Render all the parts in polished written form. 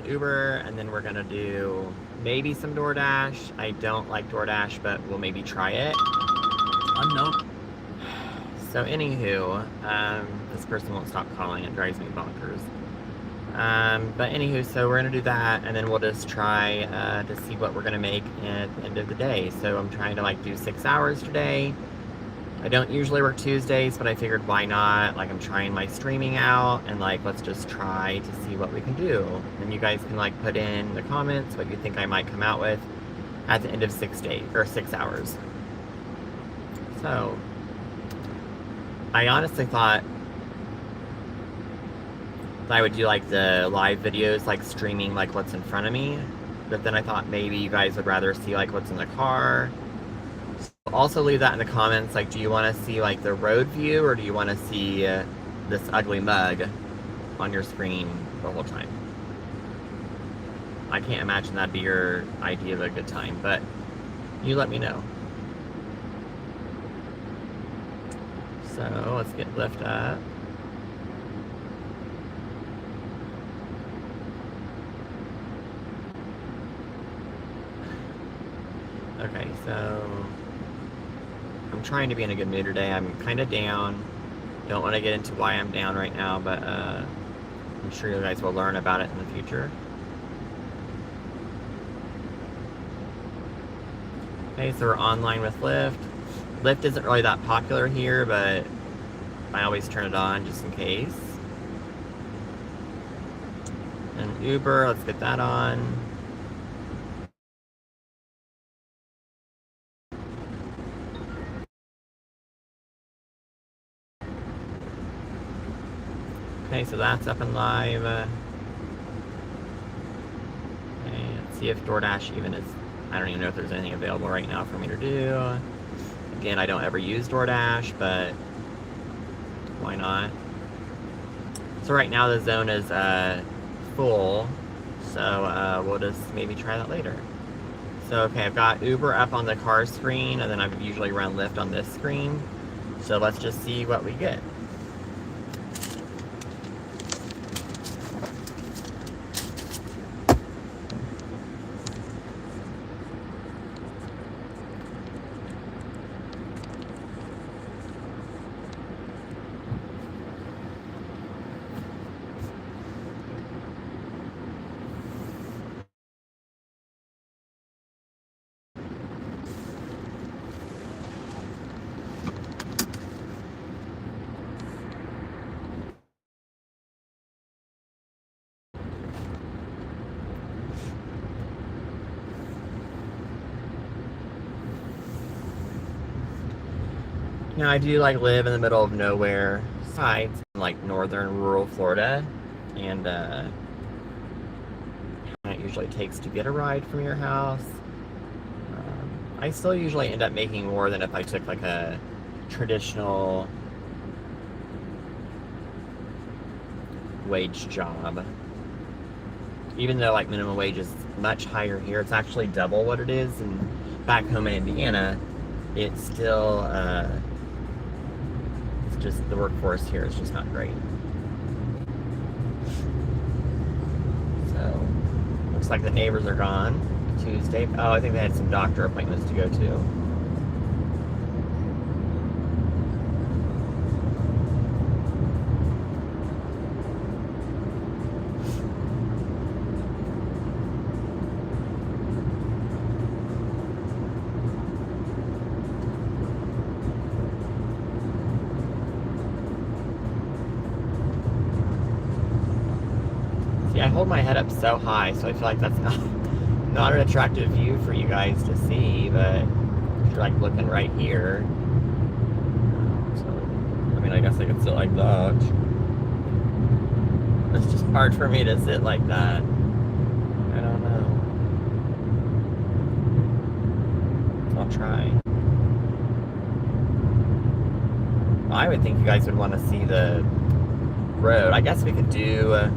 Uber, and then we're gonna do maybe some DoorDash. I don't like DoorDash, but we'll maybe try it. Unknown. So anywho, this person won't stop calling. It drives me bonkers. But anywho, so we're gonna do that, and then we'll just try to see what we're gonna make at the end of the day. So I'm trying to like do 6 hours today. I don't usually work Tuesdays, but I figured why not? Like I'm trying my streaming out, and like let's just try to see what we can do. And you guys can like put in the comments what you think I might come out with at the end of 6 days or 6 hours. So I honestly thought I would do like the live videos, like streaming like what's in front of me, but then I thought maybe you guys would rather see like what's in the car. So also leave that in the comments, like do you want to see like the road view, or do you want to see this ugly mug on your screen the whole time? I can't imagine that'd be your idea of a good time, but you let me know. So let's get Lyft up. Okay, so I'm trying to be in a good mood today. I'm kind of down. Don't want to get into why I'm down right now, but I'm sure you guys will learn about it in the future. Okay, so we're online with Lyft. Lyft isn't really that popular here, but I always turn it on just in case. And Uber, let's get that on. Okay, so that's up and live. Okay, let's see if DoorDash even is... I don't even know if there's anything available right now for me to do. Again, I don't ever use DoorDash, but why not? So right now the zone is full, so we'll just maybe try that later. So okay, I've got Uber up on the car screen, and then I've usually run Lyft on this screen. So let's just see what we get. Now I do like live in the middle of nowhere sites, like northern rural Florida, and it usually takes to get a ride from your house. I still usually end up making more than if I took like a traditional wage job. Even though like minimum wage is much higher here, it's actually double what it is, and back home in Indiana, it's still it's just the workforce here is just not great. So looks like the neighbors are gone Tuesday. Oh, I think they had some doctor appointments to go to. See, I hold my head up so high, so I feel like that's not an attractive view for you guys to see, but if you're like looking right here, so I mean, I guess I could sit like that. It's just hard for me to sit like that. I don't know. I'll try. I would think you guys would want to see the road. I guess we could do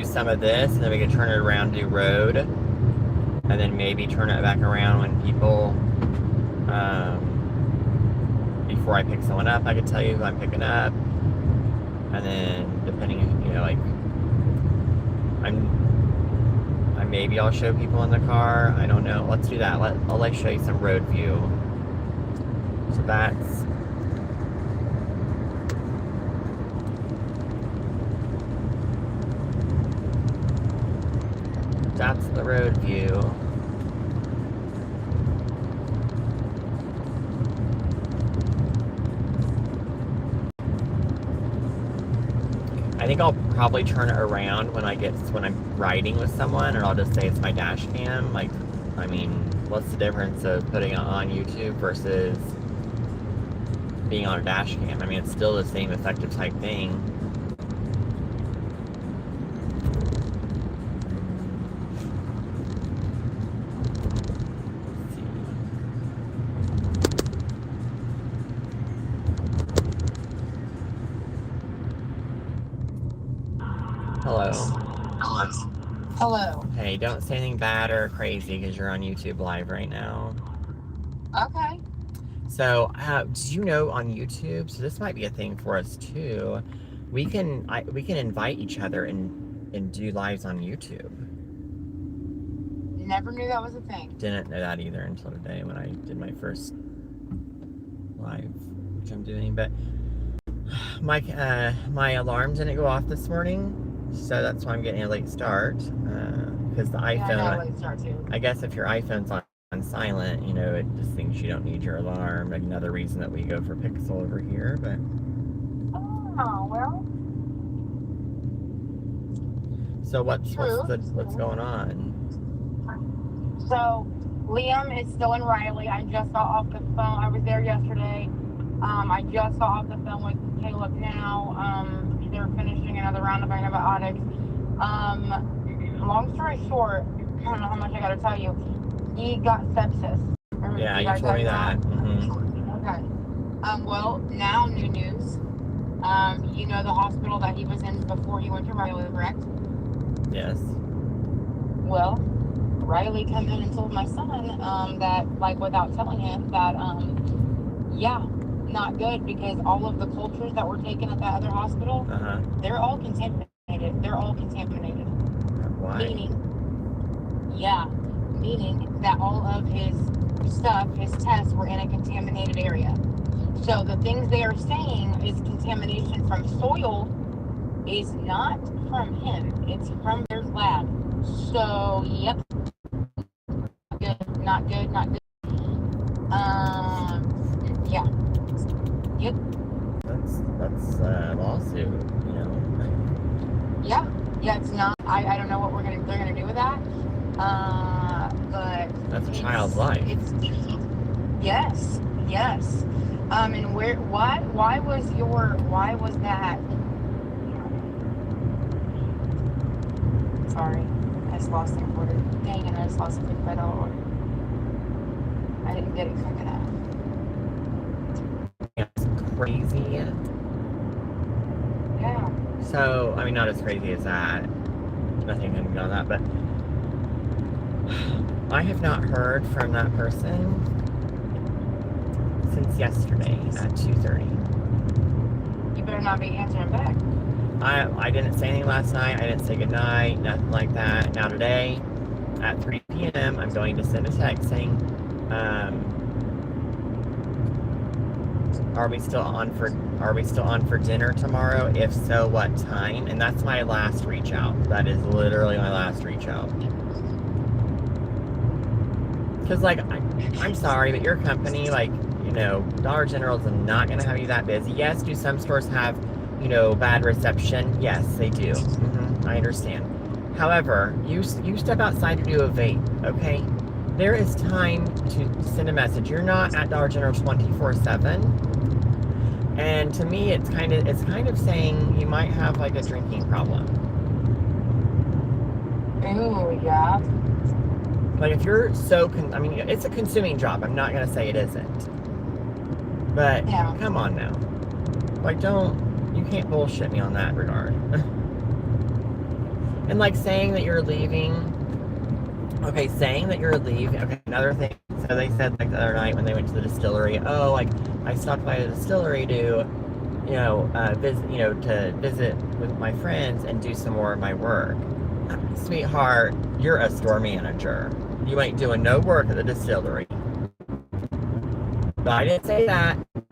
some of this, and then we could turn it around, do road, and then maybe turn it back around when people, before I pick someone up, I could tell you who I'm picking up, and then depending, you know, like, maybe I'll show people in the car. I don't know. Let's do that. I'll show you some road view. So that's the road view. I think I'll probably turn it around when I'm riding with someone, and I'll just say it's my dash cam. Like, I mean, what's the difference of putting it on YouTube versus being on a dash cam? I mean, it's still the same effective type thing. Hello. Hello. Hey, don't say anything bad or crazy because you're on YouTube Live right now. Okay. So, did you know on YouTube? So this might be a thing for us too. We can invite each other and do lives on YouTube. Never knew that was a thing. Didn't know that either until today when I did my first live, which I'm doing. But my alarm didn't go off this morning. So that's why I'm getting a late start, because the iPhone, I got a late start too. I guess if your iPhone's on silent, you know, it just thinks you don't need your alarm. Another reason that we go for Pixel over here, but... Oh, well. So what's going on? So, Liam is still in Riley. I just got off the phone. I was there yesterday. I just got off the phone with Caleb now. They're finishing another round of antibiotics. Long story short, I don't know how much I gotta tell you. He got sepsis. Yeah, you told me that. Mm-hmm. Okay. Well, now new news. You know the hospital that he was in before he went to Riley, correct? Yes. Well, Riley came in and told my son that, like, without telling him that, yeah, not good, because all of the cultures that were taken at that other hospital, they're all contaminated. They're all contaminated. Why? Meaning that all of his stuff, his tests, were in a contaminated area. So the things they are saying is contamination from soil is not from him. It's from their lab. So, yep. Good, not good, not good. Yeah. Yep. That's a lawsuit, you know. Yeah, it's not. I don't know what they're gonna do with that. But that's a child's life. Yes. And why was that? Sorry, I just lost the order. Dang it, I just lost the $55 order. I didn't get it quick enough. It's crazy. Yeah. So, I mean, not as crazy as that. Nothing can be on that, but I have not heard from that person since yesterday at 2:30. You better not be answering back. I didn't say anything last night. I didn't say goodnight, nothing like that. Now today, at 3 p.m., I'm going to send a text saying, are we still on for dinner tomorrow? If so, what time? And that's my last reach out. That is literally my last reach out. Because, like, I'm sorry, but your company, like, you know, Dollar General is not going to have you that busy. Yes, do some stores have, you know, bad reception? Yes, they do. I understand. However, you step outside to do a vape, okay? There is time to send a message. You're not at Dollar General 24/7. And to me, it's kind of saying you might have, like, a drinking problem. Ooh, yeah. Like, if you're so, I mean, it's a consuming job. I'm not going to say it isn't. But, yeah. Come on now. Like, you can't bullshit me on that regard. And, like, saying that you're leaving. Okay, another thing. So they said, like, the other night when they went to the distillery, oh, like, I stopped by the distillery to, visit with my friends and do some more of my work. sweetheart, you're a store manager. You ain't doing no work at the distillery. But I didn't say that. I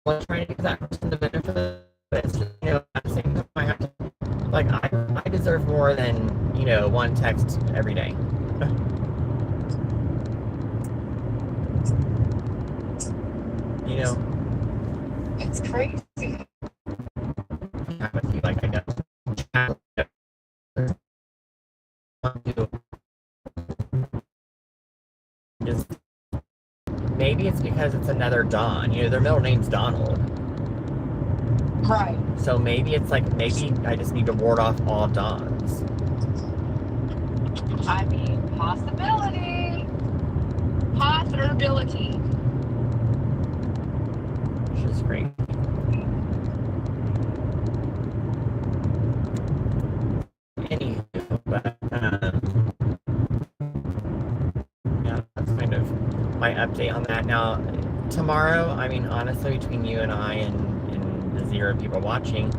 was trying to give that person the benefit of the doubt. You know, at the same time, I have to, like, I deserve more than, you know, one text every day. You know? It's crazy. I feel like I got just maybe it's because it's another Don. You know, their middle name's Donald. Right. So maybe it's like, maybe I just need to ward off all Dons. I mean, possibility. Possibility. Which is great. Anywho, but, yeah, that's kind of my update on that. Now, tomorrow, I mean, honestly, between you and I and the 0 people watching,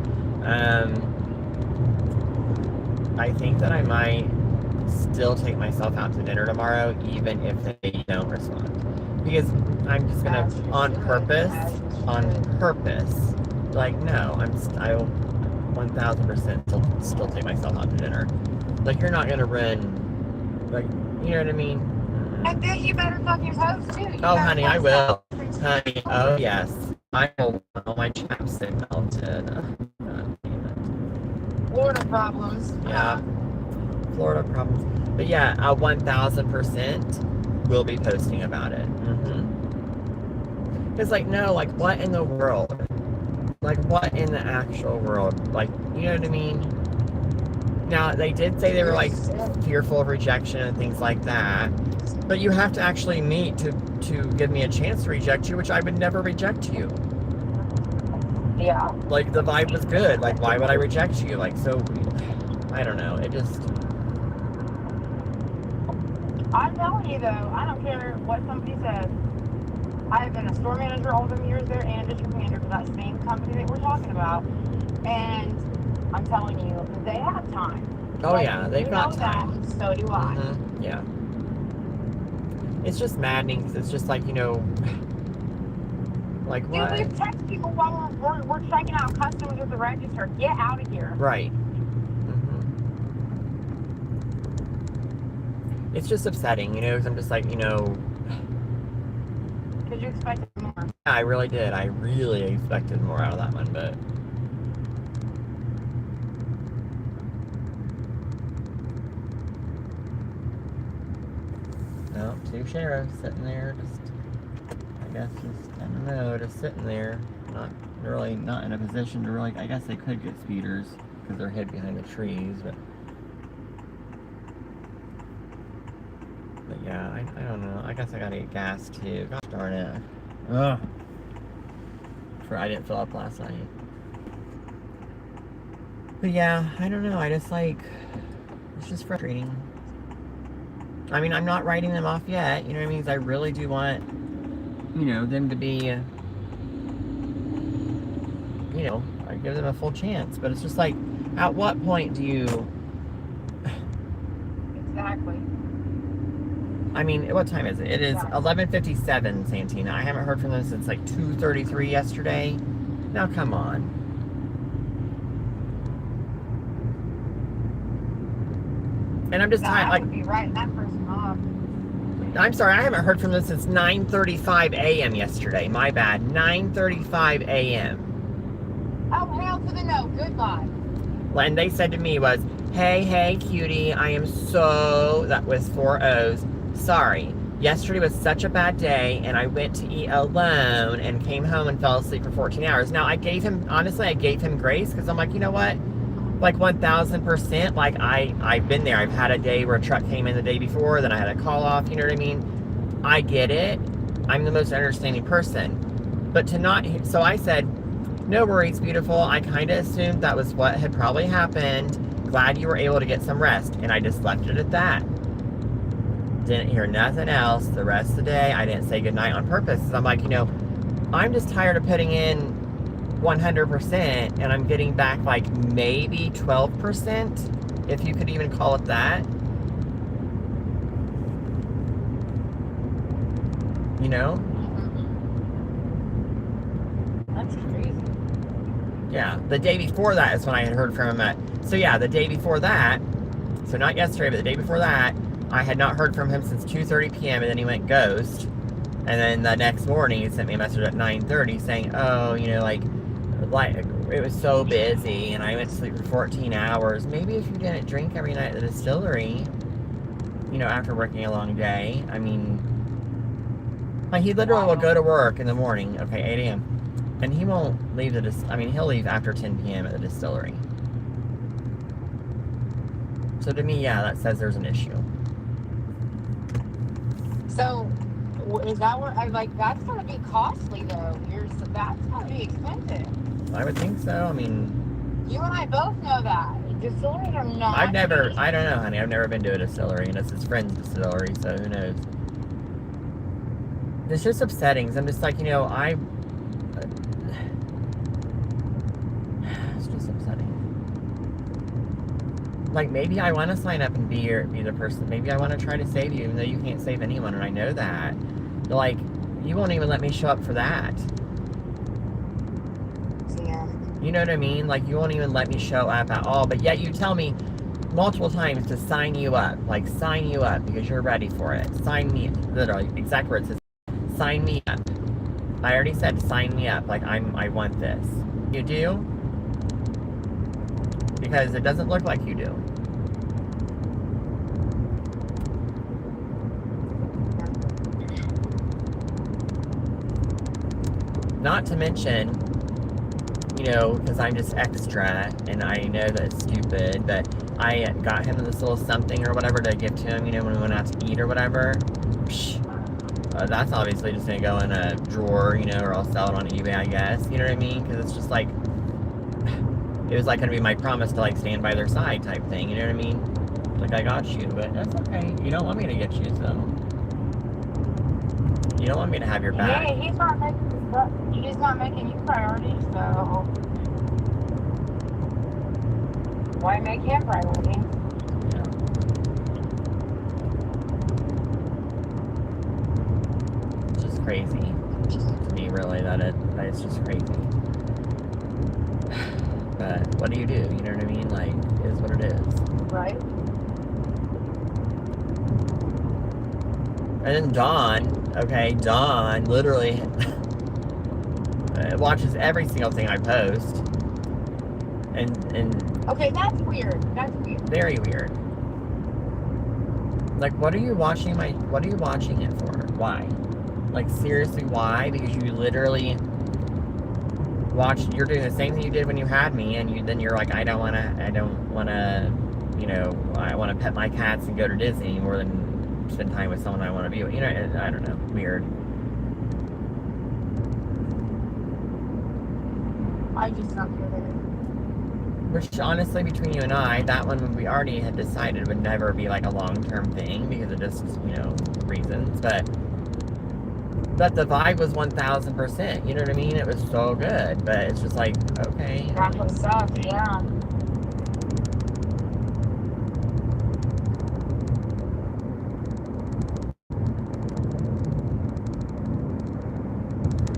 I think that I might still take myself out to dinner tomorrow, even if they don't respond. Because I'm just gonna, on purpose, like, no, I'll 1000% still take myself out to dinner. Like, you're not gonna run, like, you know what I mean? I bet you better fucking post too. Oh, honey, I will. Honey, oh yes. I will want all my chapstick melted. God damn it. Florida problems. Yeah. Florida problems. But yeah, 1000% will be posting about it. It's like, no, like, what in the world? Like, what in the actual world? Like, you know what I mean? Now, they did say they were, like, fearful of rejection and things like that. But you have to actually meet to give me a chance to reject you, which I would never reject you. Yeah. Like, the vibe was good. Like, why would I reject you? Like, so, I don't know. It just... I'm telling you, though, I don't care what somebody says. I have been a store manager all them years there and a district manager for that same company that we're talking about. And I'm telling you, they have time. Oh, like, yeah, they've got time. That, so do I. Yeah. It's just maddening because it's just like, you know, like what? Dude, we've texted people while we're checking out customers at the register. Get out of here. Right. It's just upsetting, you know, because I'm just like, you know... Because you expected more. I really did. I really expected more out of that one, but... No, 2 sheriffs sitting there, just... I guess just, I don't know, just sitting there. Not in a position to really... I guess they could get speeders, because they're hid behind the trees, but... But yeah, I don't know. I guess I gotta get gas too. Gosh darn it. Ugh. I didn't fill up last night. But yeah, I don't know. I just like, it's just frustrating. I mean, I'm not writing them off yet. You know what I mean? 'Cause I really do want, you know, them to be, you know, I give them a full chance. But it's just like, at what point do you... Exactly. I mean, what time is it? It is 11:57, Santina. I haven't heard from them since like 2:33 yesterday. Now, come on. And I'm just tired. I Like, would be writing that person off. I'm sorry, I haven't heard from them since 9:35 a.m. yesterday. My bad. 9:35 a.m. Oh, hell to the no. Goodbye. And they said to me was, hey, cutie, I am so... That was 4 O's. Sorry, yesterday was such a bad day and I went to eat alone and came home and fell asleep for 14 hours. Now, honestly, I gave him grace because I'm like, you know what? Like 1000%, like I've been there. I've had a day where a truck came in the day before, then I had a call off, you know what I mean? I get it. I'm the most understanding person. But to not, so I said, no worries, beautiful. I kind of assumed that was what had probably happened. Glad you were able to get some rest. And I just left it at that. Didn't hear nothing else the rest of the day. I didn't say goodnight on purpose. I'm like, you know, I'm just tired of putting in 100%, and I'm getting back like maybe 12%, if you could even call it that. You know? That's crazy. Yeah, the day before that is when I had heard from him so yeah, the day before that, so not yesterday, but the day before that, I had not heard from him since 2:30 p.m. and then he went ghost. And then the next morning, he sent me a message at 9:30 saying, oh, like it was so busy and I went to sleep for 14 hours. Maybe if you didn't drink every night at the distillery, after working a long day. I mean, like he literally will go to work in the morning, 8 a.m. And he won't leave he'll leave after 10 p.m. at the distillery. So to me, yeah, that says there's an issue. So, is that what that's going to be costly though? That's going to be expensive. I would think so. I mean, you and I both know that. Distilleries are not. I don't know, honey. I've never been to a distillery, and it's his friend's distillery, so who knows? It's just upsetting. I'm just like, it's just upsetting. Like, maybe I want to sign up and be the person. Maybe I want to try to save you, even though you can't save anyone, and I know that. But, like, you won't even let me show up for that. Yeah. You know what I mean? Like, you won't even let me show up at all, but yet you tell me multiple times to sign you up. Like, sign you up because you're ready for it. Sign me, literally, exact words, says, sign me up. I already said sign me up. Like, I want this. You do? Because it doesn't look like you do. Not to mention, because I'm just extra, and I know that it's stupid, but I got him this little something or whatever to give to him, when we went out to eat or whatever. That's obviously just going to go in a drawer, or I'll sell it on eBay, I guess. You know what I mean? Because it's just like, it was like going to be my promise to like stand by their side type thing, you know what I mean? Like, I got you, but that's okay. You don't want me to get you, so. You don't want me to have your back. Yeah, he's not making you priority, so why make him priority? Yeah. It's just crazy to me, really, that it's just crazy. But what do? You know what I mean? Like, it is what it is. Right. And then Dawn literally watches every single thing I post. And okay, that's weird. Very weird. Like, what are you watching it for? Why? Like, seriously, why? Because you literally you're doing the same thing you did when you had me, and then you're like, I want to pet my cats and go to Disney more than spend time with someone I want to be with. I don't know, weird. I just don't get it. Which, honestly, between you and I, that one we already had decided would never be like a long-term thing because of just, reasons. But the vibe was 1,000%. You know what I mean? It was so good. But it's just like, okay. That was stuff, yeah.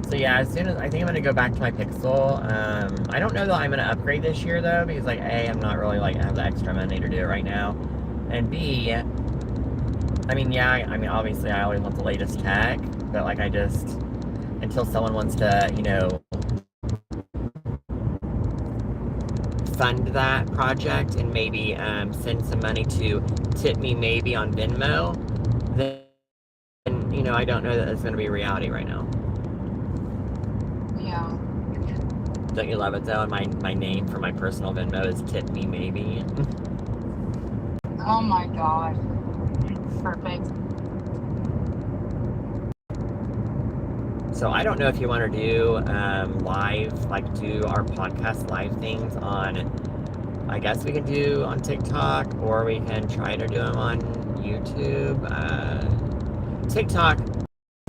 So yeah, as soon as I think I'm gonna go back to my Pixel. I don't know that I'm gonna upgrade this year though, because like A, I'm not really like have the extra money to do it right now, and B, obviously I always want the latest tech, but like until someone wants to fund that project and maybe send some money to tip me maybe on Venmo, then I don't know that it's gonna be reality right now. Yeah. Don't you love it though? My name for my personal Venmo is Tip Me Maybe. Oh my gosh. Perfect. So I don't know if you want to do live, like do our podcast live things on, I guess we can do on TikTok, or we can try to do them on YouTube. TikTok,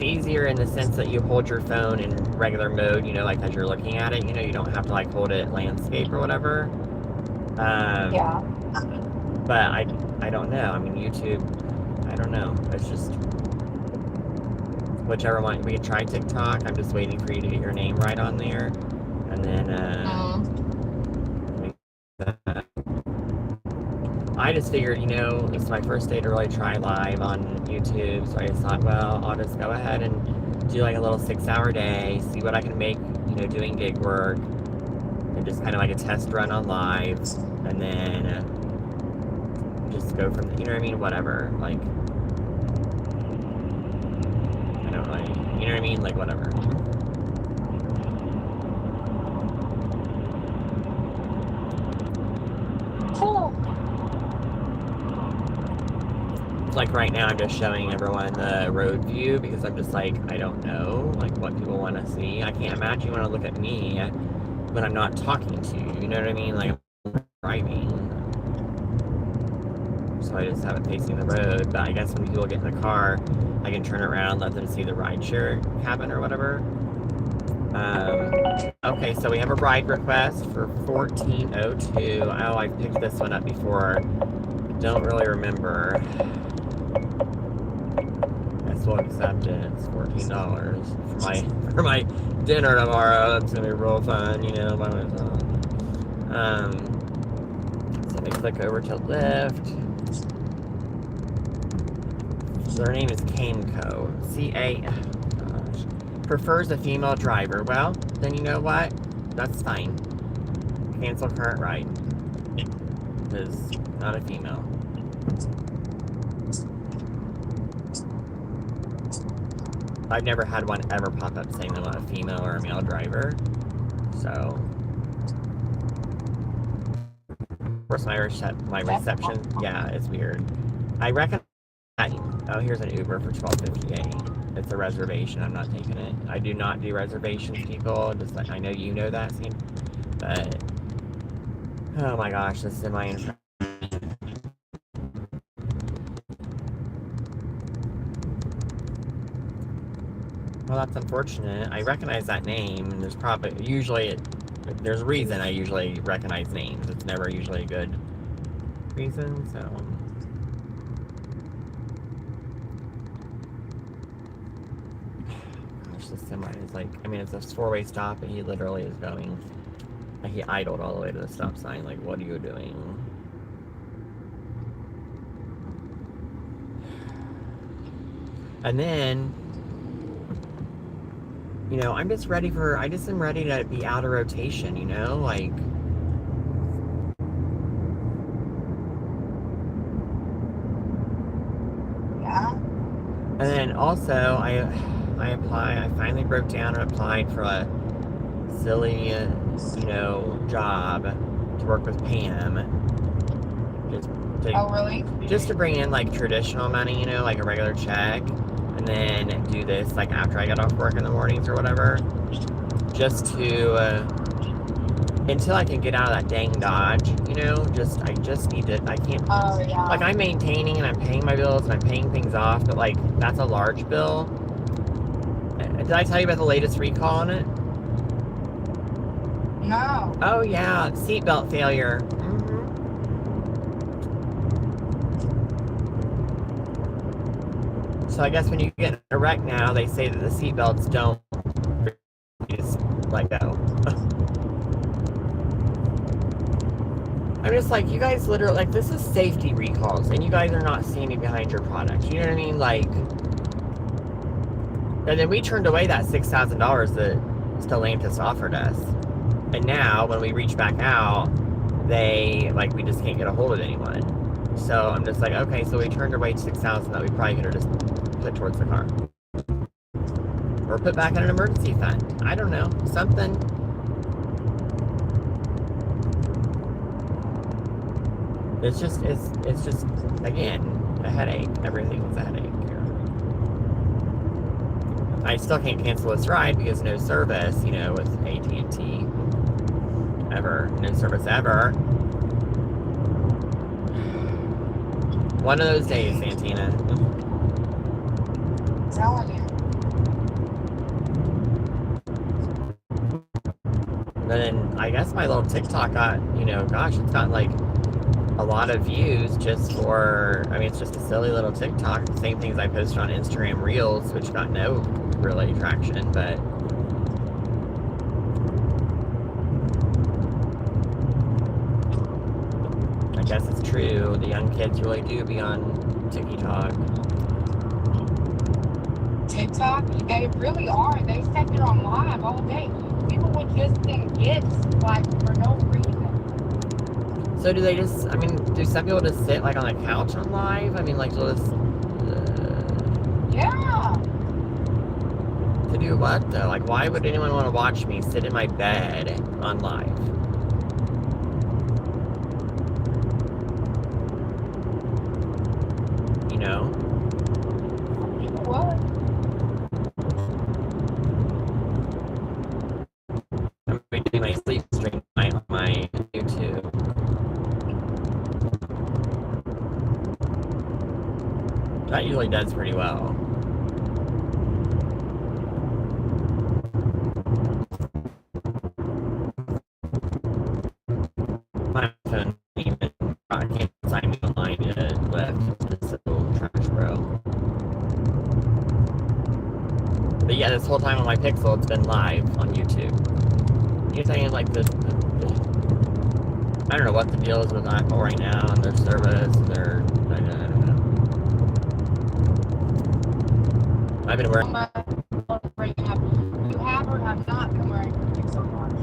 easier in the sense that you hold your phone in regular mode, like as you're looking at it, you don't have to like hold it landscape or whatever. Yeah. But I don't know. I mean, YouTube, I don't know. It's just whichever one. We could try TikTok. I'm just waiting for you to get your name right on there, and then I just figured, it's my first day to really try live on YouTube, so I just thought, well, I'll just go ahead and do like a little 6-hour day, see what I can make, doing gig work, and just kind of like a test run on live, and then just go from, whatever, like, I don't really, like, whatever. Cool. Like right now, I'm just showing everyone the road view because I'm just like, I don't know, like what people want to see. I can't imagine you want to look at me when I'm not talking to you. You know what I mean? Like I'm driving, so I just have it facing the road. But I guess when people get in the car, I can turn around, let them see the rideshare cabin or whatever. Okay, so we have a ride request for 1402. Oh, I picked this one up before. Don't really remember. We'll accept it. It's $14 for my dinner tomorrow. That's gonna be real fun, by myself. So let me click over to Lyft. So her name is Camco. Prefers a female driver. Well, then you know what? That's fine. Cancel current ride. Because not a female. I've never had one ever pop up saying they want a female or a male driver. So, of course, my reception, yeah, it's weird. I reckon. Oh, here's an Uber for $12.58. It's a reservation. I'm not taking it. I do not do reservations, people. Just like I know you know that, scene. But oh my gosh, this is my info. Well, that's unfortunate. I recognize that name, and there's there's a reason I usually recognize names. It's never usually a good reason, so. Gosh, this semi is like, it's a 4-way stop, and he literally is going, like, he idled all the way to the stop sign. Like, what are you doing? And then, I'm just ready am ready to be out of rotation, like. Yeah. And then also, I finally broke down and applied for a silly, job to work with Pam. Oh, really? Just to bring in, like, traditional money, like a regular check. And then do this like after I get off work in the mornings or whatever, just to until I can get out of that dang Dodge, I just need to. I can't. Oh yeah. Like I'm maintaining and I'm paying my bills and I'm paying things off, but like that's a large bill. Did I tell you about the latest recall on it? No. Oh yeah, seatbelt failure. So I guess when you get in a wreck now, they say that the seatbelts don't just let go. I'm just like, you guys literally, like, this is safety recalls, and you guys are not standing behind your product. You know what I mean? Like, and then we turned away that $6,000 that Stellantis offered us. And now, when we reach back out, we just can't get a hold of anyone. So I'm just like, okay, so we turned away $6,000 that we probably could have just put towards the car. Or put back in an emergency fund. I don't know. Something. It's just, again, a headache. Everything's a headache here. I still can't cancel this ride because no service, with AT&T. Ever. No service ever. One of those days, Santina. I'm telling you. But then I guess my little TikTok got, gosh, it's got like a lot of views just for, I mean, it's just a silly little TikTok. Same things I posted on Instagram Reels, which got no really traction, but I guess it's true. The young kids really do be on TikTok. TikTok, they really are. They set it on live all day. People would just think it's like for no reason. So do they just, I mean, do some people just sit like on a couch on live? I mean, like, they'll just, Yeah. to do what though? Like, why would anyone want to watch me sit in my bed on live? You know? People would. I'm gonna be doing my sleep stream tonight on my YouTube. That usually does pretty well. My phone even can't sign me online yet, left. It's a little trash, bro. But yeah, this whole time on my Pixel, it's been live on YouTube. You're saying like this, I don't know what the deal is with Apple right now and their service, I don't know. I've been wearing, You have or have not been wearing your Pixel Watch?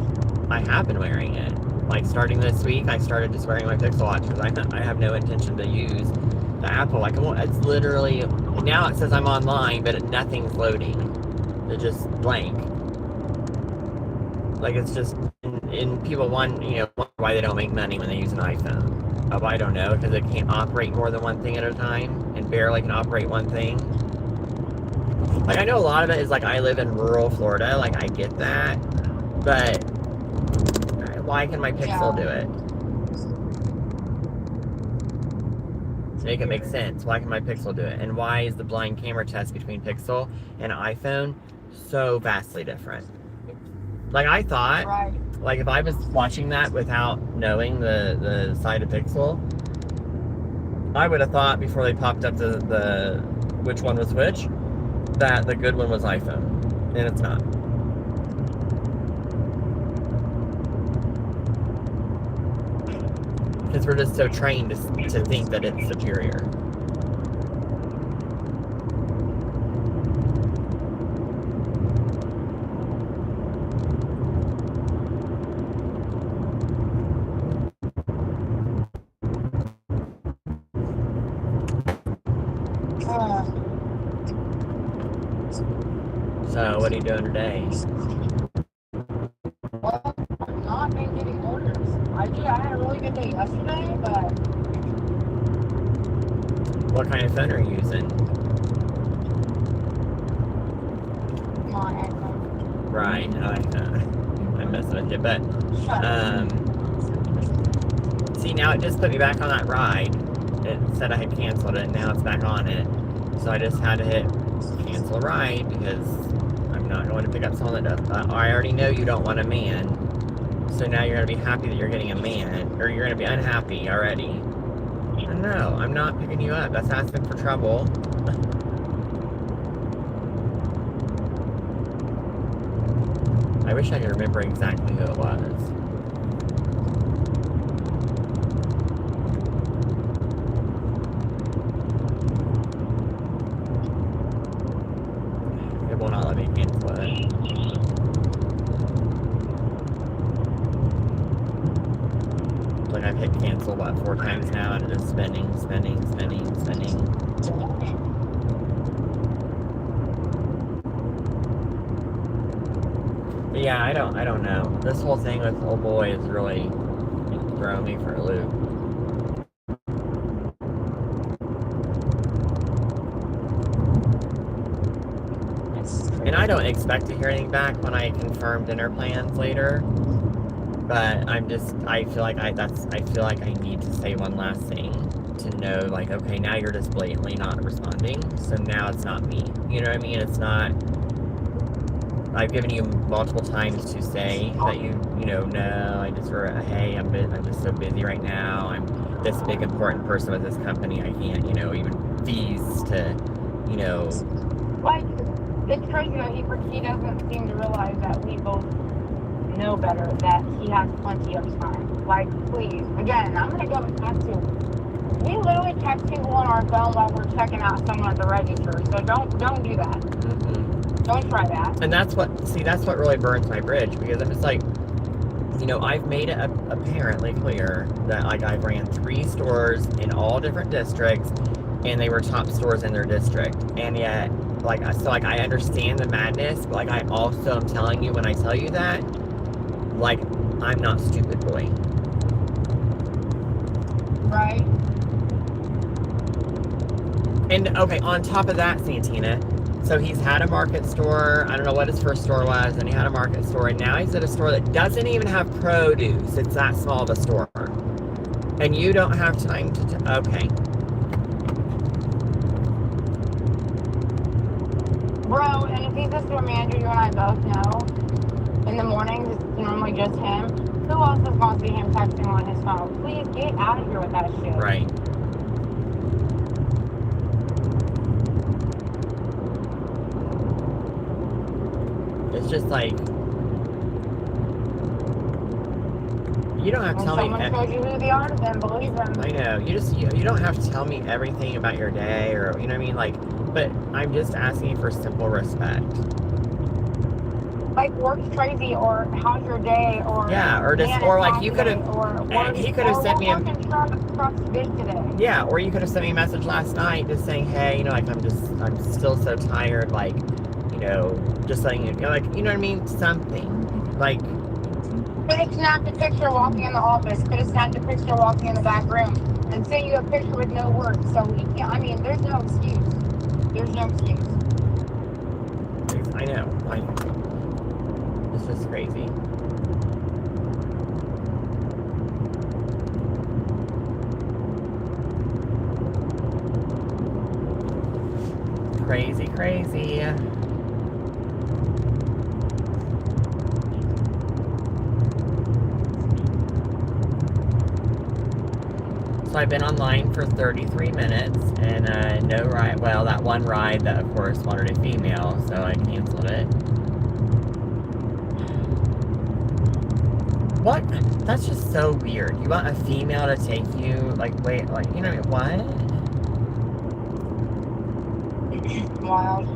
I have been wearing it. Like starting this week, I started just wearing my Pixel Watch because I have no intention to use the Apple. Like it's literally, now it says I'm online, but nothing's loading. It's just blank. Like it's just, and people wonder why they don't make money when they use an iPhone. Oh, I don't know, because it can't operate more than one thing at a time, and barely can operate one thing. Like I know a lot of it is like I live in rural Florida, like I get that, but why can my Pixel do it? To make it make sense, why can my Pixel do it? And why is the blind camera test between Pixel and iPhone so vastly different? Like I thought, Right. like if I was watching that without knowing the side of Pixel, I would have thought before they popped up the which one was which, that the good one was iPhone, and it's not. Because we're just so trained to think that it's superior. So, what are you doing today? Well, I've not been getting orders. I had a really good day yesterday, but What kind of phone are you using? my iPhone. Right, I'm messing with you, but Shut up. see, now it just put me back on that ride. It said I had canceled it, and now it's back on it. So I just had to hit cancel a ride because I'm not going to pick up someone that does. I already know you don't want a man, so now you're going to be happy that you're getting a man, or you're going to be unhappy already. No, I'm not picking you up. That's asking for trouble. I wish I could remember exactly who it was. It will not let me cancel it. Like I've hit cancel, 4 times now, and it's just spinning. But yeah, I don't know. This whole thing with old boy is really throwing me for a loop. And I don't expect to hear anything back when I confirm dinner plans later. But I feel like I need to say one last thing to know, like, okay, now you're just blatantly not responding, so now it's not me. You know what I mean? It's not, I've given you multiple times to say that no, I just, or hey, I'm just so busy right now. I'm this big important person with this company. I can't, even fees to, Like, it's crazy that he doesn't seem to realize that we both know better, that he has plenty of time. Like, please, again, I'm gonna go back to, we literally text people on our phone while we're checking out someone at the register, so don't do that. Mm-hmm. Don't try that. And that's what really burns my bridge, because I'm just like, I've made it apparently clear that, like, I've ran 3 stores in all different districts, and they were top stores in their district. And yet, like, I understand the madness, but, like, I also am telling you, when I tell you that, like, I'm not stupid, boy. Right? And, okay, on top of that, Santina, so he's had a market store. I don't know what his first store was, and he had a market store, and now he's at a store that doesn't even have produce. It's that small of a store. And you don't have time to, okay. Bro, and if he's a store manager, you and I both know, in the mornings, it's normally just him. Who else is going to see him texting on his phone? Please get out of here with that shit. Right. It's just like, you don't have to tell me. Someone shows you who they are, then believe them. I know. You don't have to tell me everything about your day, or, you know what I mean? Like, but I'm just asking for simple respect. Like, work's crazy, or how's your day, or yeah, or just, or like you could have, he could have sent me today. Yeah, or you could have sent me a message last night just saying, hey, like, I'm still so tired, like, just saying, like, you know what I mean? Something like. Could have snapped a picture walking in the office. Could have snapped a picture walking in the back room, and sent you a picture with no words. So I mean, there's no excuse. There's no excuse. I know. It's just crazy. Crazy. So I've been online for 33 minutes, and no ride. Well, that one ride that, of course, wanted a female, so I canceled it. What? That's just so weird. You want a female to take you? Like, wait, like, what? Wild.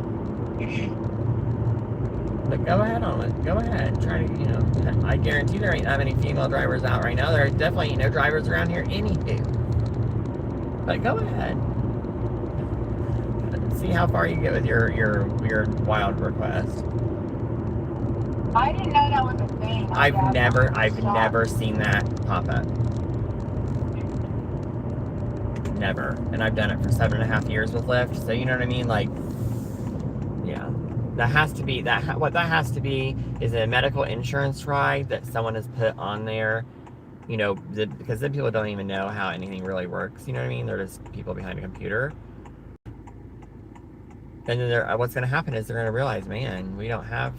But go ahead on it. Go ahead. Try to, I guarantee there ain't that many female drivers out right now. There definitely ain't no drivers around here anywho. But go ahead. See how far you get with your weird, wild request. I didn't know that was a thing. I've never seen that pop up. Never. And I've done it for 7.5 years with Lyft. So you know what I mean? Like, yeah. That has to be, what that has to be is a medical insurance ride that someone has put on there, because then people don't even know how anything really works, you know what I mean? They're just people behind a computer. And then what's going to happen is they're going to realize, man, we don't have,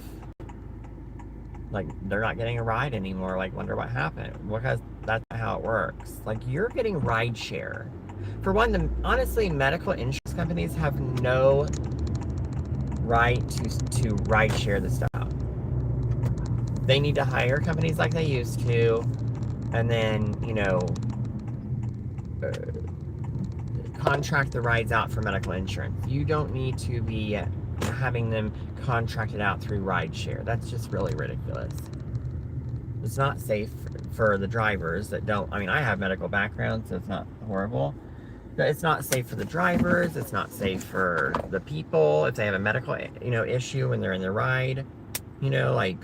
like, they're not getting a ride anymore. Like, wonder what happened. Because that's how it works. Like, you're getting ride share. For one, honestly, medical insurance companies have no right to ride share the stuff. They need to hire companies like they used to, and then, contract the rides out for medical insurance. You don't need to be having them contracted out through rideshare. That's just really ridiculous. It's not safe for the drivers that don't. I mean, I have medical background, so it's not horrible. But it's not safe for the drivers. It's not safe for the people if they have a medical, issue when they're in their ride. Like,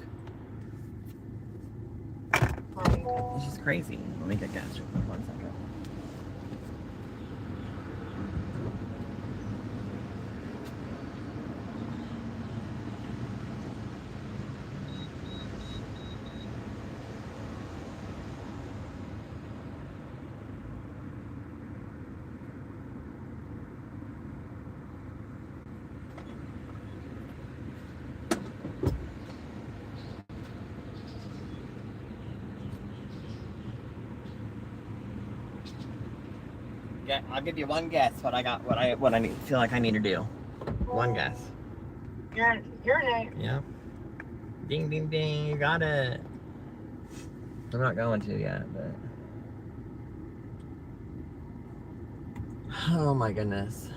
it's just crazy. Let me get gas real quick. 1 second. I'll give you one guess what I got. What I need, feel like I need to do. One guess. Your name. Yep. Ding, ding, ding. You got it. I'm not going to yet, but. Oh my goodness.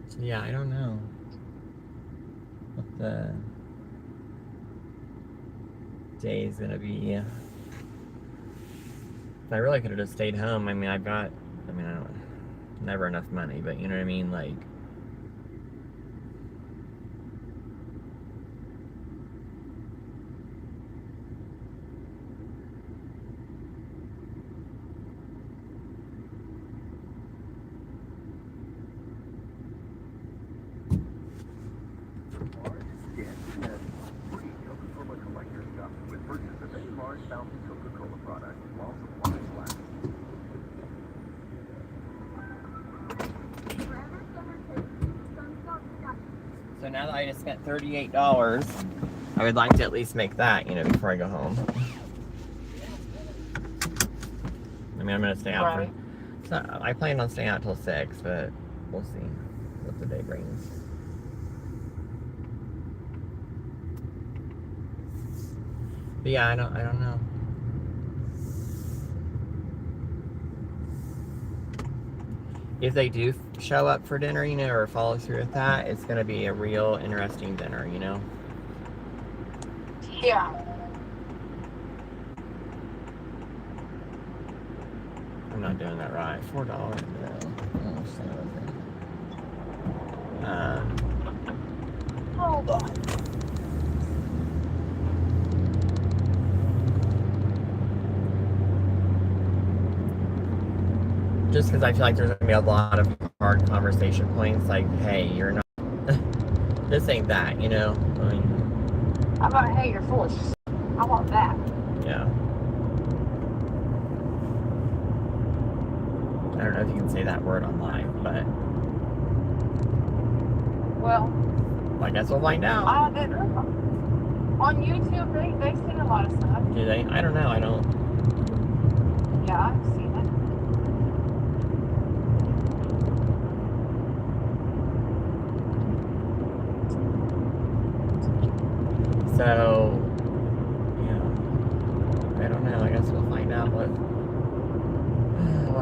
So yeah, I don't know what the day is gonna be. I really could have just stayed home. I mean, I don't, never enough money, but you know what I mean? Like, so now that I just spent $38, I would like to at least make that, before I go home. I mean, I'm gonna stay out Right. I plan on staying out till 6, but we'll see what the day brings. But yeah, I don't know. If they do show up for dinner, or follow through with that, it's gonna be a real interesting dinner, Yeah. I'm not doing that right. $4 bill. Oh, son of a thing. Hold on. Just because I feel like there's gonna be a lot of hard conversation points, like, hey, you're not. This ain't that, I mean. How about, hey, you're full of shit. I want that. Yeah. I don't know if you can say that word on live, but Well, I guess we'll find out. I didn't know. On YouTube, they see a lot of stuff. Do they? I don't know. I don't. Yeah, I've seen it. So, yeah. I don't know. I guess we'll find out what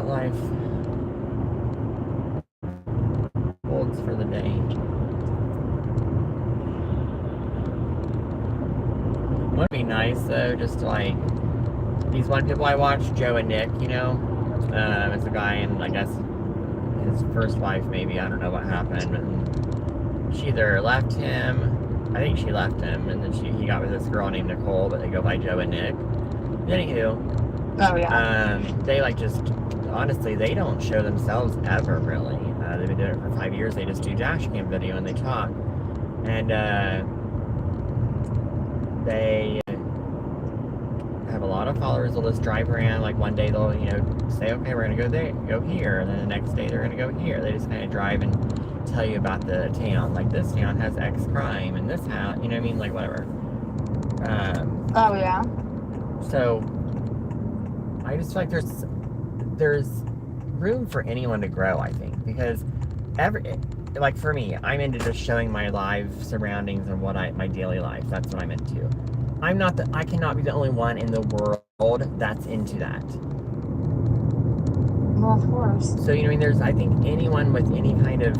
life holds for the day. Would be nice though, just to like these one people I watch, Joe and Nick, it's a guy and I guess his first wife maybe, I don't know what happened, and she either left him, I think she left him, and then he got with this girl named Nicole, but they go by Joe and Nick. Anywho, Oh, yeah. they honestly, they don't show themselves ever really. They've been doing it for 5 years. They just do dash cam video and they talk, and they have a lot of followers. They'll just drive around. Like one day they'll, say, okay, we're gonna go there, go here, and then the next day they're gonna go here. They just kind of drive and tell you about the town. Like this town has X crime, and this town, like whatever. Oh, yeah. So I just feel like there's room for anyone to grow. I think because like for me, I'm into just showing my live surroundings and my daily life. That's what I'm into. I cannot be the only one in the world that's into that. Well, of course. So, I think anyone with any kind of,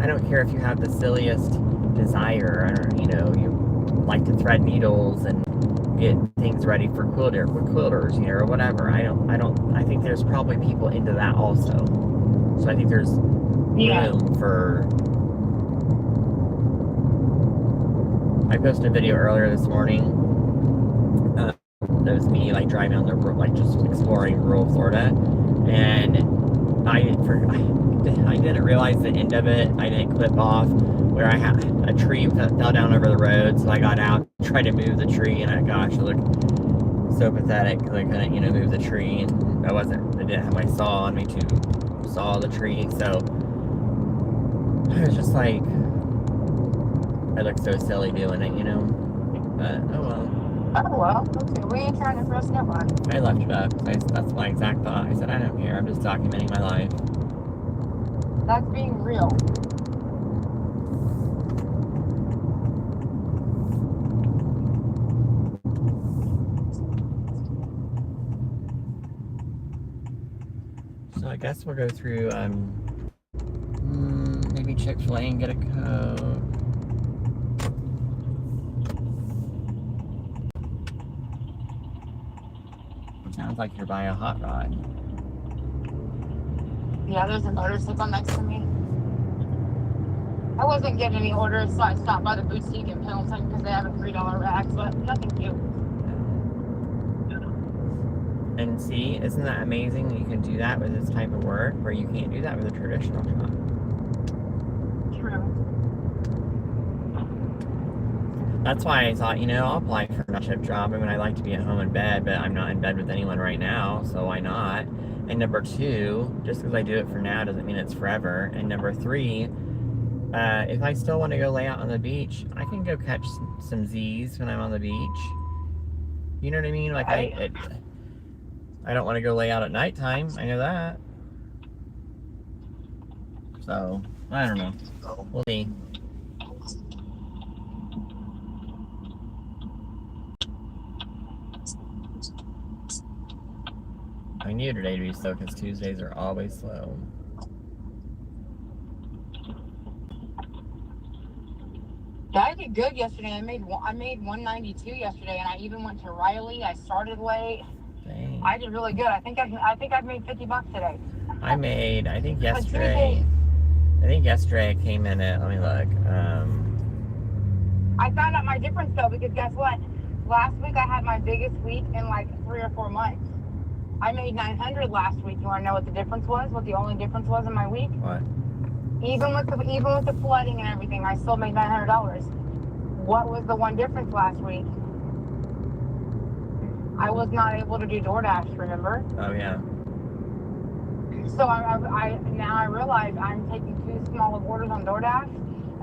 I don't care if you have the silliest desire, or, you like to thread needles and get things ready for quilters, or whatever. I think there's probably people into that also. So I think there's room for. I posted a video earlier this morning. That was me like driving on the road, like just exploring rural Florida, and I didn't realize the end of it. I didn't clip off where I had a tree fell down over the road, so I got out, tried to move the tree, and gosh, it looked so pathetic because I couldn't, move the tree, and I didn't have my saw on me to saw the tree, so I was just like, I look so silly doing it, But, oh well. Oh, well, okay. We ain't trying to throw snow on. I left it up. That's my exact thought. I said, I don't care. I'm just documenting my life. That's being real. So I guess we'll go through, maybe Chick-fil-A and get a Coke. Sounds like you're by a hot rod. Yeah, there's a motorcycle next to me. I wasn't getting any orders, so I stopped by the boutique in Pendleton because they have a $3 rack, but nothing cute. And see, isn't that amazing that you can do that with this type of work where you can't do that with a traditional job? True. That's why I thought, I'll apply for a night shift job. I mean, I like to be at home in bed, but I'm not in bed with anyone right now, so why not? And number two, just because I do it for now doesn't mean it's forever. And number three, if I still want to go lay out on the beach, I can go catch some Z's when I'm on the beach. You know what I mean? Like, I don't want to go lay out at nighttime. I know that. So, I don't know. We'll see. I knew today to be slow because Tuesdays are always slow. Yeah, I did good yesterday. I made 192 yesterday, and I even went to Riley. I started late. Dang. I did really good. I think I've made $50 today. I think yesterday I came in at, let me look. I found out my difference though, because guess what? Last week I had my biggest week in like 3 or 4 months. I made 900 last week. You want to know what the difference was? What the only difference was in my week? What? Even with the flooding and everything, I still made $900. What was the one difference last week? I was not able to do DoorDash, remember? Oh yeah. So now I realize I'm taking too small of orders on DoorDash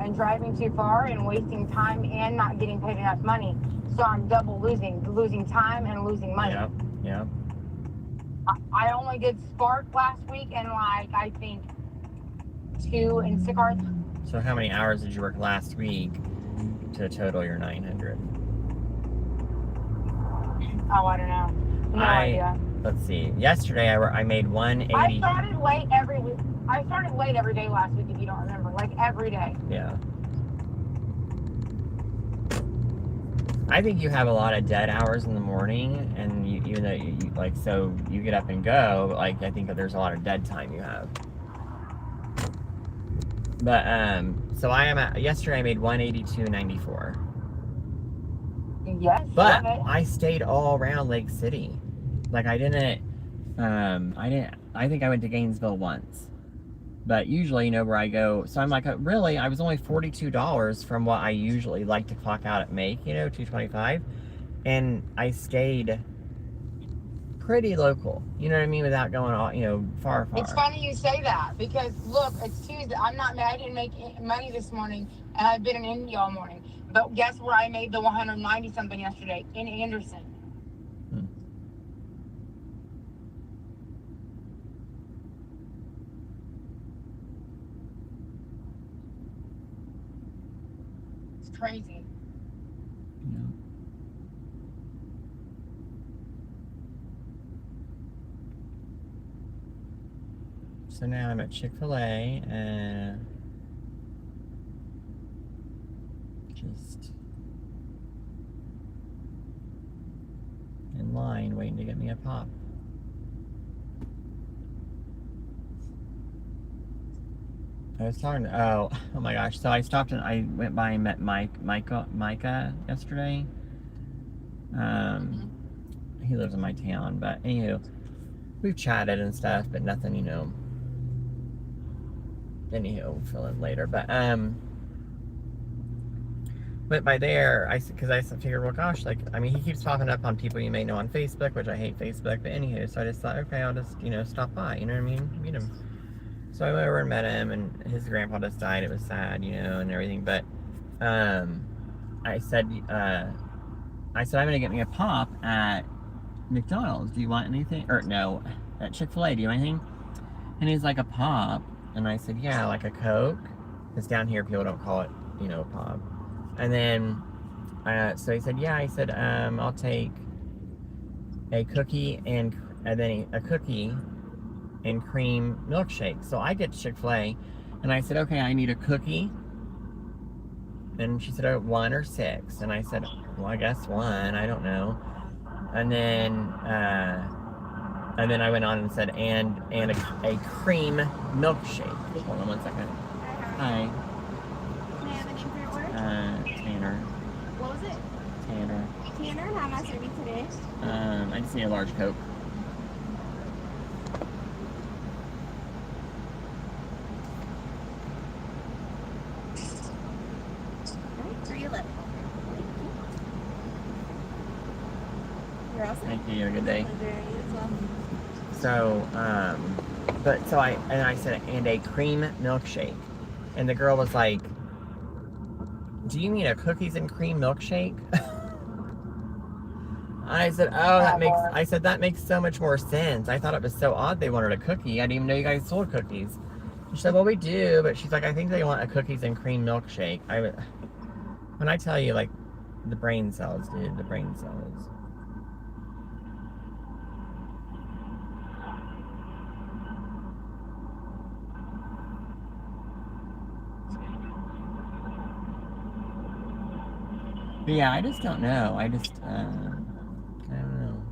and driving too far and wasting time and not getting paid enough money. So I'm double losing time and losing money. Yeah. I only did Spark last week and like I think 2 Instacarts. So how many hours did you work last week to total your 900? Oh, I don't know. No idea. Let's see. Yesterday I made 180. I started late every week. I started late every day last week, if you don't remember. Like every day. Yeah. I think you have a lot of dead hours in the morning, and even though you like, so you get up and go, but like I think that there's a lot of dead time you have. But so yesterday I made 182.94. Yes. But I stayed all around Lake City. Like I think I went to Gainesville once. But usually, where I go, so I'm like, really, I was only $42 from what I usually like to clock out at Make, $225. And I stayed pretty local, you know what I mean, without going all, far. It's funny you say that, because look, it's Tuesday. I didn't make money this morning, and I've been in India all morning. But guess where I made the 190 something yesterday? In Anderson. It's crazy. Yeah. So now I'm at Chick-fil-A and just in line waiting to get me a pop. I was talking to, oh my gosh. So I stopped and I went by and met Micah yesterday. He lives in my town, but anywho, we've chatted and stuff, but nothing, anywho, we'll fill in later. But went by there, because I figured, well, gosh, he keeps popping up on people you may know on Facebook, which I hate Facebook, but anywho, so I just thought, okay, I'll just, stop by, you know what I mean, meet him. So I went over and met him, and his grandpa just died. It was sad, and everything. But I said I'm gonna get me a pop at McDonald's. Do you want anything? Or no, at Chick-fil-A. Do you want anything? And he's like, a pop. And I said, yeah, like a Coke. Because down here people don't call it, pop. And then, so he said, yeah. He said, I'll take a cookie and then a cookie and cream milkshake. So I get to Chick-fil-A, and I said, okay, I need a cookie. And she said, oh, 1 or 6. And I said, well, I guess 1. I don't know. And then I went on and said, and a cream milkshake. Hold on 1 second. Hi. May I have a name for your order? Tanner. What was it? Tanner. Tanner, and how am I serving today? I just need a large Coke. Alright, 311. Thank you. You're all set. Thank you. You have a good day. Pleasure. You as well. So, I said, and a cream milkshake. And the girl was like, do you mean a cookies and cream milkshake? I said, oh, that makes so much more sense. I thought it was so odd they wanted a cookie. I didn't even know you guys sold cookies. She said, well, we do, but she's like, I think they want a cookies and cream milkshake. When I tell you, like, the brain cells, dude, the brain cells. But yeah, I just don't know. I don't know.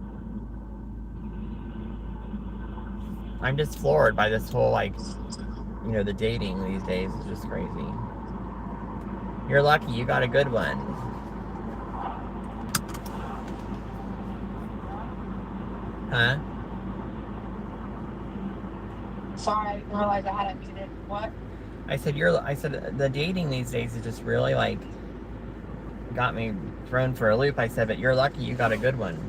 I'm just floored by this whole, like, the dating these days is just crazy. You're lucky you got a good one. Huh? Sorry, I didn't realize I had it muted. What? I said the dating these days is just really, like, got me thrown for a loop. I said, but you're lucky you got a good one.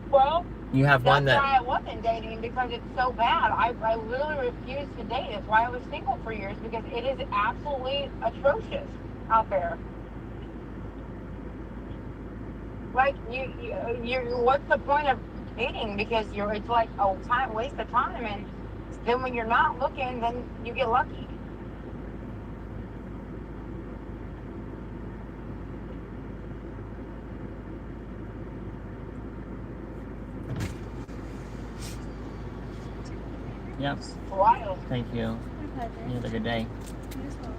Well, You have one that's that... why I wasn't dating, because it's so bad. I literally refused to date. That's why I was single for years, because it is absolutely atrocious out there. Like, you what's the point of dating? Because it's like a waste of time, and then when you're not looking, then you get lucky. Yep. It's wild. Thank you. My pleasure. You have a good day. You as well.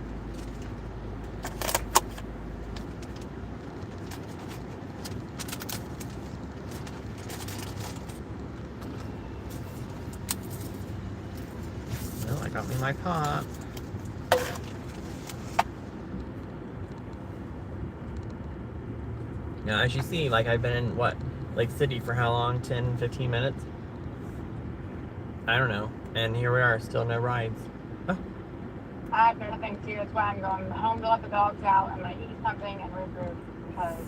Well, I got me my pop. Now, as you see, like, I've been in, Lake City for how long? 10, 15 minutes? I don't know. And here we are, still no rides. Oh, I have nothing to do. That's why I'm going home to let the dogs out. I'm going to eat something and regroup, because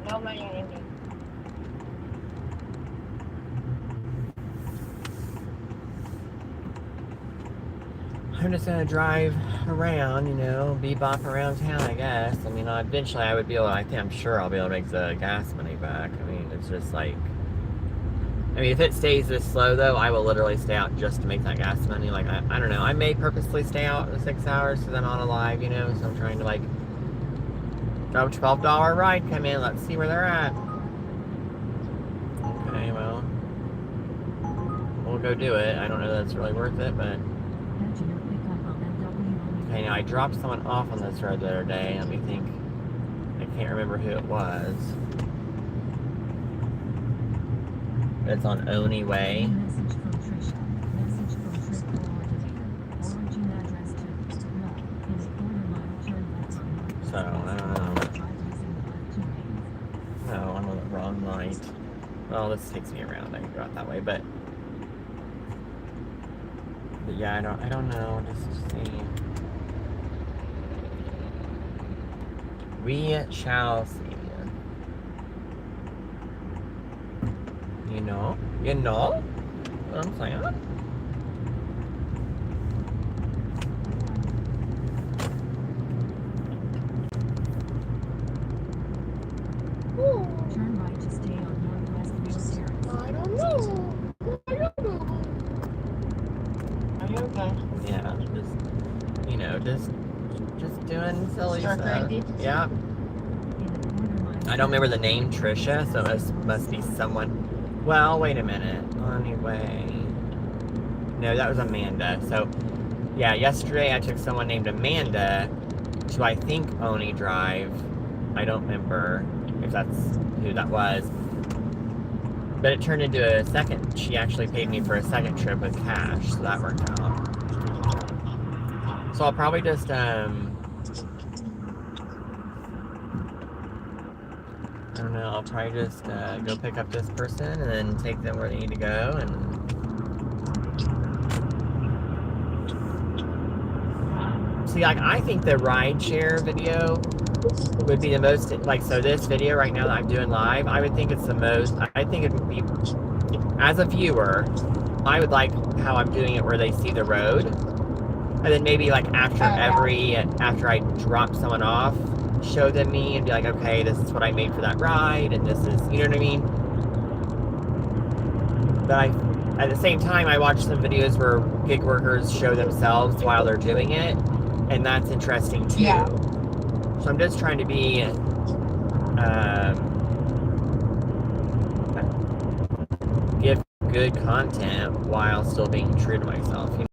no money in me. I'm just gonna drive around, bebop around town, I guess. I mean, eventually I would be able to, I'm sure I'll be able to make the gas money back. I mean, it's just like, if it stays this slow, though, I will literally stay out just to make that gas money. Like, I don't know. I may purposely stay out the 6 hours because I'm on a live, so I'm trying to, like, drop a $12 ride, come in, let's see where they're at. Okay, well, we'll go do it. I don't know that it's really worth it, but... Okay, now I dropped someone off on this road the other day. Let me think. I can't remember who it was. But it's on Oni Way. So, I don't know. No, I'm on the wrong light. Well, this takes me around. I can go out that way, but yeah, I don't know. Just see. We shall see. You know? what I'm saying. Turn right to stay on Northwest Mill Terrace. I don't know. I don't know. Are you okay? Yeah, just doing silly Stir stuff. crazy? Yeah. In a quarter mile I don't remember the name Trisha, so it must be someone. Well, wait a minute. Anyway. No, that was Amanda. So, yeah, yesterday I took someone named Amanda to, I think, Oni Drive. I don't remember if that's who that was. But it turned into a second. She actually paid me for a second trip with cash, so that worked out. So I'll probably just, I don't know, I'll probably just go pick up this person and then take them where they need to go. And see, like, I think the rideshare video would be the most, like, so this video right now that I'm doing live, I would think it's the most, I think it would be, as a viewer, I would like how I'm doing it where they see the road. And then maybe, like, after I drop someone off, show them me and be like, okay, this is what I made for that ride, and this is, you know what I mean? But at the same time, I watch some videos where gig workers show themselves while they're doing it, and that's interesting too. Yeah. So I'm just trying to be, give good content while still being true to myself. You know?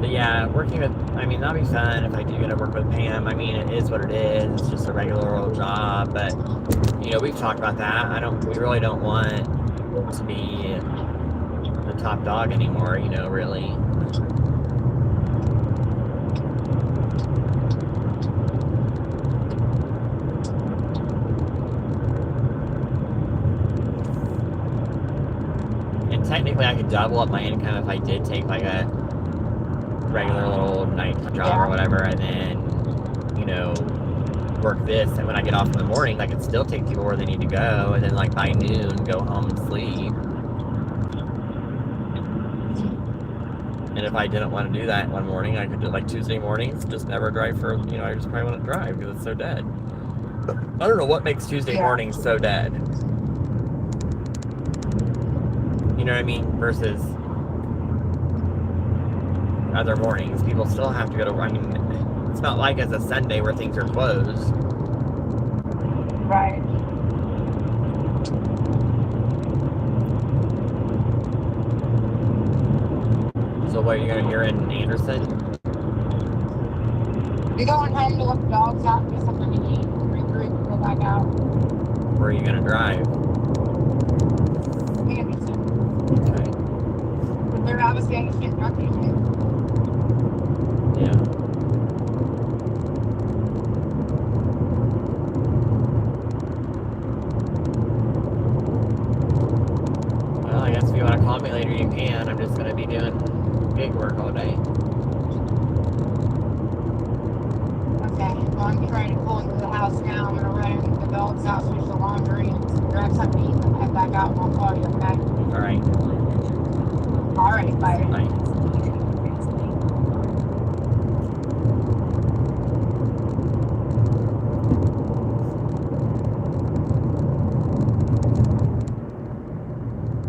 But yeah, working with, I mean, that'll be fun if I do get to work with Pam. I mean, it is what it is. It's just a regular old job. But, you know, we've talked about that. We really don't want to be the top dog anymore, you know, really. And technically I could double up my income if I did take like a regular little nighttime job or whatever, and then, you know, work this, and when I get off in the morning, I could still take people where they need to go, and then like by noon go home and sleep. And if I didn't want to do that one morning, I could do like Tuesday mornings, just never drive for, you know, I just probably wouldn't drive because it's so dead. I don't know what makes Tuesday mornings so dead. You know what I mean? Versus other mornings, people still have to go to, I mean, it's not like it's a Sunday where things are closed. Right. So what, you're in Anderson? You're going home to let the dogs out, get something to eat, regroup, go back out. Where are you gonna drive? Anderson. Okay. But they're obviously I can't drive you. Yeah. Well, I guess if you want to call me later, you can. I'm just gonna be doing gig work all day. Okay, well, I'm getting ready to pull into the house now. I'm gonna run the dogs out, switch the laundry, and grab something to eat, and head back out, and I'll call you, okay? All right. Alright, bye. Bye.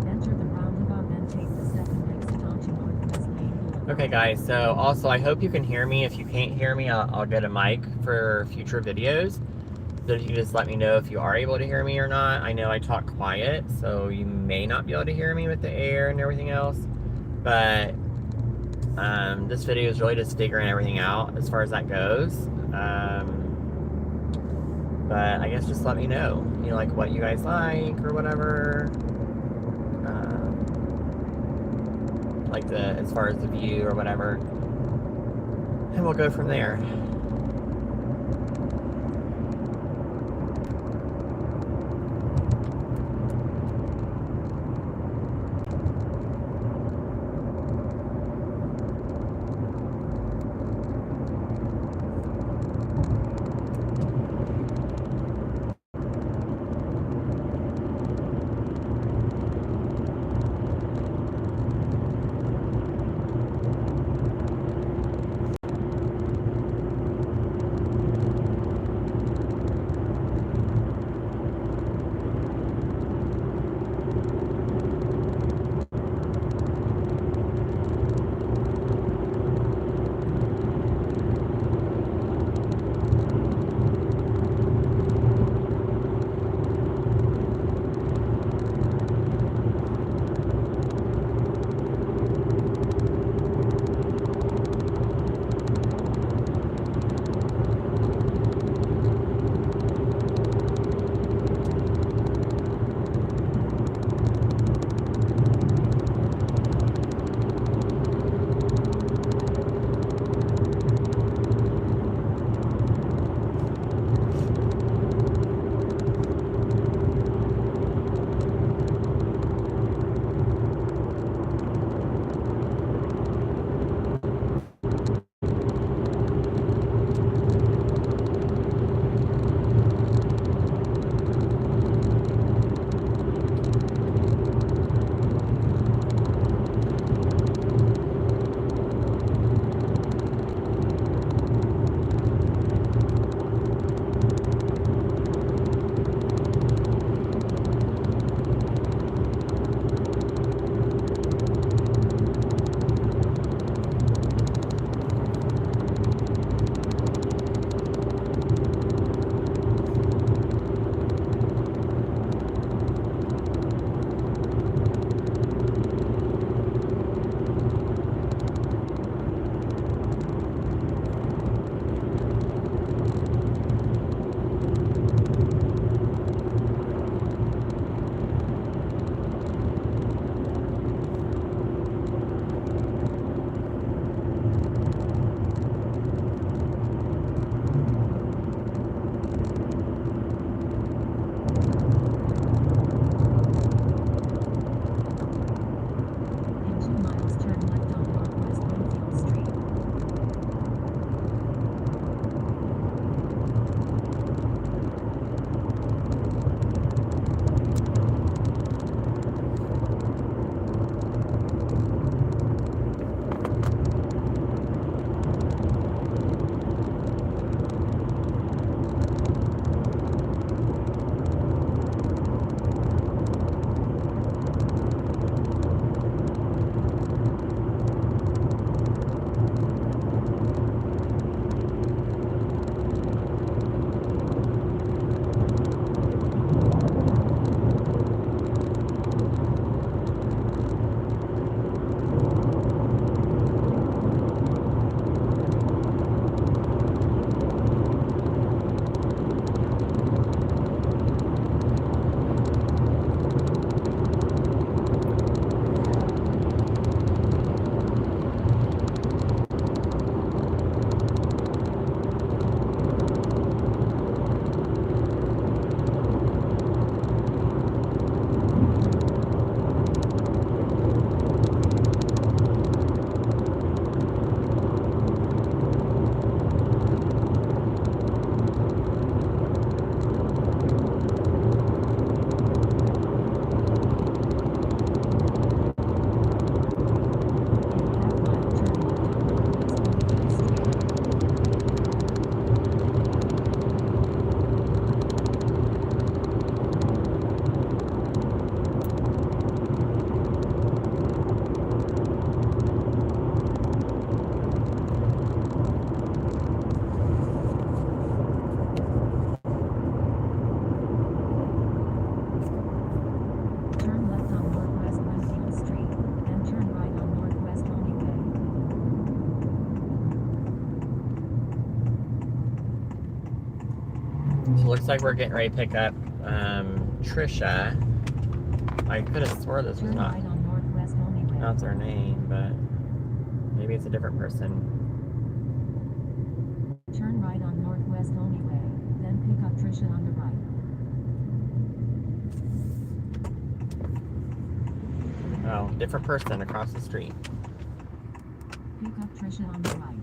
Enter the roundabout, then take the second exit onto Northwest Main Boulevard. Okay, guys. So also, I hope you can hear me. If you can't hear me, I'll get a mic for future videos. So you can just let me know if you are able to hear me or not. I know I talk quiet, so you may not be able to hear me with the air and everything else. But this video is really just figuring everything out as far as that goes. But I guess just let me know, you know, like what you guys like or whatever. Like as far as the view or whatever. And we'll go from there. looks like we're getting ready to pick up Trisha. I could have swore this was Turn not right on Northwest Only Way. their name, but maybe it's a different person. Turn right on Northwest Only Way. Then pick up Trisha on the right. Oh, different person across the street. Pick up Trisha on the right.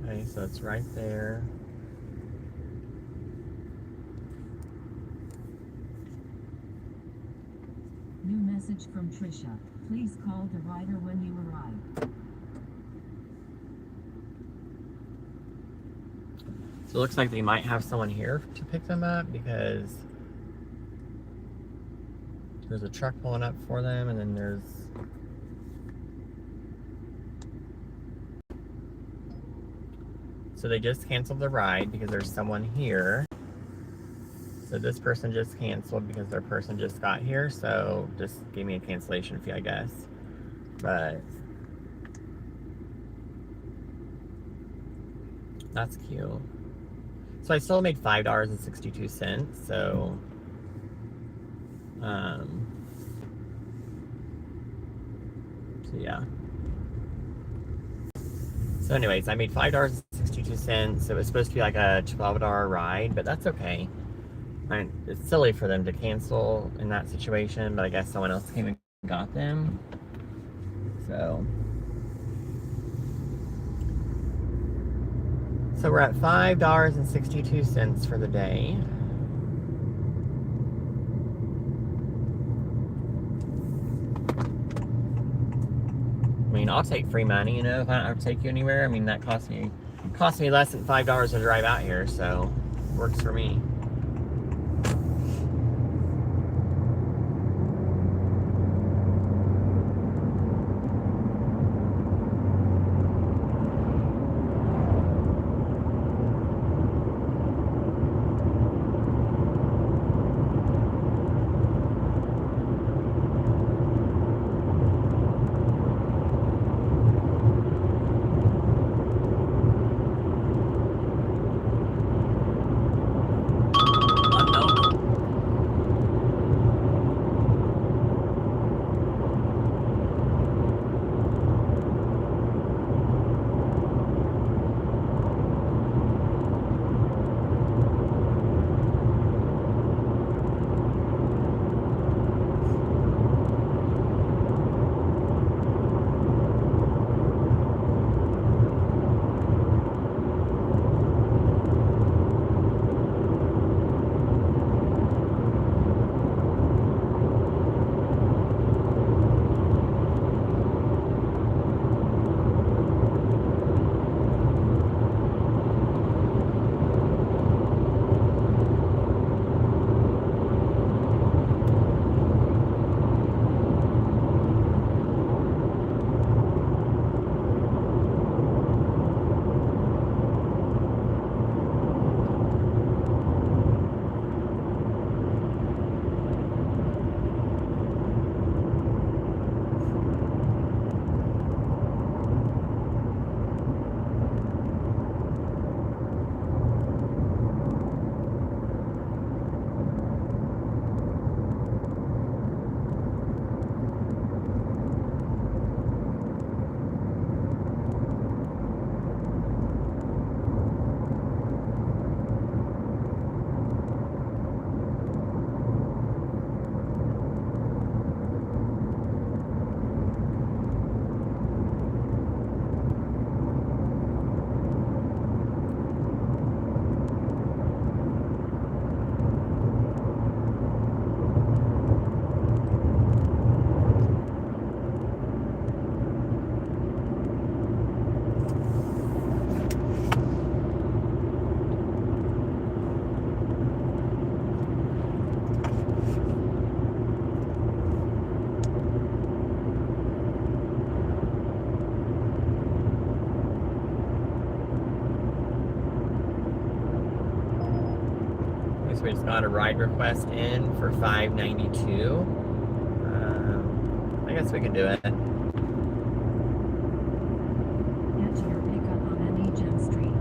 Okay, so it's right there. New message from Trisha. Please call the rider when you arrive. So it looks like they might have someone here to pick them up because there's a truck pulling up for them, and then there's so they just canceled the ride because there's someone here. So this person just canceled because their person just got here, so just gave me a cancellation fee, I guess. But that's cute. So I still made $5.62, so yeah. So anyways, I made $5.62. It was supposed to be like a $12 ride, but that's okay. It's silly for them to cancel in that situation, but I guess someone else came and got them. So we're at $5.62 for the day. I mean, I'll take free money, you know, if I don't have to take you anywhere. I mean, that cost me less than $5 to drive out here, so works for me. So we just got a ride request in for $5.92. I guess we can do it. Get to your pickup on N.E. Gem Street.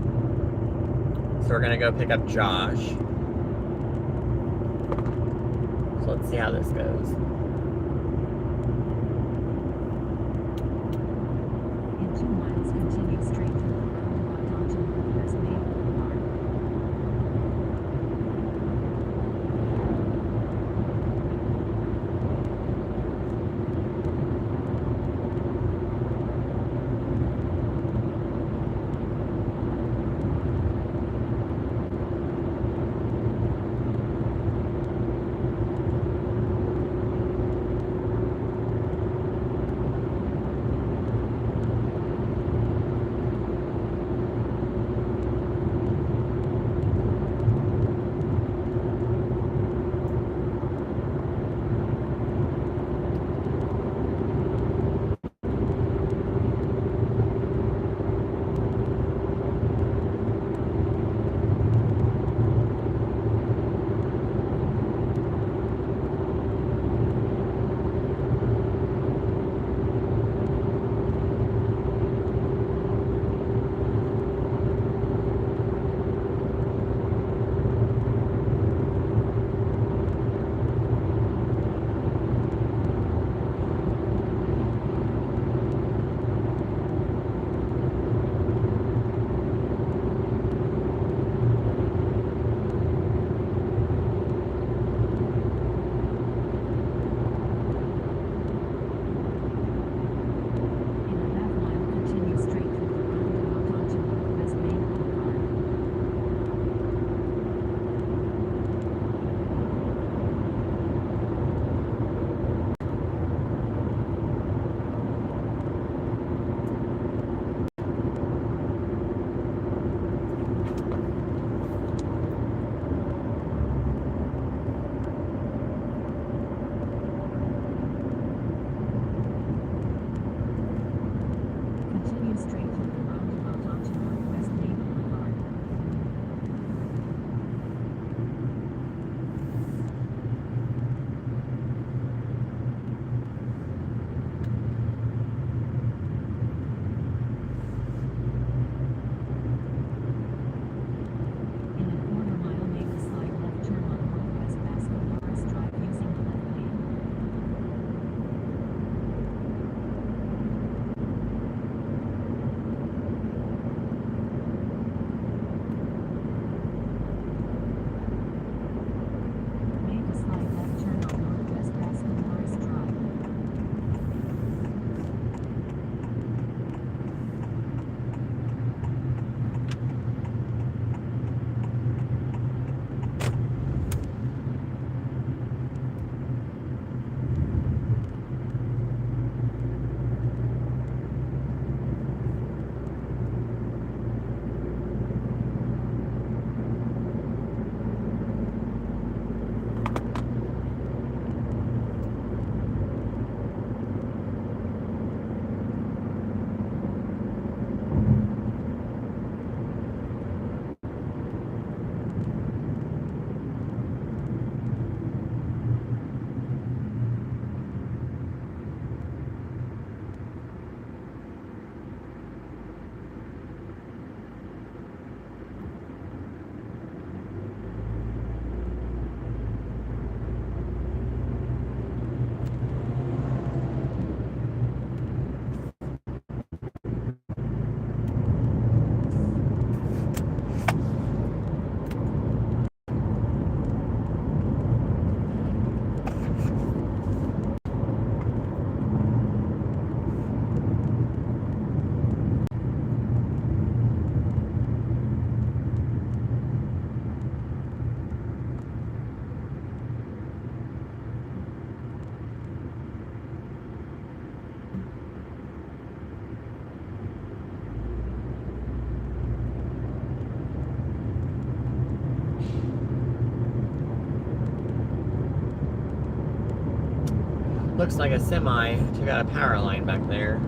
So we're gonna go pick up Josh. So let's see how this goes. In 2 miles, continue straight to the roundabout onto Northwest Main Boulevard. Looks like a semi took out a power line back there.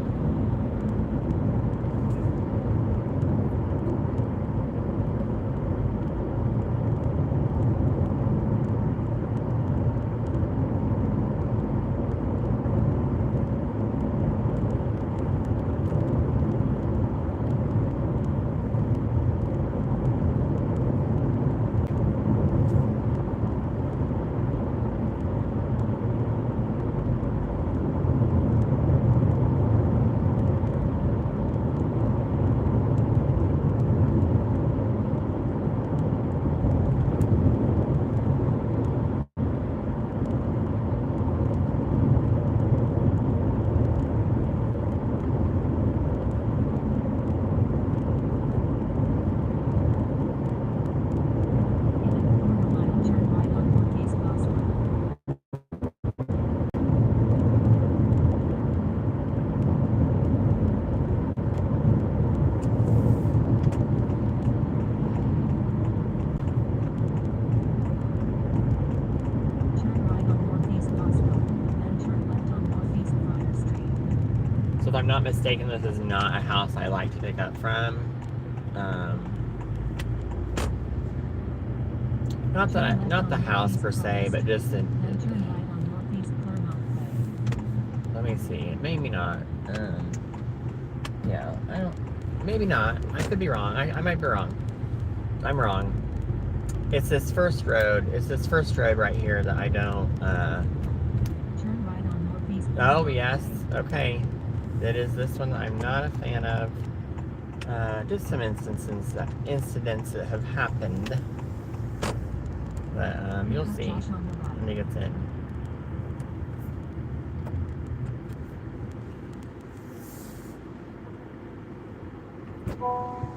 I'm not mistaken, this is not a house I like to pick up from. Not the house per se, but just Then turn right on Northeast Claremont Way. let me see. Maybe not. Yeah, I don't. Maybe not. I could be wrong. I might be wrong. I'm wrong. It's this first road. It's this first road right here that I don't. Turn right on Northeast Oh Claremont yes. Way. Okay. It is this one that I'm not a fan of. Just some incidents that have happened. But you'll Have see Josh on the right. when he gets in.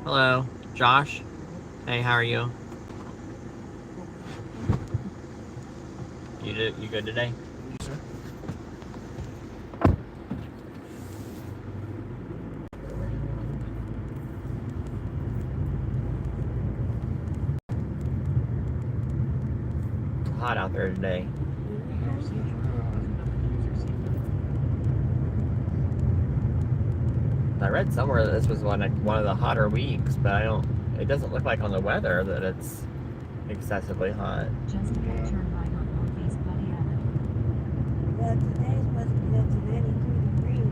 Hello, Josh. Hey, how are you? You good today? Sir? Hot out there today. I read somewhere that this was one of the hotter weeks, but it doesn't look like on the weather that it's excessively hot. Just ahead, turn right on Northeast Buddy Avenue. Well, today's supposed to be up to 92 degrees.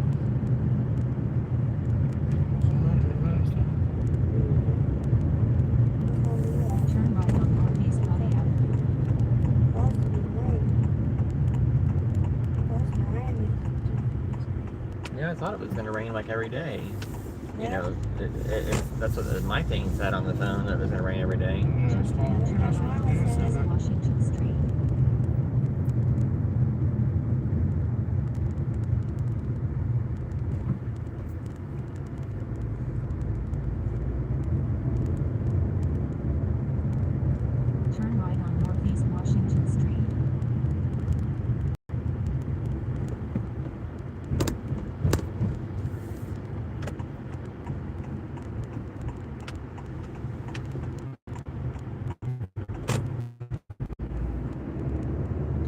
Turn right on Northeast Buddy Avenue. Supposed to be rain. Supposed to rain. Yeah, I thought it was going to rain like every day. You Yeah. know, that's what my thing said on the phone, that it was going to rain every day. Just ahead, turn right on Northeast Washington Street. Turn right on Northeast Washington Street.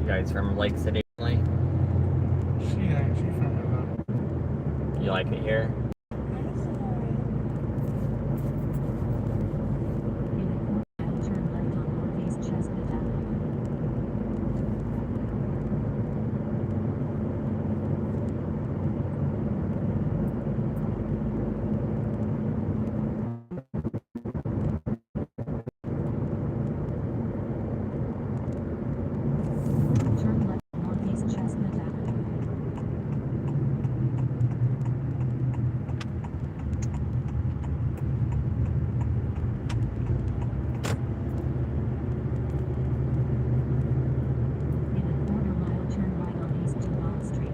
You guys from Lake City? Really? She from You like it here? In a quarter mile, turn left on Northeast Chestnut Avenue. Turn left on Northeast Chestnut Avenue. In a quarter mile, turn right on East Dumont Street.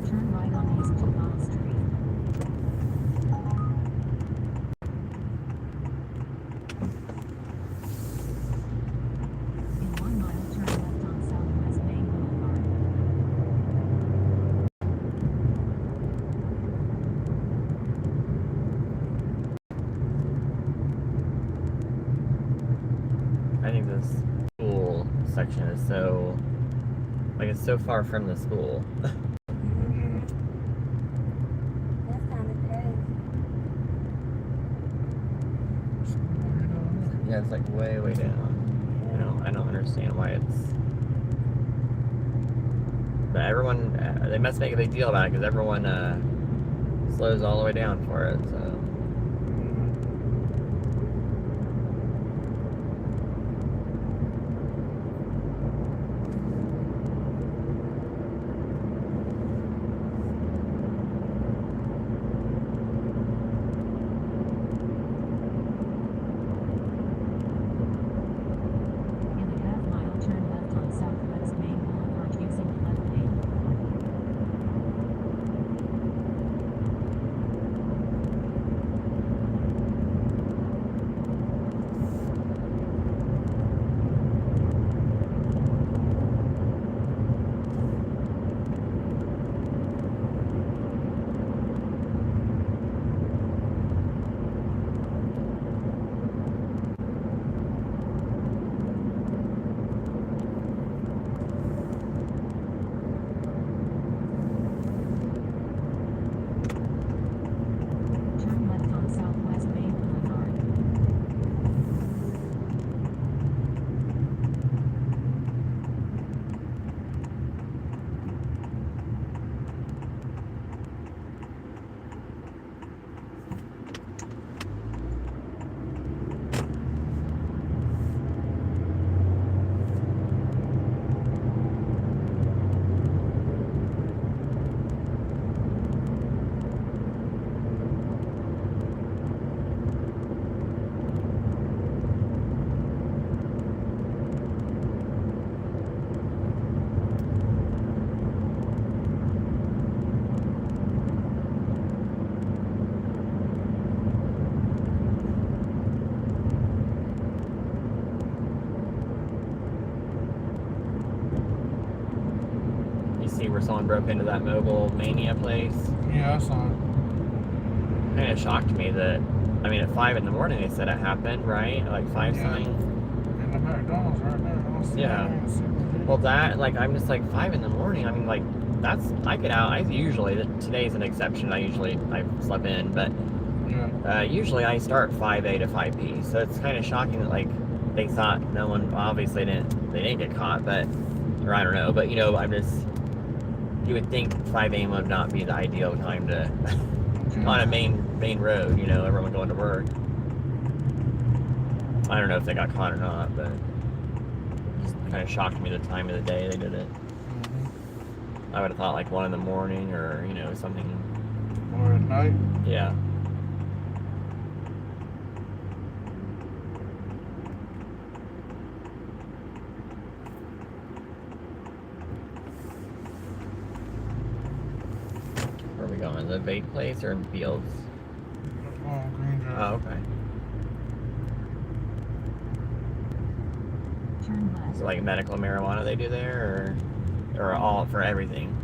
Turn right on East Dumont Street. In 1 mile, turn left on Southwest Main Boulevard. I think this school section is so, like, it's so far from the school. That's kind of crazy. Yeah, it's like way, way down. I don't understand why it's. But everyone, they must make a big deal about it because everyone slows all the way down for it. So. In a half mile, turn left on Southwest Main Boulevard using the left lane. someone broke into that Mobile Mania place. Yeah, I saw it. Kind of shocked me that, I mean, at 5 in the morning they said it happened, right? Like 5 Yeah. something. In the McDonald's right there. I see Yeah. that on CBD. Well, that, like, I'm just like 5 in the morning. I mean, like, I get out. Today's an exception. I slept in, but Yeah. usually I start 5A to 5P. So it's kind of shocking that, like, they thought no one, well, obviously they didn't get caught, but, or I don't know, but, you know, you would think 5 a.m. would not be the ideal time to, on a main road, you know, everyone going to work. I don't know if they got caught or not, but just kind of shocked me the time of the day they did it. Mm-hmm. I would have thought like 1 in the morning or, you know, something. Or at night. Yeah. Where are we going? The vape place or in Fields? Oh, Green Drive. Oh, okay. Turn left. So like medical marijuana they do there, or all for everything?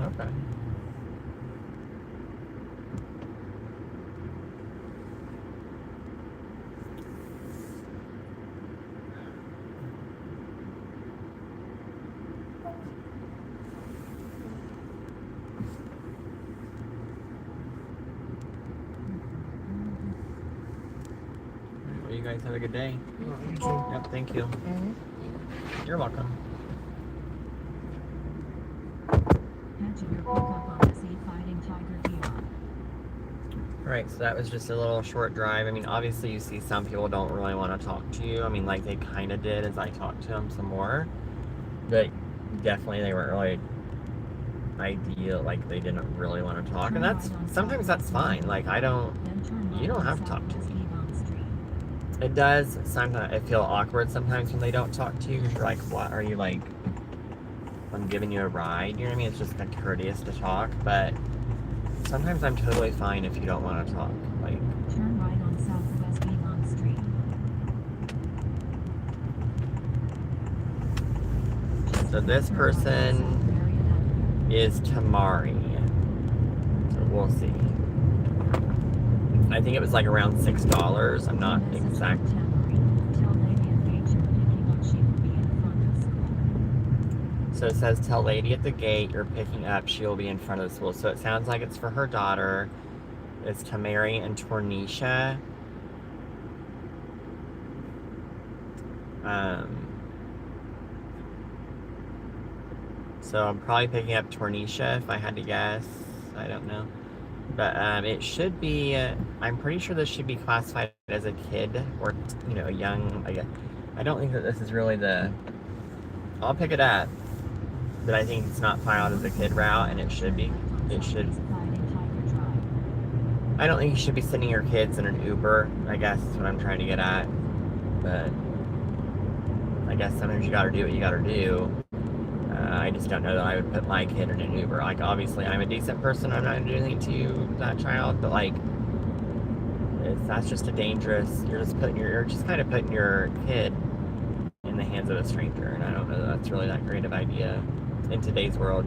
Okay. Well, you guys have a good day. You too. Yep, thank you. You're welcome. Head to your pickup on the Sea Fighting Tiger DR. Right, so that was just a little short drive. I mean, obviously you see some people don't really want to talk to you. I mean, like they kind of did as I talked to them some more. But definitely they weren't really ideal, like they didn't really want to talk. And sometimes that's fine. Like Then turn you don't left have on to talk to Southwest me. Avon Street. It does, sometimes I feel awkward sometimes when they don't talk to you. Because you're like, what, are you like, I'm giving you a ride? You know what I mean? It's just like courteous to talk. But sometimes I'm totally fine if you don't want to talk. Like, Turn right on Southwest Avon Street. so this Turn left on person South Marion Avenue. is Tamari. So we'll see. I think it was like around $6. I'm not Message from exact. Tamari. Tell Lady at gate you're picking up. She will be in front of school. So it says, tell lady at the gate you're picking up, she will be in front of the school. So it sounds like it's for her daughter. It's Tamari and Tornisha. So I'm probably picking up Tornisha if I had to guess. I don't know. But it should be, I'm pretty sure this should be classified as a kid or, you know, a young, I guess. I don't think that this is really I'll pick it up. But I think it's not filed as a kid route, and it should be. It should. I don't think you should be sending your kids in an Uber, I guess is what I'm trying to get at. But I guess sometimes you gotta do what you gotta do. I just don't know that I would put my kid in an Uber. Like, obviously, I'm a decent person. I'm not gonna do anything to you, that child. But like, that's just a dangerous. You're just kind of putting your kid in the hands of a stranger, and I don't know that that's really that great of an idea in today's world.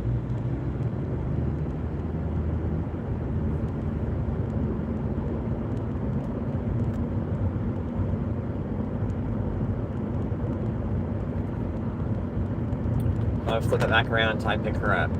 I'll flip it back around until I pick her up.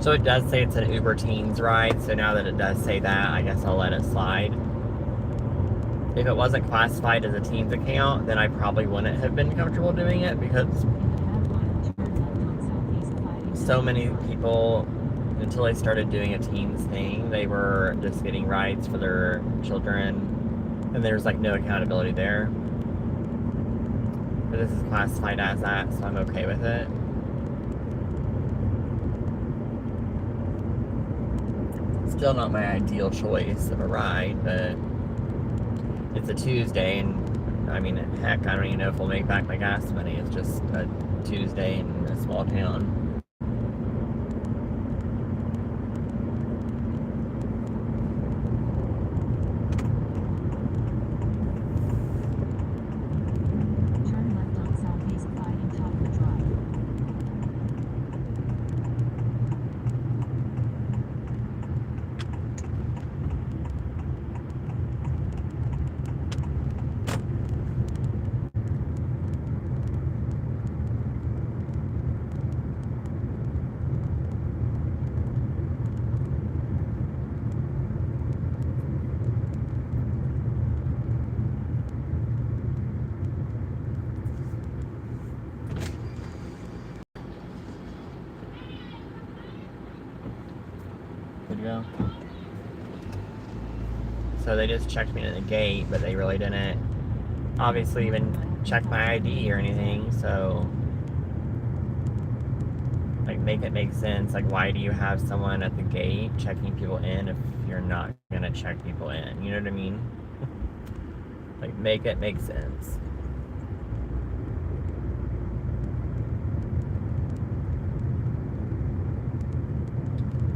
So it does say it's an Uber Teens ride, so now that it does say that, I guess I'll let it slide. If it wasn't classified as a Teens account, then I probably wouldn't have been comfortable doing it because In a half mile, turn left on Southeast Fighting so Top many Drive. people, until they started doing a Teens thing, they were just getting rides for their children, and there's like no accountability there. But this is classified as that, so I'm okay with it. Still not my ideal choice of a ride, but it's a Tuesday, and I mean, heck, I don't even know if we'll make back my gas money. It's just a Tuesday in a small town. Turn left on Southeast Fighting Top Drive. Good to go. So they just checked me at the gate, but they really didn't obviously even check my ID or anything, so like make it make sense. Like, why do you have someone at the gate checking people in if you're not gonna check people in? You know what I mean? Like, make it make sense.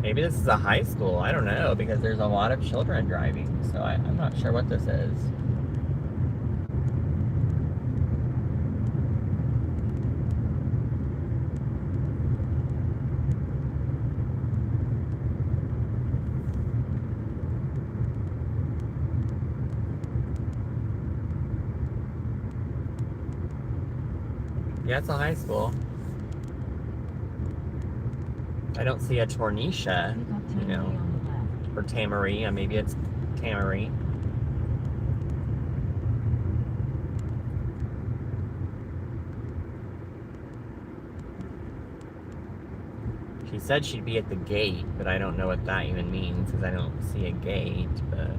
Maybe this is a high school. I don't know, because there's a lot of children driving, so I'm not sure what this is. Yeah, it's a high school. I don't see a Tornisha, Pick up you know, Tannery on the left. or Tamarie. Maybe it's Tamarie. She said she'd be at the gate, but I don't know what that even means because I don't see a gate, but...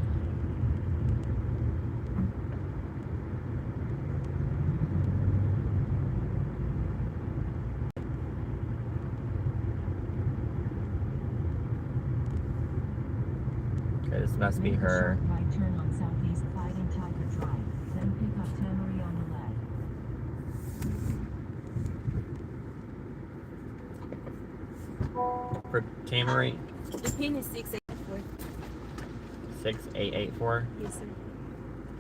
Okay, this must be Make a her. sharp right turn on Southeast Fighting Tiger Drive, then pick up Tannery on the left. For Tamarie, The pin is 684. 6884. Yes, sir.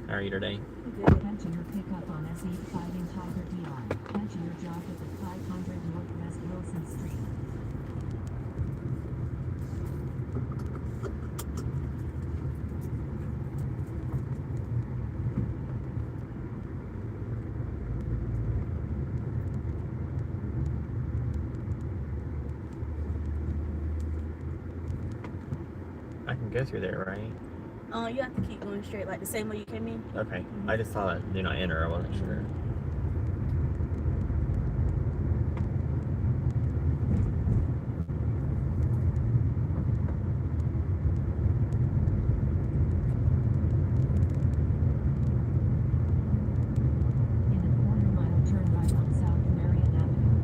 How are you today? Good. Catching your pickup on SE Fighting Tiger D-Line. Catching your job at 500 Northwest Wilson Street. I can go through there, right? You have to keep going straight, like the same way you came in. Okay. I just saw that do not enter. I wasn't sure. In a quarter mile, turn right on South Marion Avenue.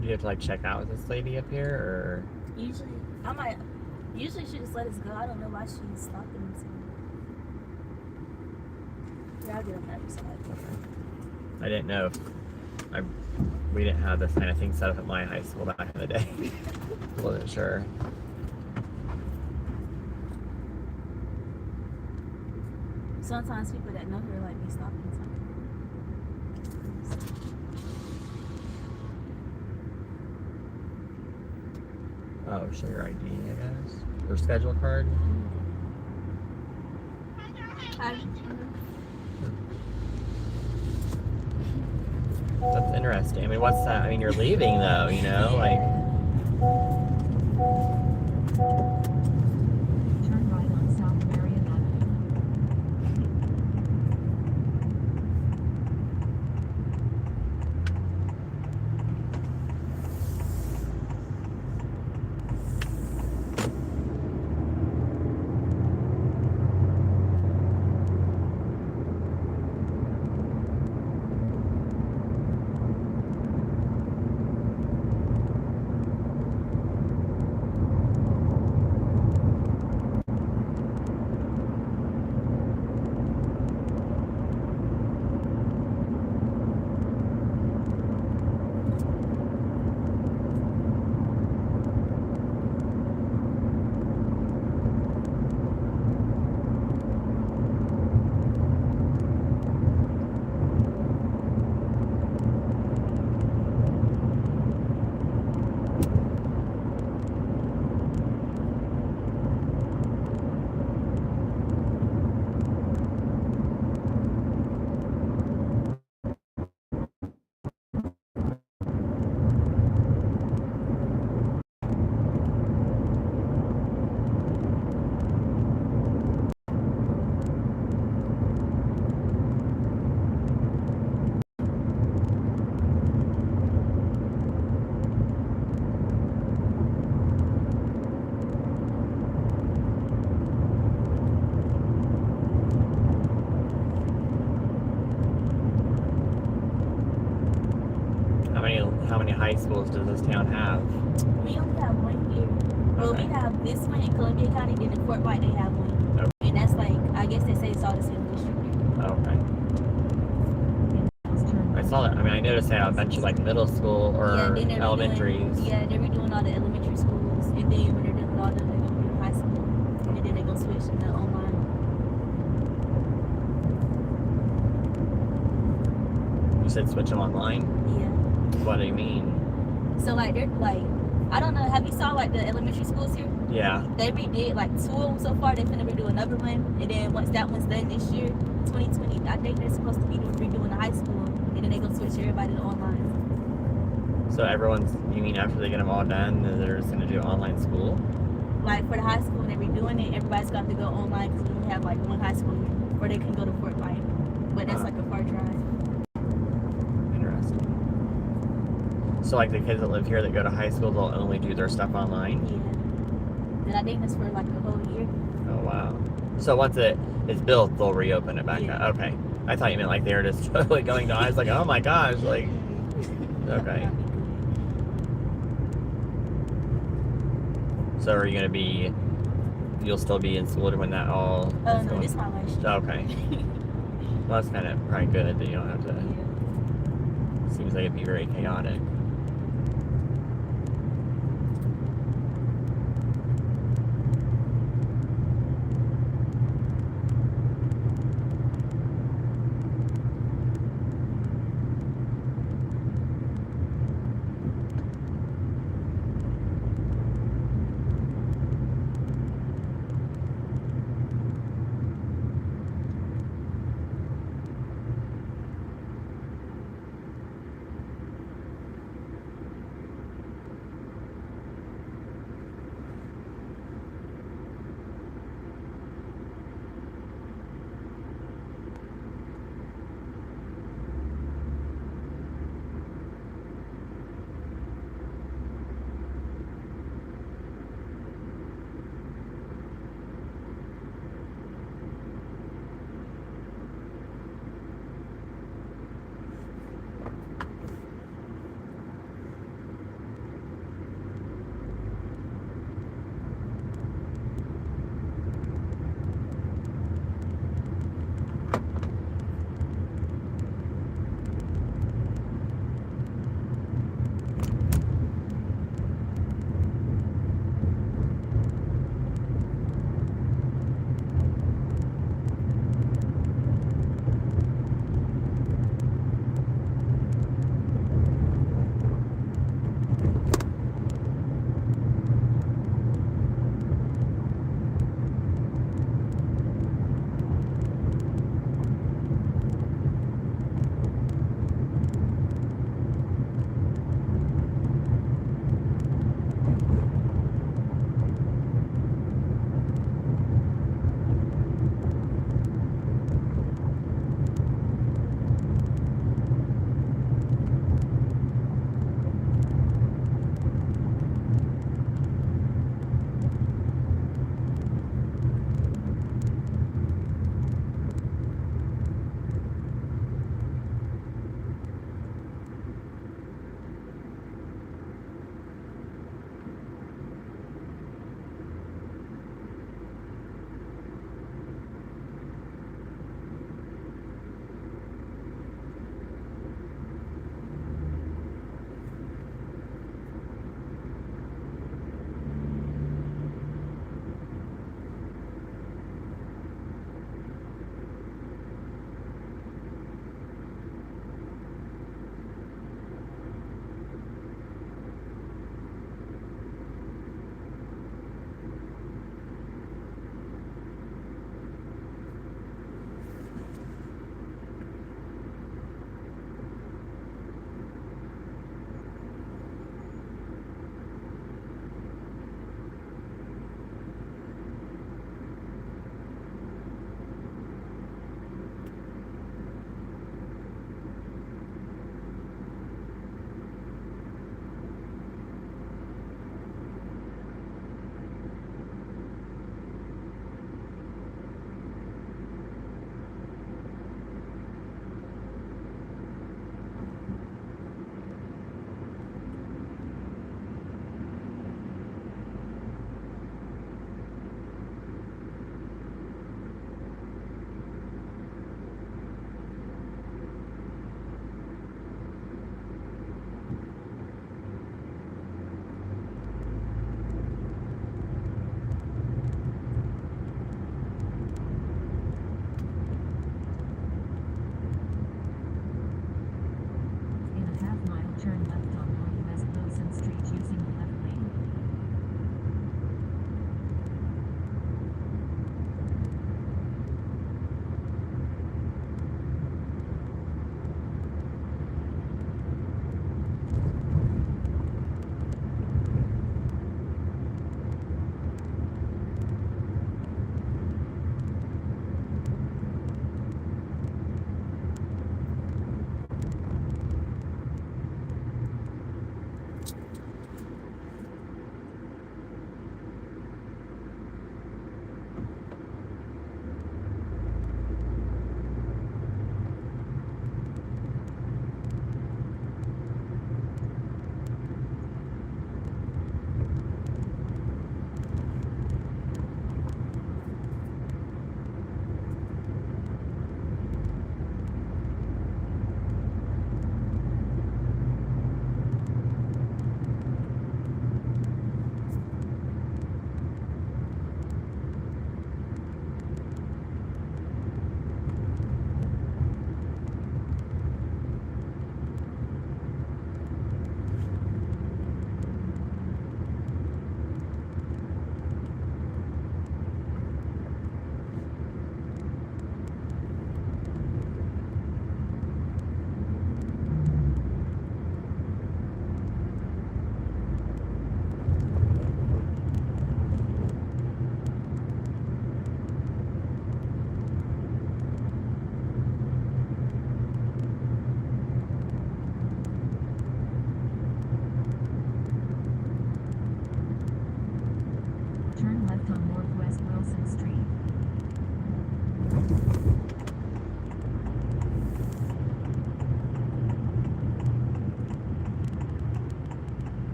Do you have to like check out with this lady up here, or? Usually she just let us go. I don't know why she's stopping us. Yeah, I'll get on the other side. I didn't know if we didn't have this kind of thing set up at my high school back in the day. Wasn't sure. Sometimes people that know her like be stopping something. Oh, show your ID, I guess. Or schedule card. That's interesting. I mean, what's that? I mean, you're leaving though, you know, like. Turn right on South Marion Avenue. How many high schools does this town have? We only have one here. Well, Okay. we have this one in Columbia County, then in Fort White they have one. Okay. And that's like, I guess they say it's all the same district. Okay. I saw that. I mean, I noticed they have a bunch of like middle school or then they're elementaries. Yeah, they're redoing all the elementary schools, and then when they're done with all them, they're gonna do high school, and then they're gonna switch to the online. You said switch them online? Yeah. What do you mean? So like they're like, I don't know. Have you saw like the elementary schools here? Yeah. They redid like 2 of them so far. They're finna redo another one, and then once that one's done this year, 2020, I think they're supposed to be redoing the high school, and then they're gonna switch everybody to online. So everyone's, you mean after they get them all done, then they're just going to do online school? Like for the high school, when they're redoing it, everybody's got to go online because we only have like one high school here, or they can go to Fort White, but that's like a far drive. Interesting. So like the kids that live here that go to high school, they'll only do their stuff online? Yeah. And I think that's for like a whole year. Oh, wow. So once it is built, they'll reopen it back up. Okay. I thought you meant like they were just totally going to, I was like, oh my gosh, like, okay. So are you going to be, you'll still be in school when that all Oh is no, going? this is my last year. Okay. Well, that's kind of probably good that you don't have to, Yeah. seems like it'd be very chaotic.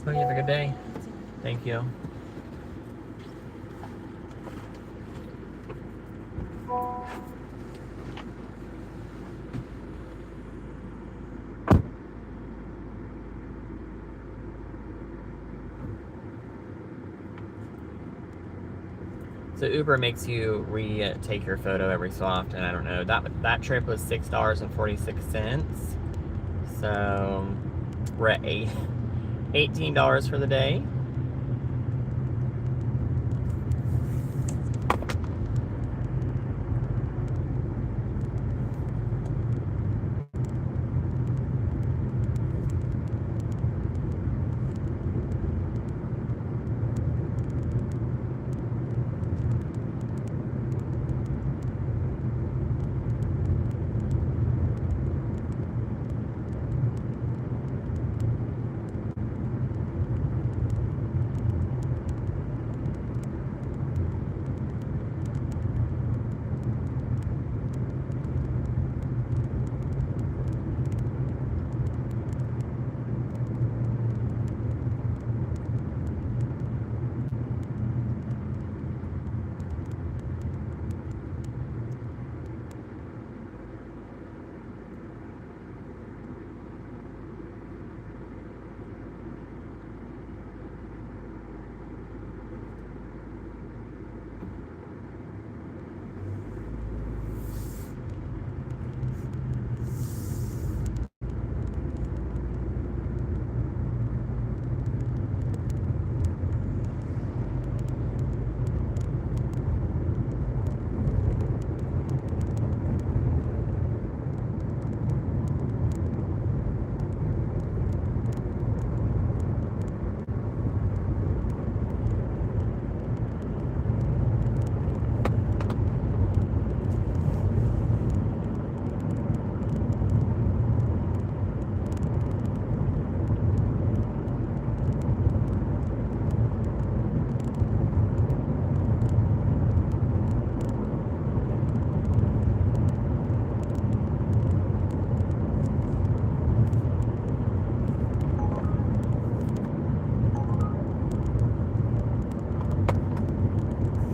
Well, you have a good day. Thank you. So Uber makes you retake your photo every so often. I don't know. That trip was $6.46. So we're at $18 for the day.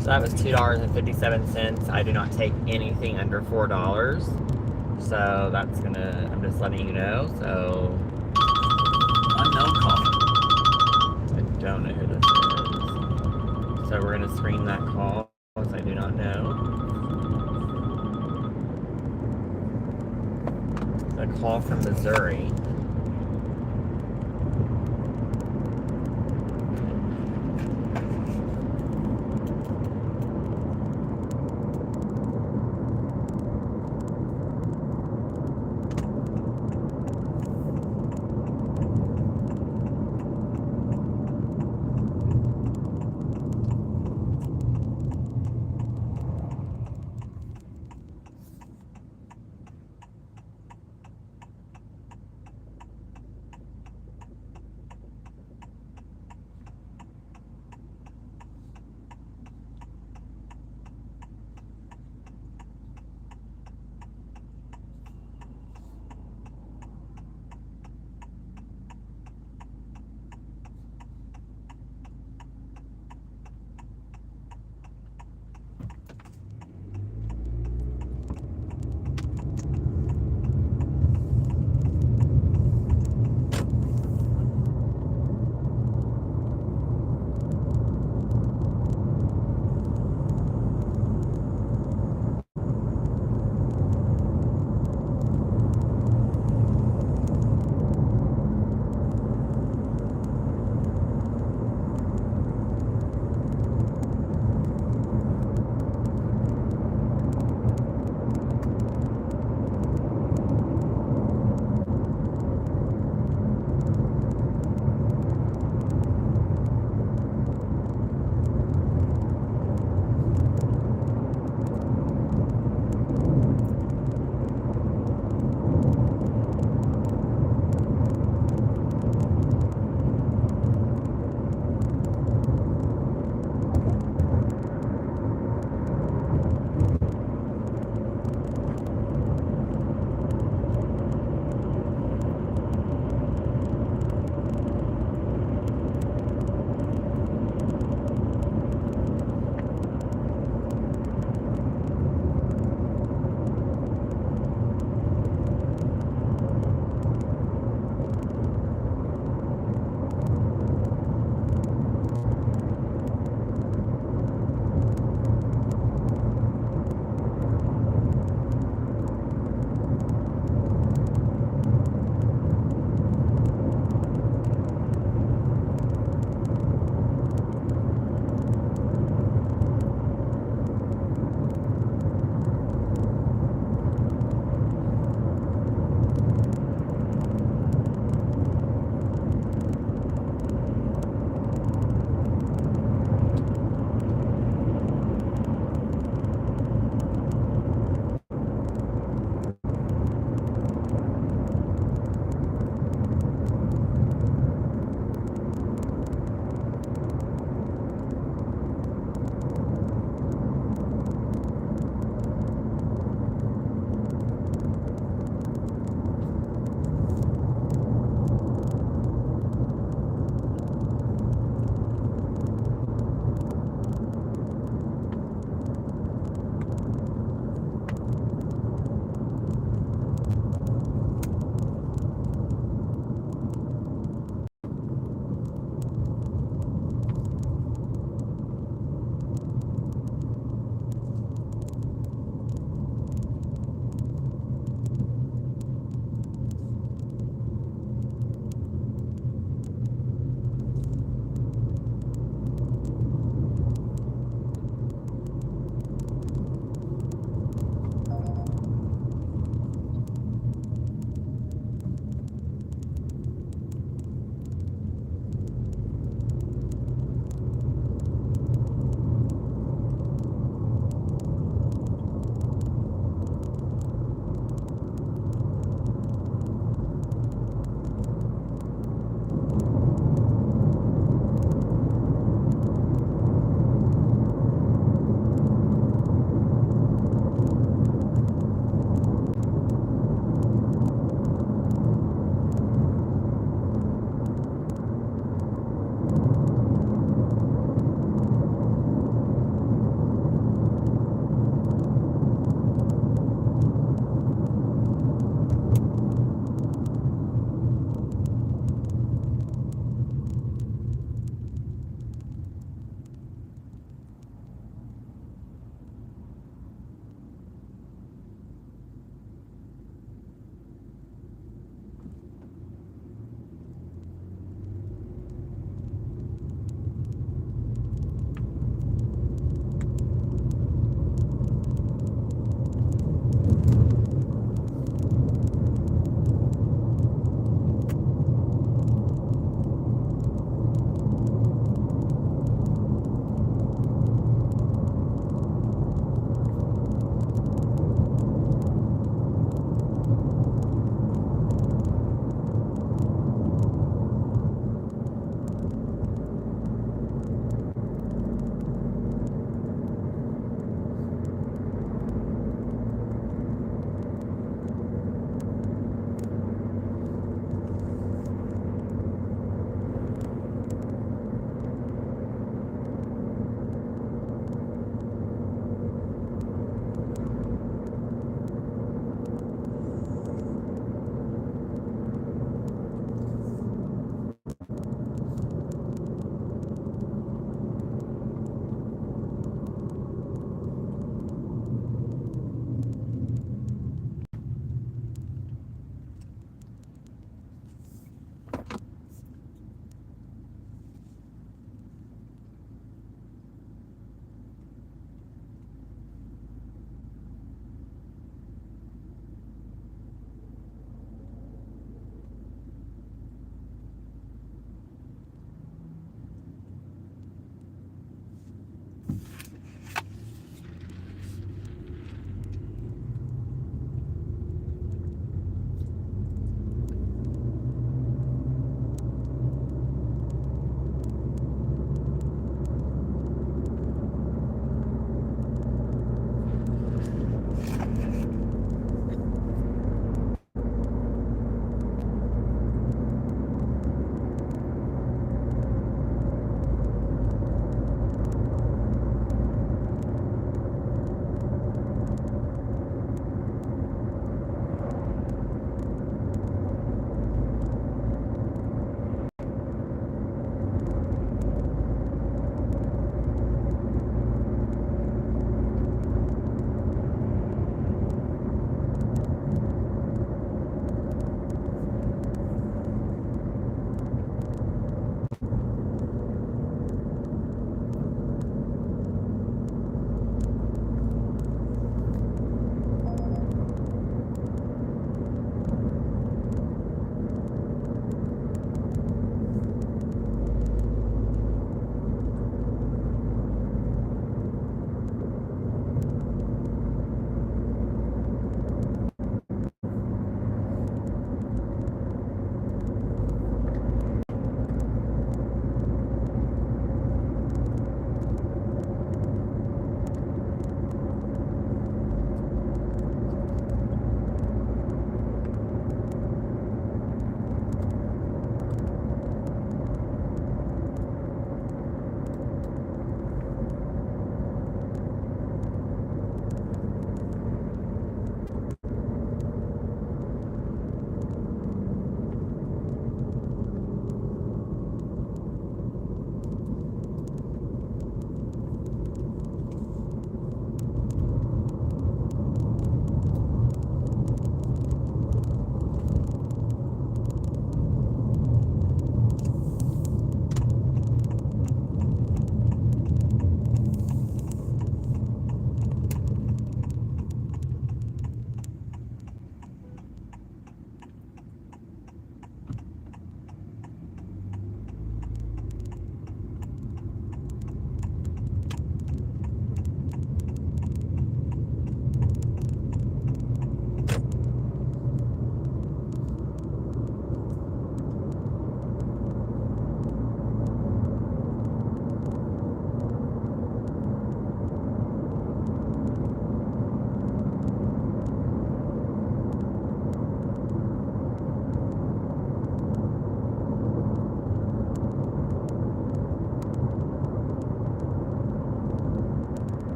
So that was $2.57. I do not take anything under $4. So that's gonna, I'm just letting you know. So, unknown call. I don't know who this is. So we're gonna screen that call, as I do not know. A call from Missouri.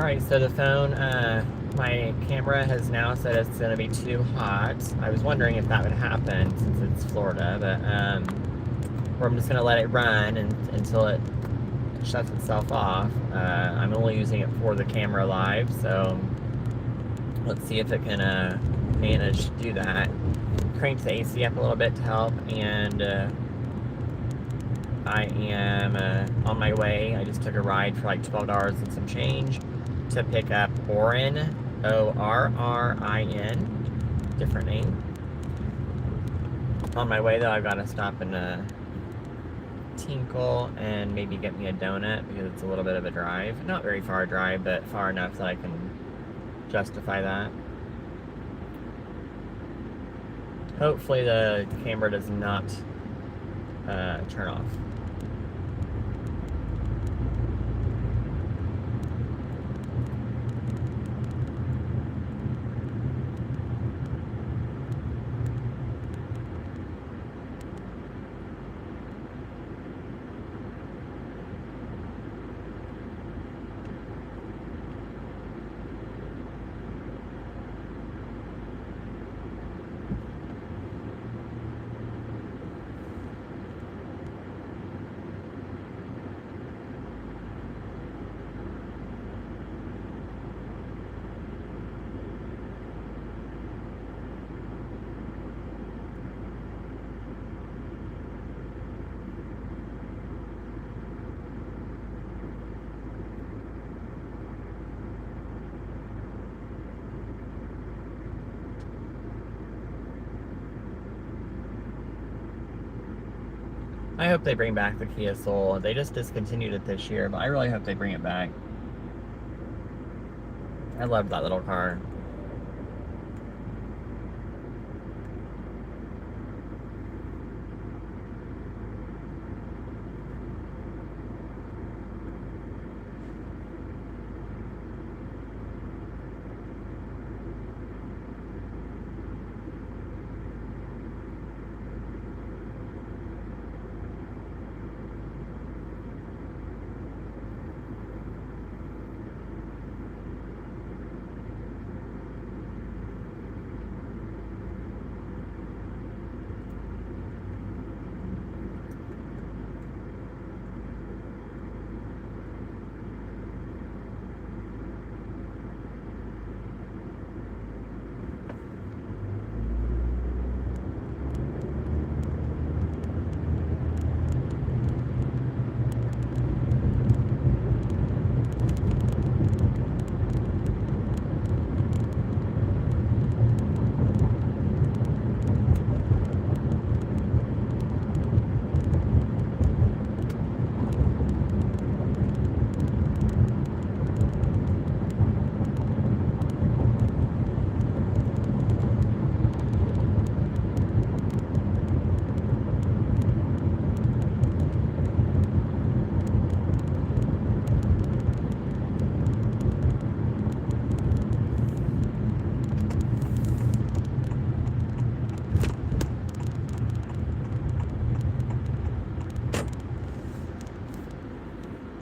Alright, so the phone, my camera has now said it's going to be too hot. I was wondering if that would happen since it's Florida, but or I'm just going to let it run until it shuts itself off. I'm only using it for the camera live, so let's see if it can manage to do that. Cranked the AC up a little bit to help, and I am on my way. I just took a ride for like $12 and some change to pick up Orrin, Orrin, different name. On my way though, I've got to stop and tinkle and maybe get me a donut because it's a little bit of a drive. Not very far a drive, but far enough that I can justify that. Hopefully the camera does not turn off. I hope they bring back the Kia Soul. They just discontinued it this year, but I really hope they bring it back. I love that little car.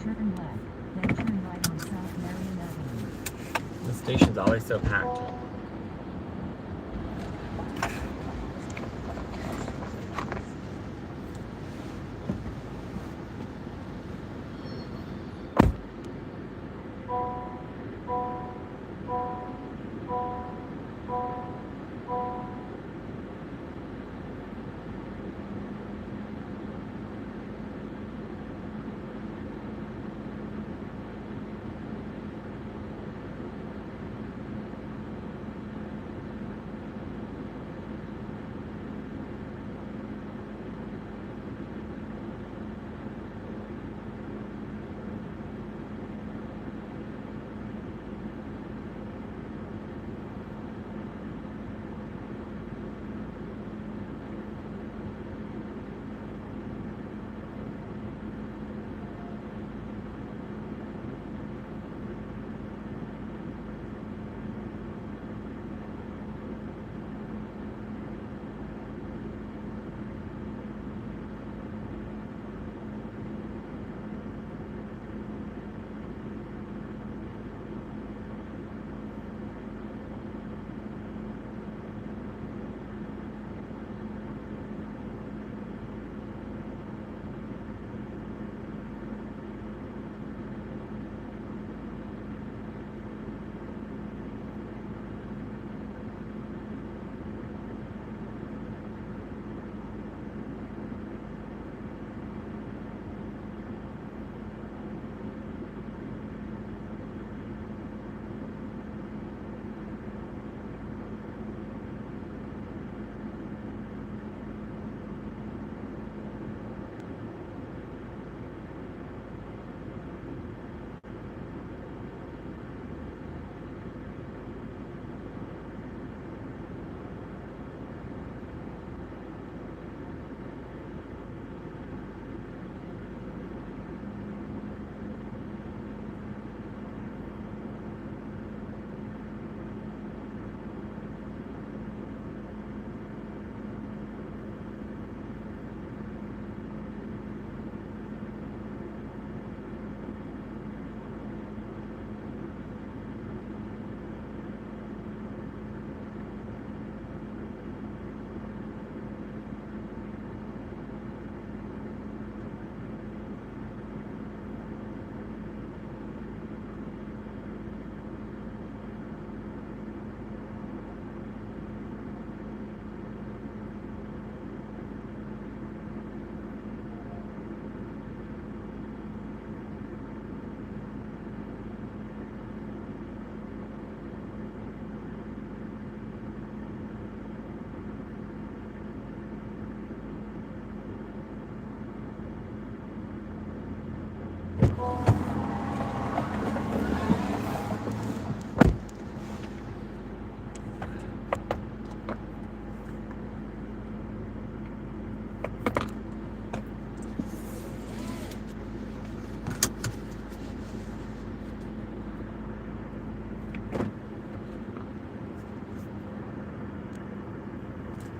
Turn left, then turn right on South Marion Avenue. The station's always so packed.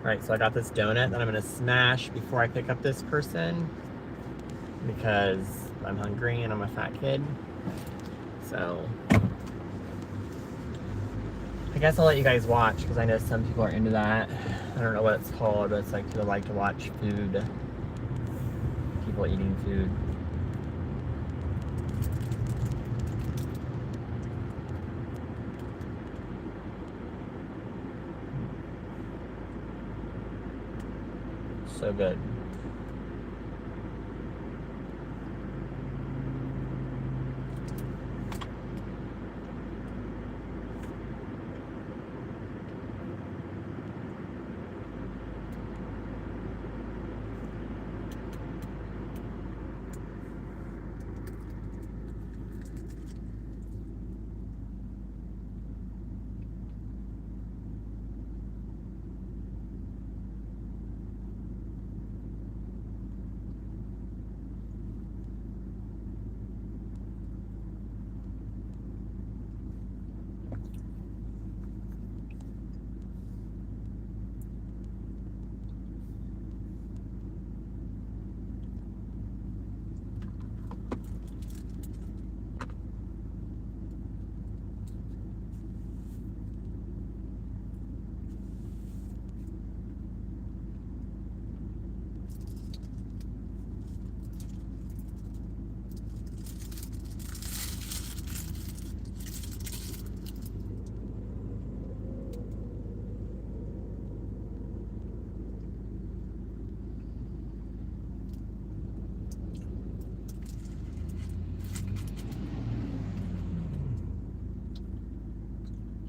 Alright, so I got this donut that I'm gonna smash before I pick up this person because I'm hungry and I'm a fat kid. So I guess I'll let you guys watch because I know some people are into that. I don't know what it's called, but it's like people like to watch food. People eating food. So good.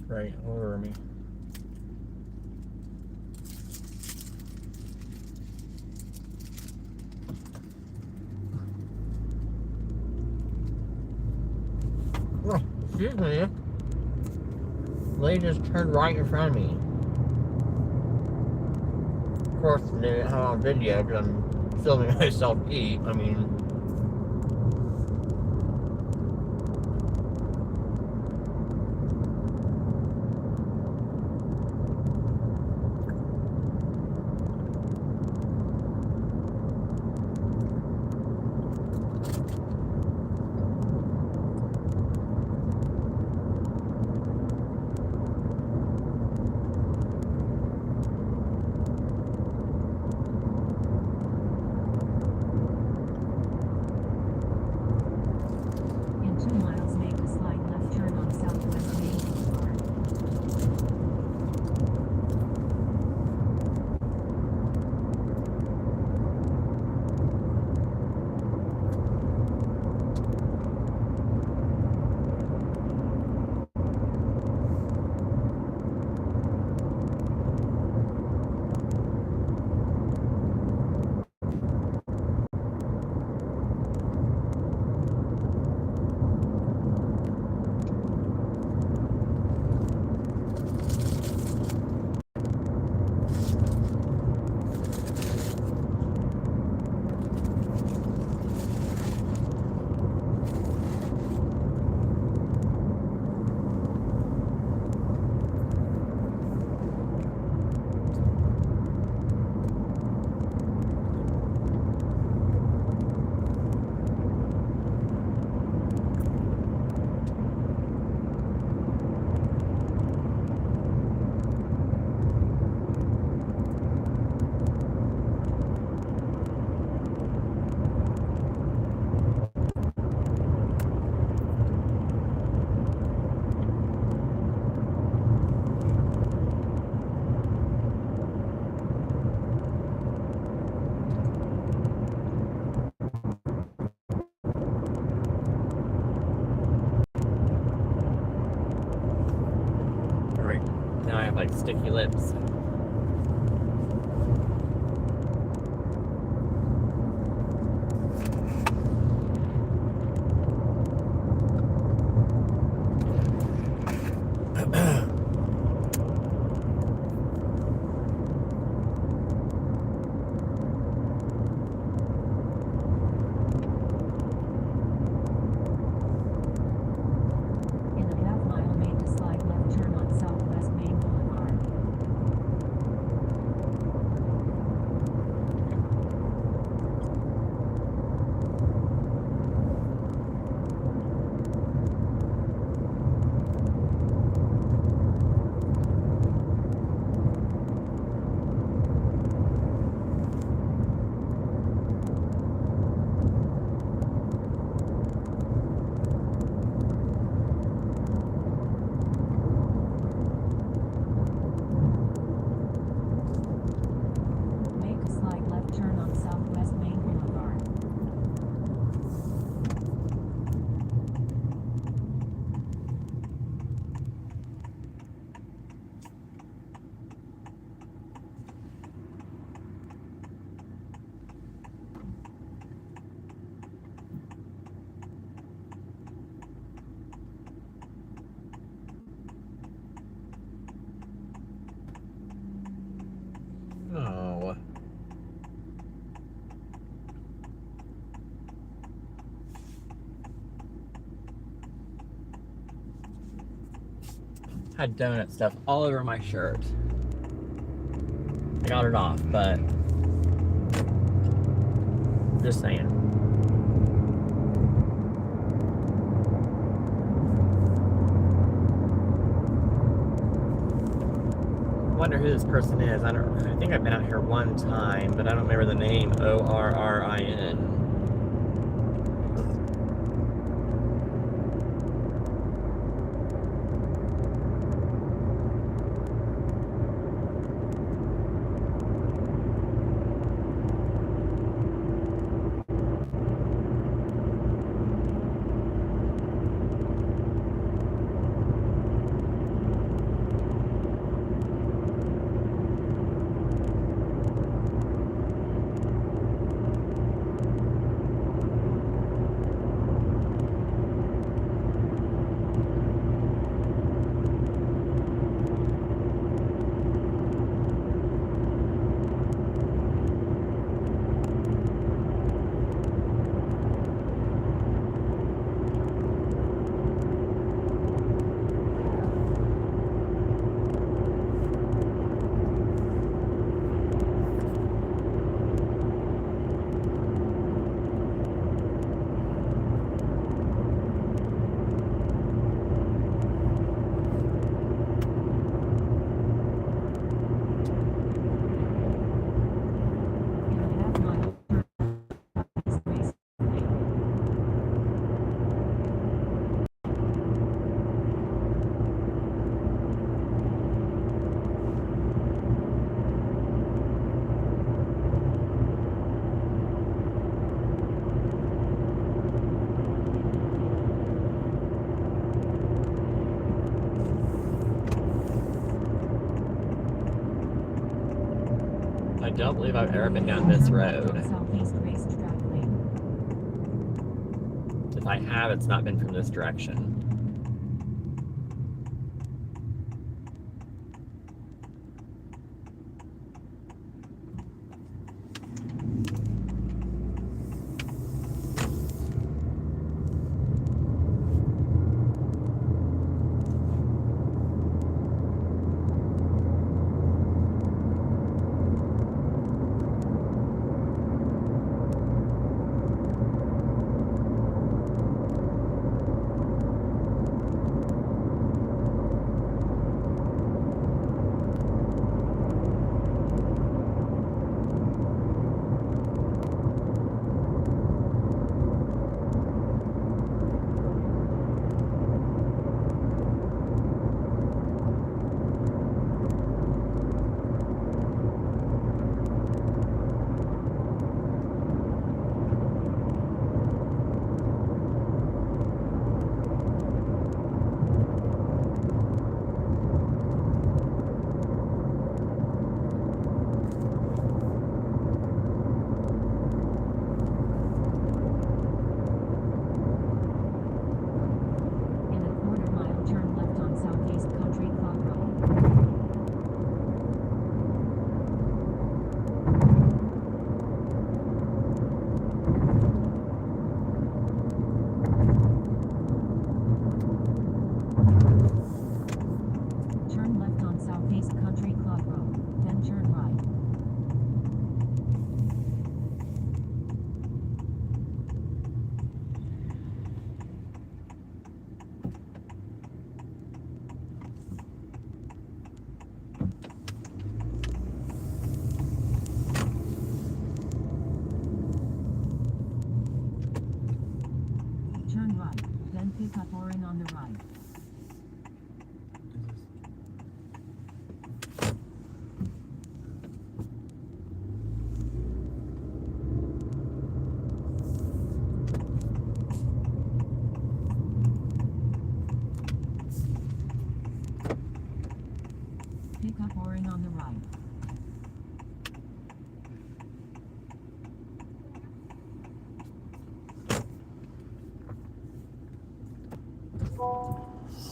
Right over me. Oh, excuse me. Lady just turned right in front of me. Of course, they didn't have on video because I'm filming myself eat. I mean, In 2 miles, make a slight left turn on Southwest Main Boulevard. alright. Now I have like sticky lips. In a half mile, make a slight left turn on Southwest Main Boulevard. No. Had donut stuff all over my shirt. I got it off, but just saying. Wonder who this person is. I think I've been out here one time, but I don't remember the name. Orrin. In a half-mile turn left on Southeast Raceway. I don't believe I've ever been down this Turn left road. on Southeast Racetrack Lane. If I have, it's not been from this direction. In a quarter-mile turn left on Southeast Country Club Road. Turn left on Southeast Country Club Road, then turn right. Turn right, then pick up Orrin on the right. Pick up Orrin on the right.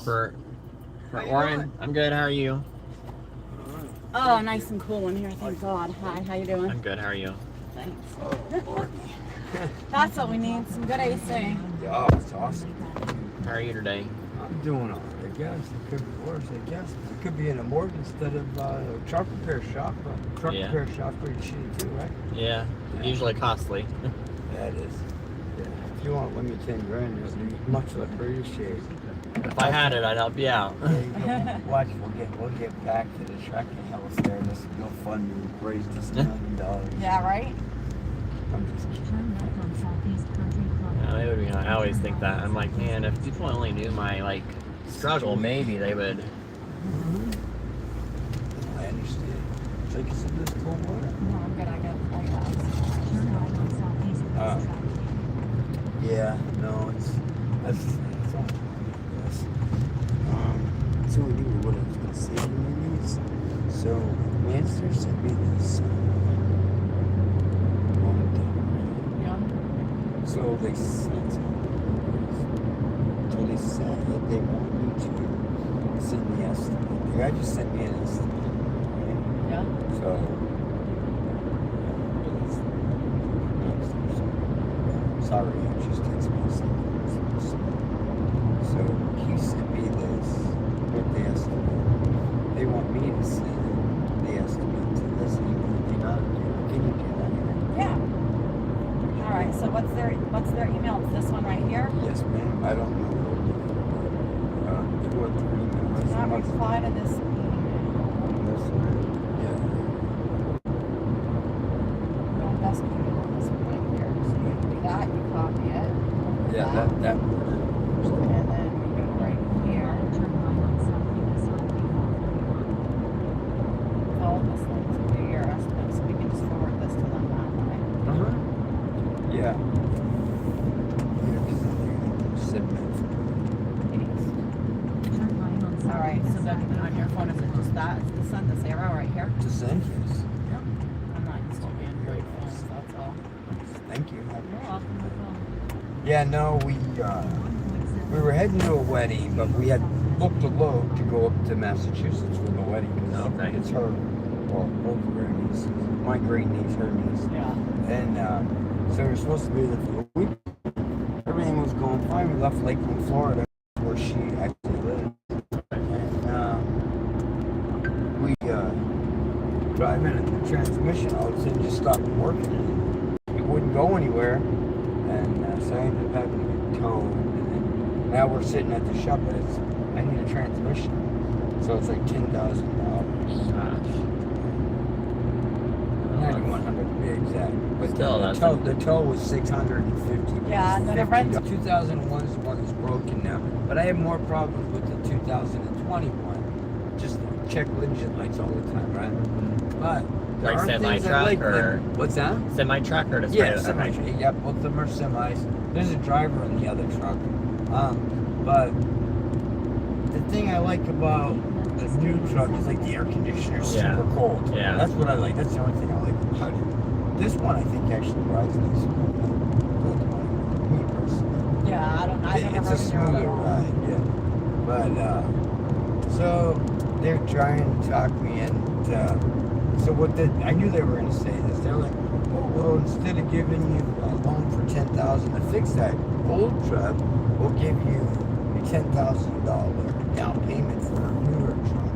For Orrin, I'm good. How are you? Oh, nice and cool in here, thank God. Hi, how you doing? I'm good. How are you? Thanks. Oh, Lord. That's what we need, some good AC. Yeah, it's awesome. How are you today? I'm doing all right, I guess. It could be worse, I guess. It could be in a morgue instead of a truck repair shop. A truck Yeah. repair shop's pretty shitty too, right? Yeah, usually costly. Yeah, it is. Yeah. If you want to win me 10 grand, it'll be much appreciated. If I had it, I'd help you out. There you go. Watch, we'll get back to the track and health there. This GoFundMe raised us $1 million. Yeah, right? I'm just kidding. Turn left on Southeast Country Club. Yeah, they would be. I always think that. I'm like, man, if people only knew my like struggle, maybe they would. I understand. Take us in this cold water. No, I'm good, I got Turn right on Southeast West Track. Yeah, no, it's all yes. So you knew what I was gonna say to you is, so Manchester sent me this Yeah. so they said that they want me to send the estimate. The guy just sent me an estimate. Right? Yeah. So sorry, I just texted me something. So he sent me this with the estimate. They want me to send the estimate to this email. Can you do that? Yeah. All right. So what's their email? It's this one right here. Yes, ma'am. I don't know what the email is. Do not reply to this email. This one. Yeah. No investigating on this one right here. So you do that. You copy it. Yeah, that one. And then we go right here. Turn right on Southeast Highway 441. All this link to your estimate, so we can just forward this to them that way. Yeah. Yeah, because they submit. Turn right on All right. So Southeast then on your phone, is it just that? It's the sun, this arrow right here. To send yes. I'm not used to Android phones, that's all. Thank you. You're welcome. No problem. Yeah, no, we were heading to a wedding, but we had booked a load to go up to Massachusetts for the wedding. 'Cause Okay. It's her, well, both of her nieces, my great niece, her niece. Yeah. And so we were supposed to be there for a week. Everything was going fine. We left Lakeland, Florida, where she actually lives. And we driving and the transmission all of a sudden just stopped working. It wouldn't go anywhere. And so I ended up having to get towed. And then now we're sitting at the shop, but I need a transmission. So it's like $10,000. Gosh. 9,100 to be exact. But Still, the that's tow was $650. Yeah, and then the rent- 2001 is one is broken now. But I have more problems with the 2021. Just check engine lights all the time, right? But there Like are things I semi-truck like, or- what's that? Semi-truck or just Yeah, regular? semi. Yeah, both of them are semis. There's a driver in the other truck. But the thing I like about the new truck is like the air conditioner's Yeah. super cold. Yeah. That's what I like. That's the only thing I like about it. This one I think actually rides nicer. Me personally. Yeah, I don't. I never It's a heard of smoother it. ride, yeah. But so they're trying to talk me into. So I knew they were going to say this. They're like, well, instead of giving you a loan for $10,000 to fix that old truck, we'll give you a $10,000 down payment for a newer truck.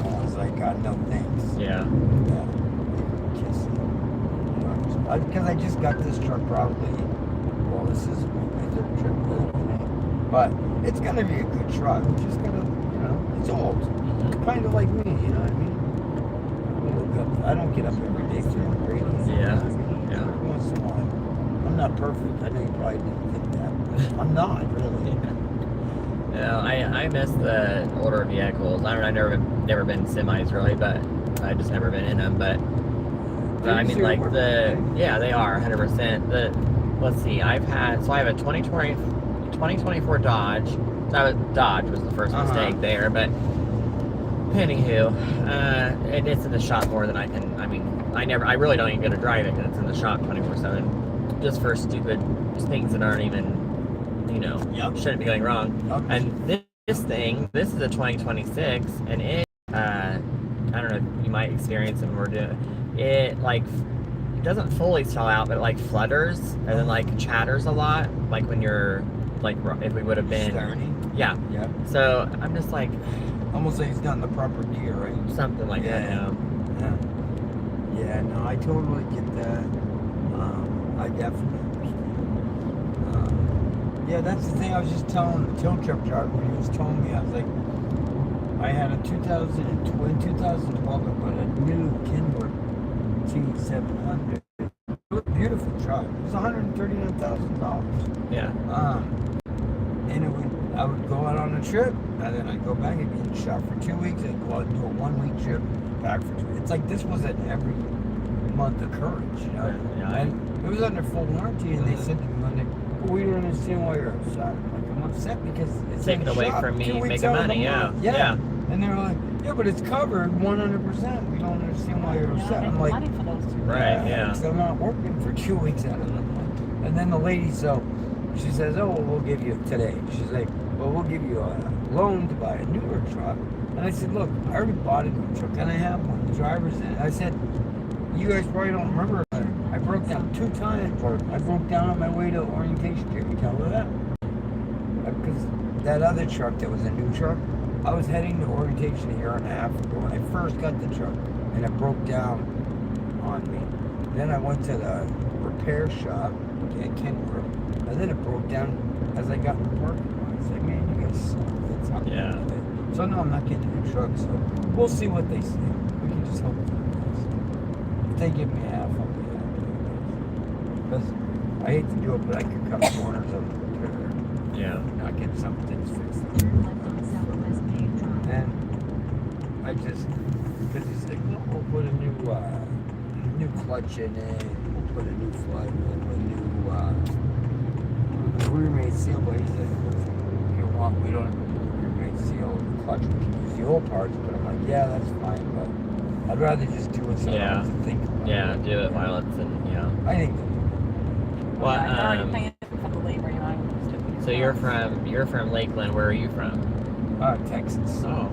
And I was like, no thanks. Yeah. Yeah. Kiss it. Because I just got this truck probably. Well, this is my third trip with it. But it's gonna be a good truck. Just gonna, it's old. Kind of like me, you know what I mean? I don't get up every day feeling great. Yeah. Yeah. Every once in a while. I'm not perfect. I know you probably didn't think that. But I'm not, really. Yeah, I miss the older vehicles. I've never been semis really, but I just never been in them. But I mean, like yeah, they are 100%. Let's see, I have a 2024 Dodge. Dodge was the first mistake there, but anywho, and it's in the shop more than I can. I mean, I really don't even get to drive it because it's in the shop 24/7, just for stupid things that aren't even, shouldn't be going wrong. Okay. And this is a 2026, and it, I don't know if you might experience when we're doing it. Like, it doesn't fully stall out, but it like flutters and then like chatters a lot. Like when you're like if we would have been, Starting. yeah. Yeah. So I'm just like Almost like it's not in the proper gear, right? something like that. Yeah. Now. Yeah, no, I totally get that. I definitely understand. Yeah, that's the thing I was just telling the tow truck driver when he was telling me. I was like, I had a 2012, I put a new Kenworth T700. Beautiful truck. It was $139,000. Yeah. And I would go out on a trip, and then I'd go back and be in the shop for 2 weeks. I'd go out and do a 1 week trip, back for 2 weeks. It's like this was an every month occurrence, you know. Yeah. And it was under full warranty, and they said to me one day, well, "We don't understand why you're upset." I'm like, I'm upset because it's Take in it the away shop from 2 me weeks making out of the money. Yeah. month. Yeah. And they were like, "Yeah, but it's covered 100%. We don't understand why you're upset." I'm like, money for those two. Right, yeah. because I'm not working for 2 weeks out of the month. And then the lady, she says, "Oh, well, we'll give you today." She's like, "Well, we'll give you a loan to buy a newer truck." And I said, "Look, I already bought a new truck and I have one. The driver's in it." I said, "You guys probably don't remember. I broke down 2 times. I broke down on my way to orientation. Did you tell her that? Because that other truck that was a new truck, I was heading to orientation a year and a half ago when I first got the truck, and it broke down on me. Then I went to the repair shop at Kenworth, and then it broke down as I got in the parking lot. It's like, man, you guys suck. It's not Yeah. good. So no, I'm not getting a new truck. So we'll see what they say. We can just hope for the best. If they give me half, I'll be happy. Because I hate to do it, but I could cut corners of the repair. Yeah. Not get some things fixed. Turn left on Southwest Main Drive. And I just, because he's like, well, we'll put a new clutch in it, we'll put a new flywheel, a new rear main seal, but he's like, if you want, we don't have a rear main seal, the clutch, we can use the old parts, but I'm like, yeah, that's fine, but I'd rather just do it so I don't have to think about Yeah. it. Do it while it's in. Yeah. I think Well, Yeah, you're already um, paying for the labor, you know. So you're from Lakeland. Where are you from? Texas. Oh,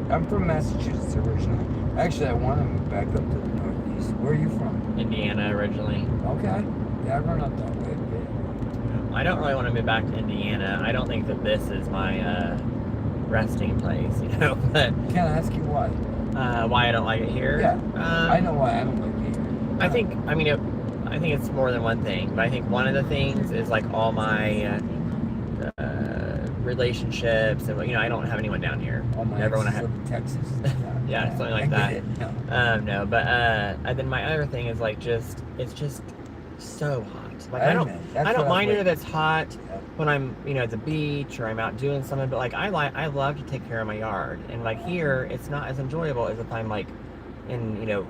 I'm from Massachusetts originally. Actually, I want to move back up to the Northeast. Where are you from? Indiana originally. Okay. Yeah, I run up that way. I don't really want to move back to Indiana. I don't think that this is my resting place, you know. But Can I ask you why? why I don't like it here? Yeah. I know why I don't like it here. I think. I mean, I think it's more than one thing. But I think one of the things is like all my relationships, and I don't have anyone down here. All my Everyone I exes have. live in Texas. Yeah, something like I get that. it. No. No, but and then my other thing is like it's just so hot. Like I don't mind it if it's hot when I'm at the beach or I'm out doing something, but like I love to take care of my yard, and like here it's not as enjoyable as if I'm like in Yeah,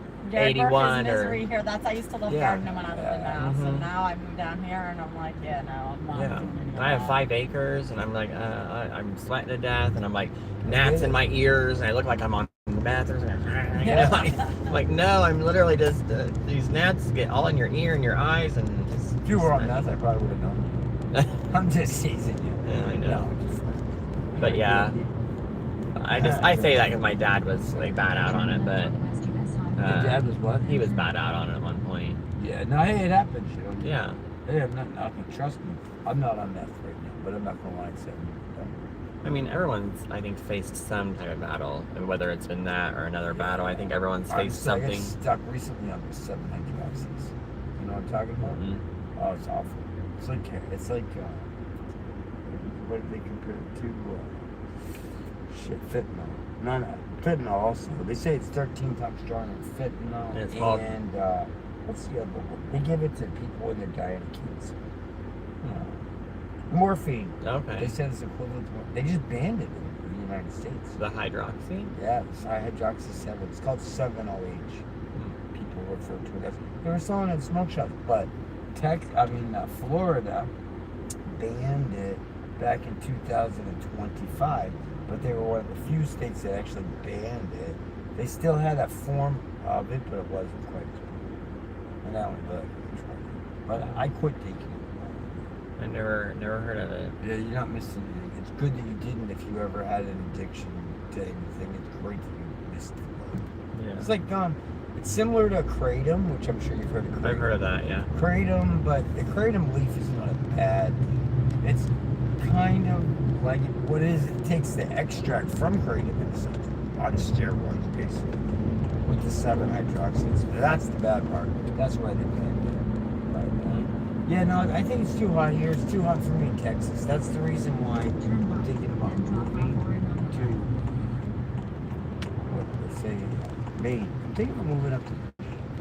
81 or misery here. That's I used to love Yeah. gardening when I lived in the house, Mhm. and now I moved down here, and I'm like, yeah, no, I'm not. yeah. doing any of And I have that. 5 acres, and I'm like I'm sweating to death, and I'm like gnats in my ears, and I look like I'm on meth or something. Like no, I'm literally just these gnats get all in your ear and your eyes, and it's, If you were on that, I probably would have known. I'm just teasing you. Yeah, I know. No, I'm just- But yeah, I say that because my dad was like bad out on it, but Your dad was what? he was bad out on it at one point. Yeah, no, hey, it happens, you know. Yeah. Hey, I'm not knocking. Trust me, I'm not on meth right now, but I'm not gonna lie and say I mean, everyone's I think faced some type of battle, and whether it's been that or another battle, I think everyone's faced I got something. stuck recently on the 700 axis. You know what I'm talking about? Mhm. Oh, it's awful. It's like what do they compare it to? Fentanyl. No, fentanyl also. They say it's 13 times stronger than fentanyl. And it's called- what's the other one? They give it to people when they're dying of cancer. Morphine. They Okay. said it's equivalent to. They just banned it in the United States. The hydroxy. Yeah, it's hydroxy 7. It's called 7-OH. People refer to it as. They were selling it in smoke shops, but Florida banned it back in 2025. But they were one of the few states that actually banned it. They still had a form of it, but it wasn't quite as good. And I don't really try it. But I quit taking it. I never heard of it. Yeah, you're not missing anything. It's good that you didn't if you ever had an addiction to anything. It's great that you missed it. Yeah. It's like it's similar to kratom, which I'm sure you've heard of. Kratom. I've heard of that, yeah. Kratom, but the kratom leaf is not bad. It's kind of like what it is. It takes the extract from kratom and it's on steroids, basically, with the 7-hydroxys. That's the bad part. That's why they banned it. But, yeah, no, I think it's too hot here. It's too hot for me in Texas. That's the reason why I'm thinking about moving to what they say, Maine. I'm thinking of moving up to.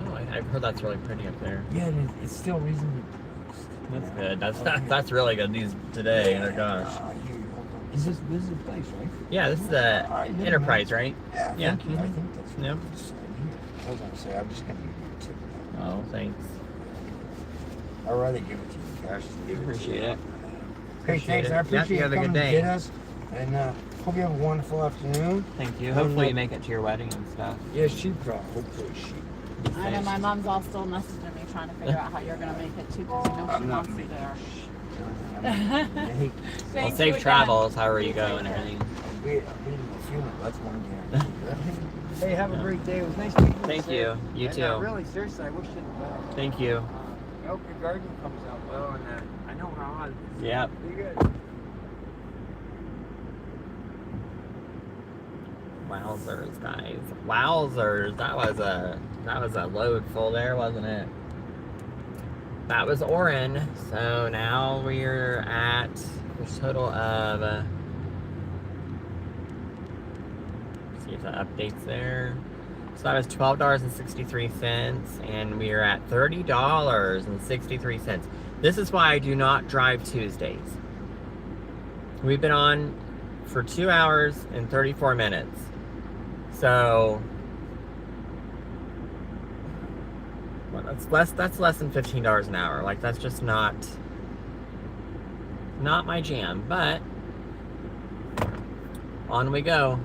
Oh, I've heard that's really pretty up there. Yeah, and it's still reasonably. That's good. That's really good news today. Oh gosh. Is this is the place, right? Yeah, this is the Enterprise, right? Yeah. Yeah. Thank you. I think that's what Yep. it is. Hold on a second. I'm just gonna give you a tip. Oh, thanks. I'd rather give it to you cash than give it to Appreciate you. it. Hey, thanks. it. I Yeah, appreciate you you have a good coming to day. get us. And hope you have a wonderful afternoon. Thank you. Hopefully you make it to your wedding and stuff. Yeah, she probably. Hopefully she. I know my mom's all still messaging me trying to figure out how you're gonna make it too, because you know she I'm not wants you making there. I hate Well, Thank safe you travels, however you go and everything. I'm being a funeral. That's one guarantee. Hey, have a great day. It was nice meeting you. Thank sir. you. You And, too. really, seriously, I wish you the best. Thank you. I hope your garden comes out well, and I know how hot it is. Yep. Be good. Wowzers, guys. Wowzers. That was a load full there, wasn't it? That was Oren. So now we're at a total of see if that updates there. So that was $12.63, and we are at $30.63. This is why I do not drive Tuesdays. We've been on for 2 hours and 34 minutes. So well, that's less than $15 an hour. Like, that's just not my jam, but on we go.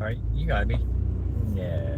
Alright, you gotta be. No.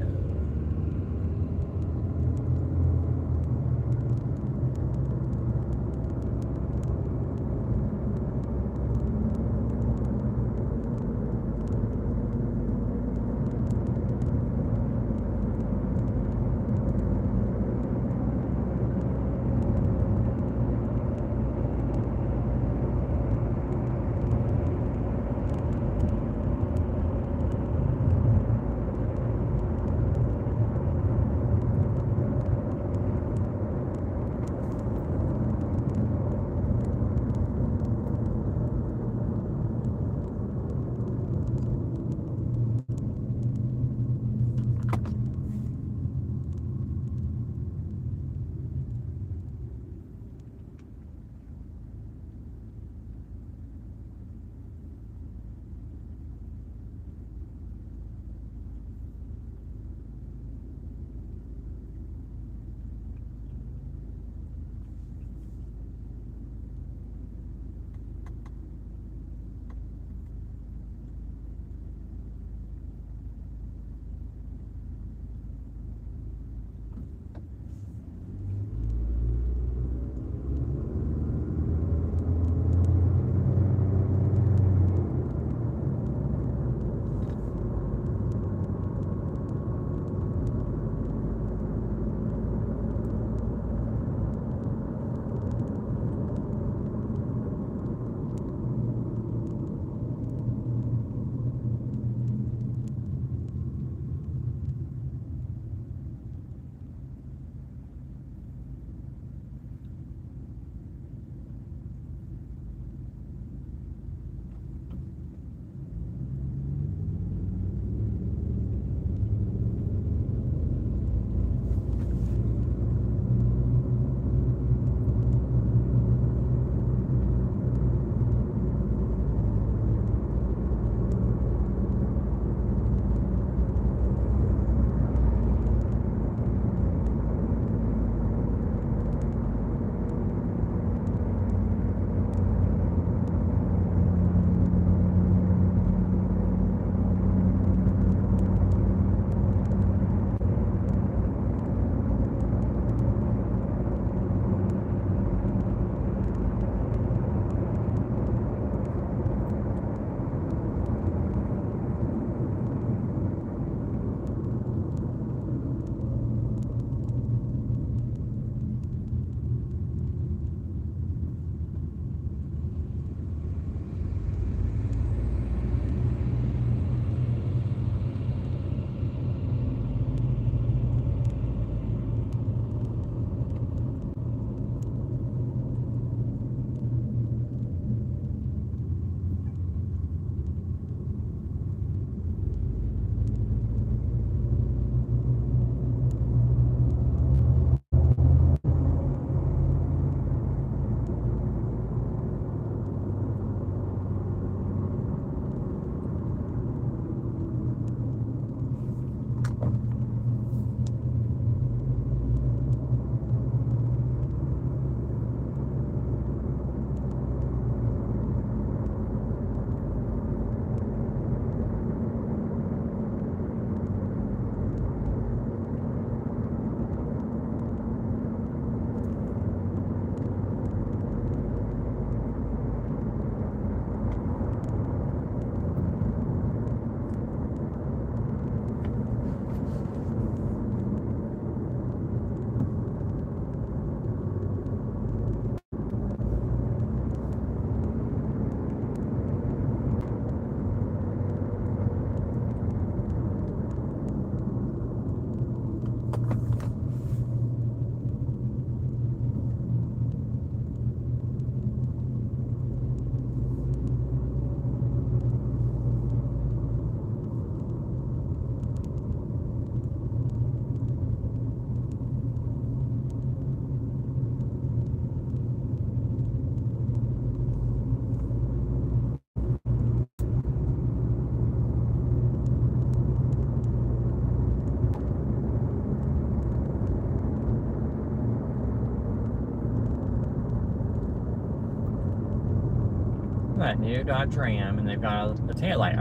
What, new Dodge Ram, and they've got a taillight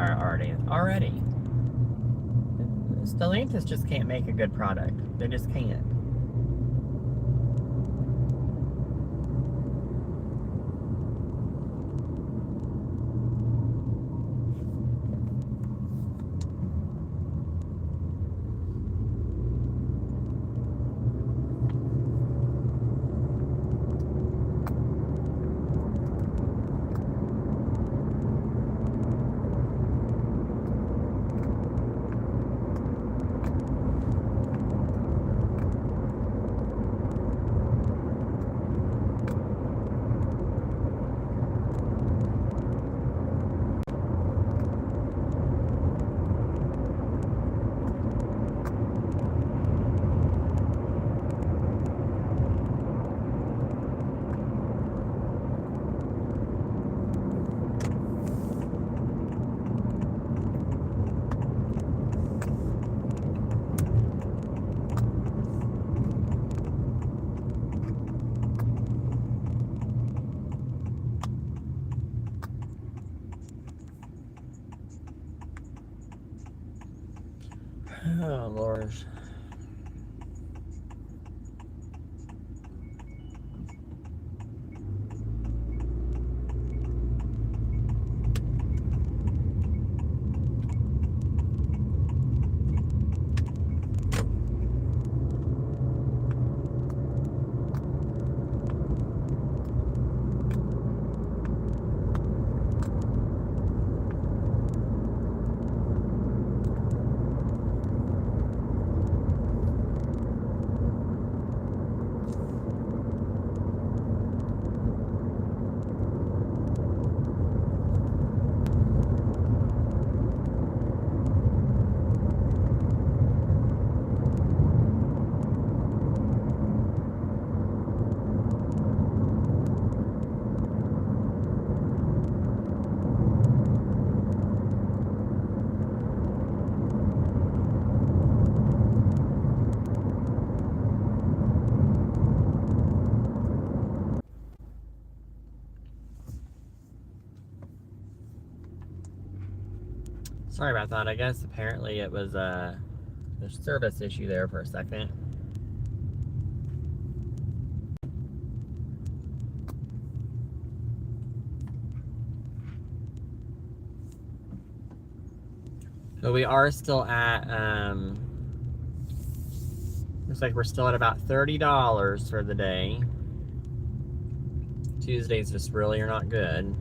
already. Stellantis just can't make a good product. They just can't. Oh, Lord. Sorry about that. I guess apparently it was a service issue there for a second. So we are still at, looks like we're still at about $30 for the day. Tuesdays just really are not good.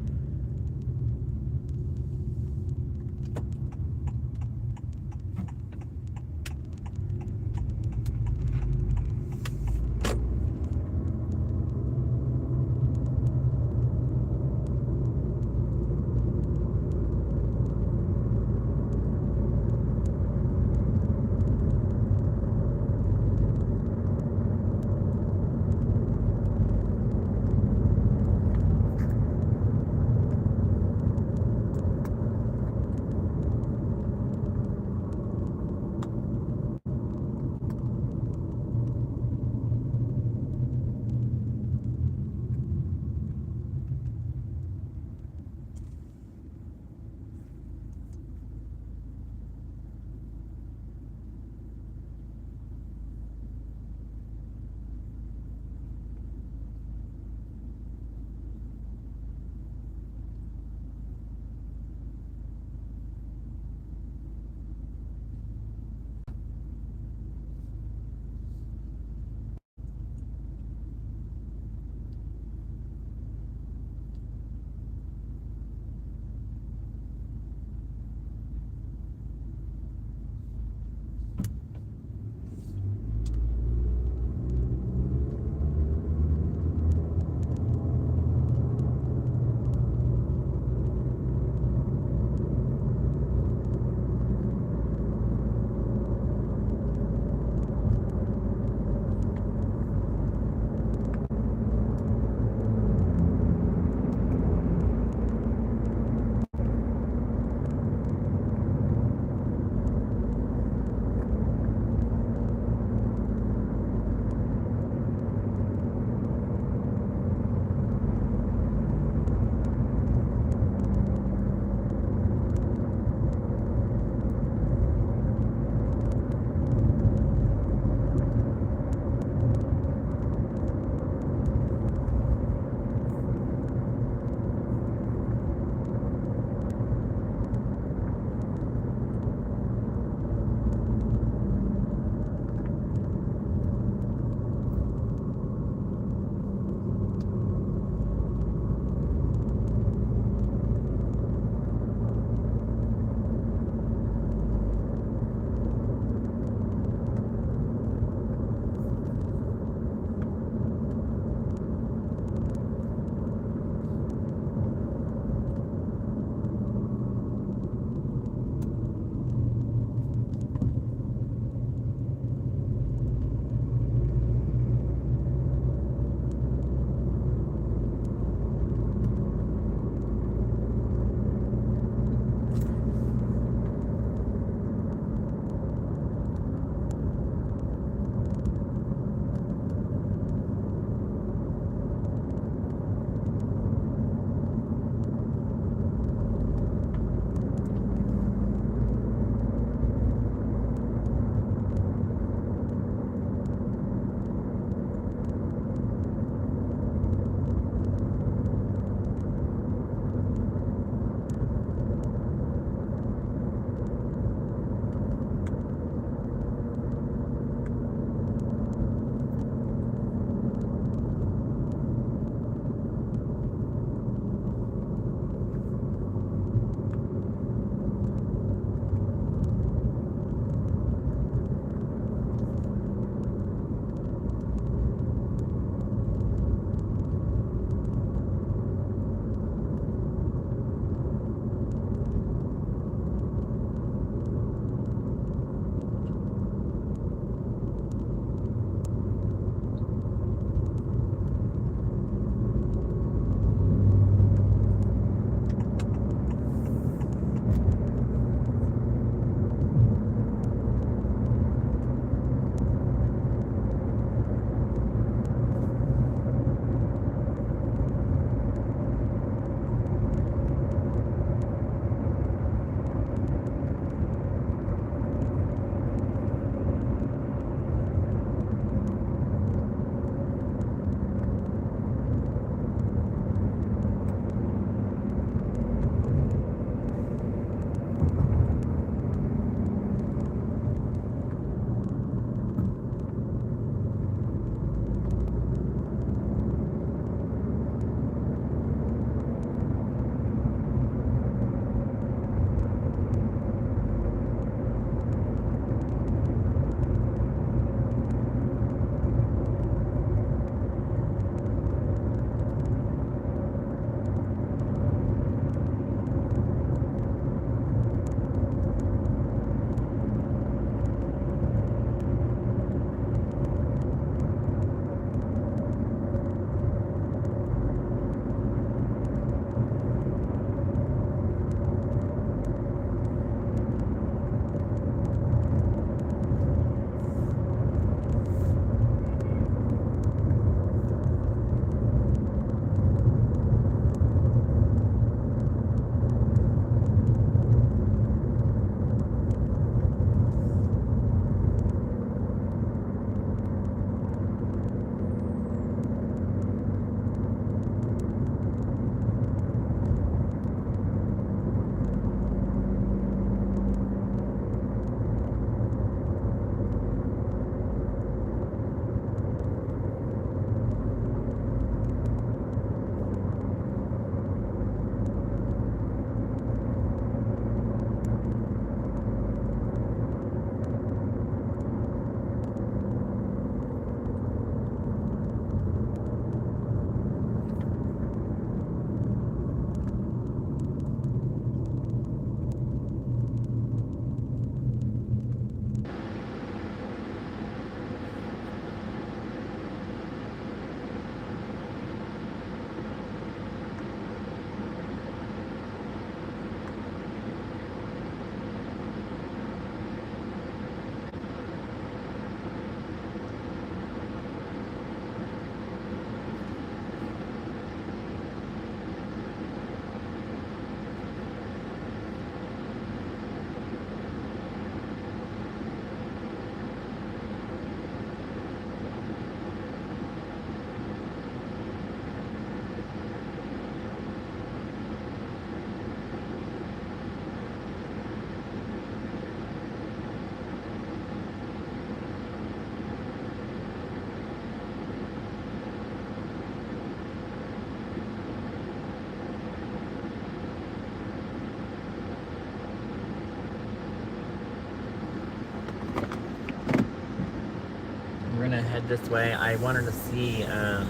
this way. I wanted to see, I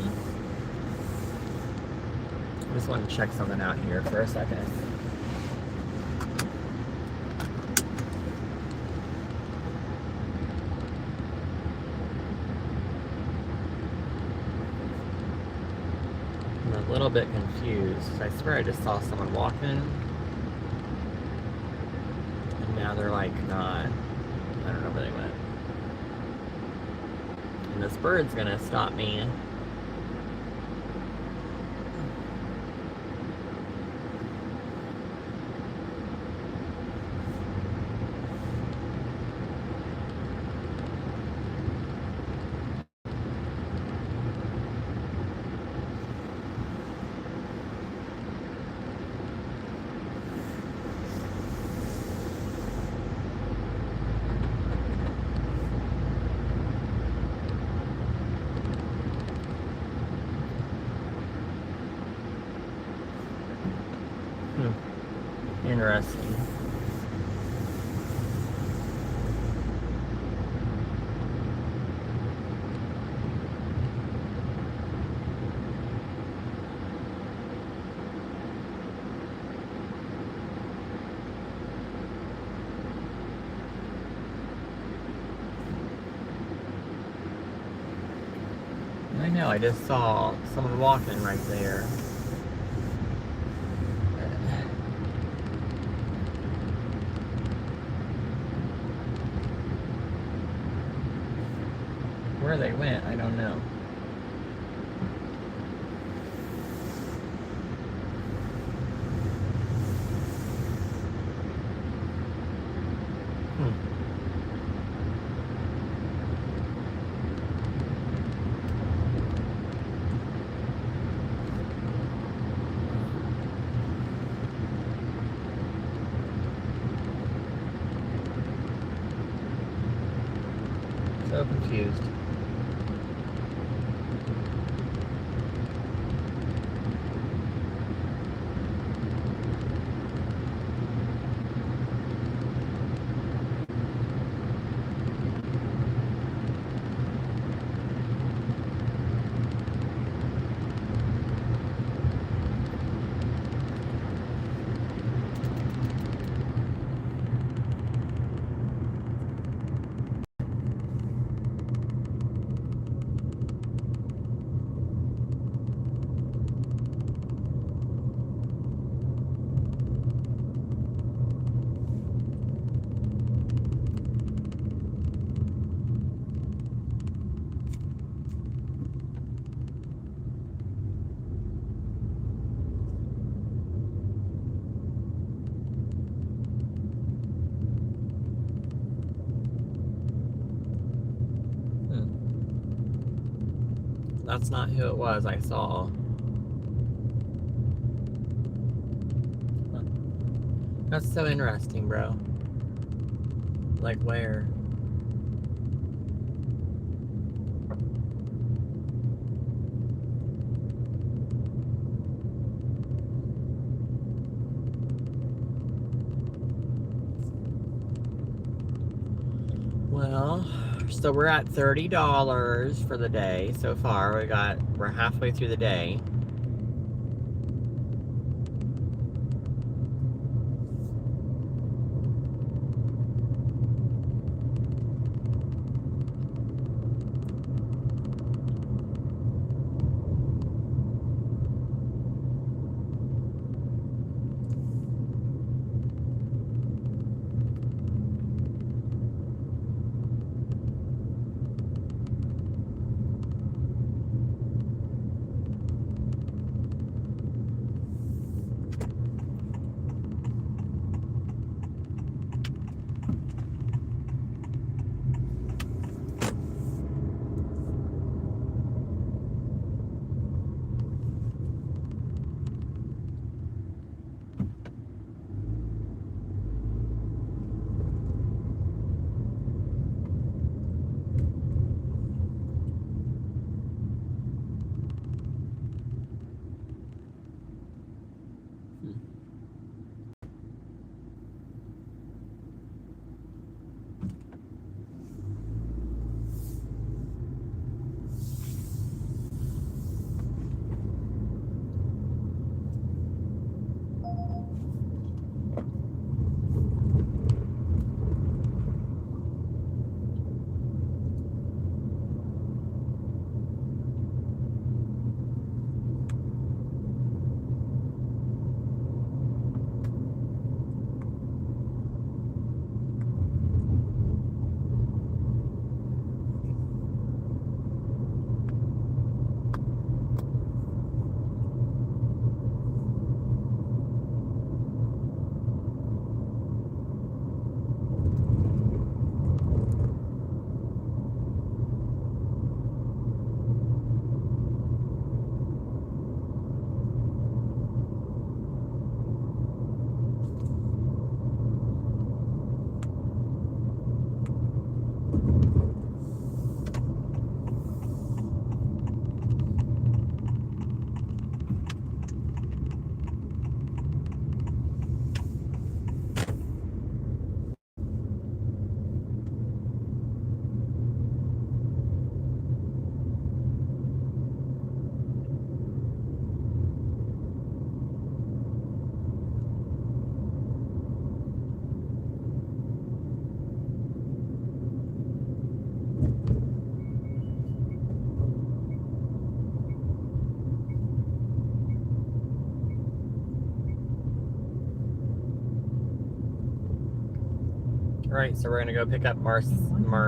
just wanted to check something out here for a second. I'm a little bit confused. I swear I just saw someone walking, and now they're like not. I don't know where they went. And this bird's gonna stop me. Interesting. I know, I just saw someone walking right there. Where they went, I don't know. So confused. That's not who it was I saw. Huh. That's so interesting, bro. Like where? Well, so we're at $30 for the day so far. We're halfway through the day. Alright, so we're gonna go pick up Maricela. Turn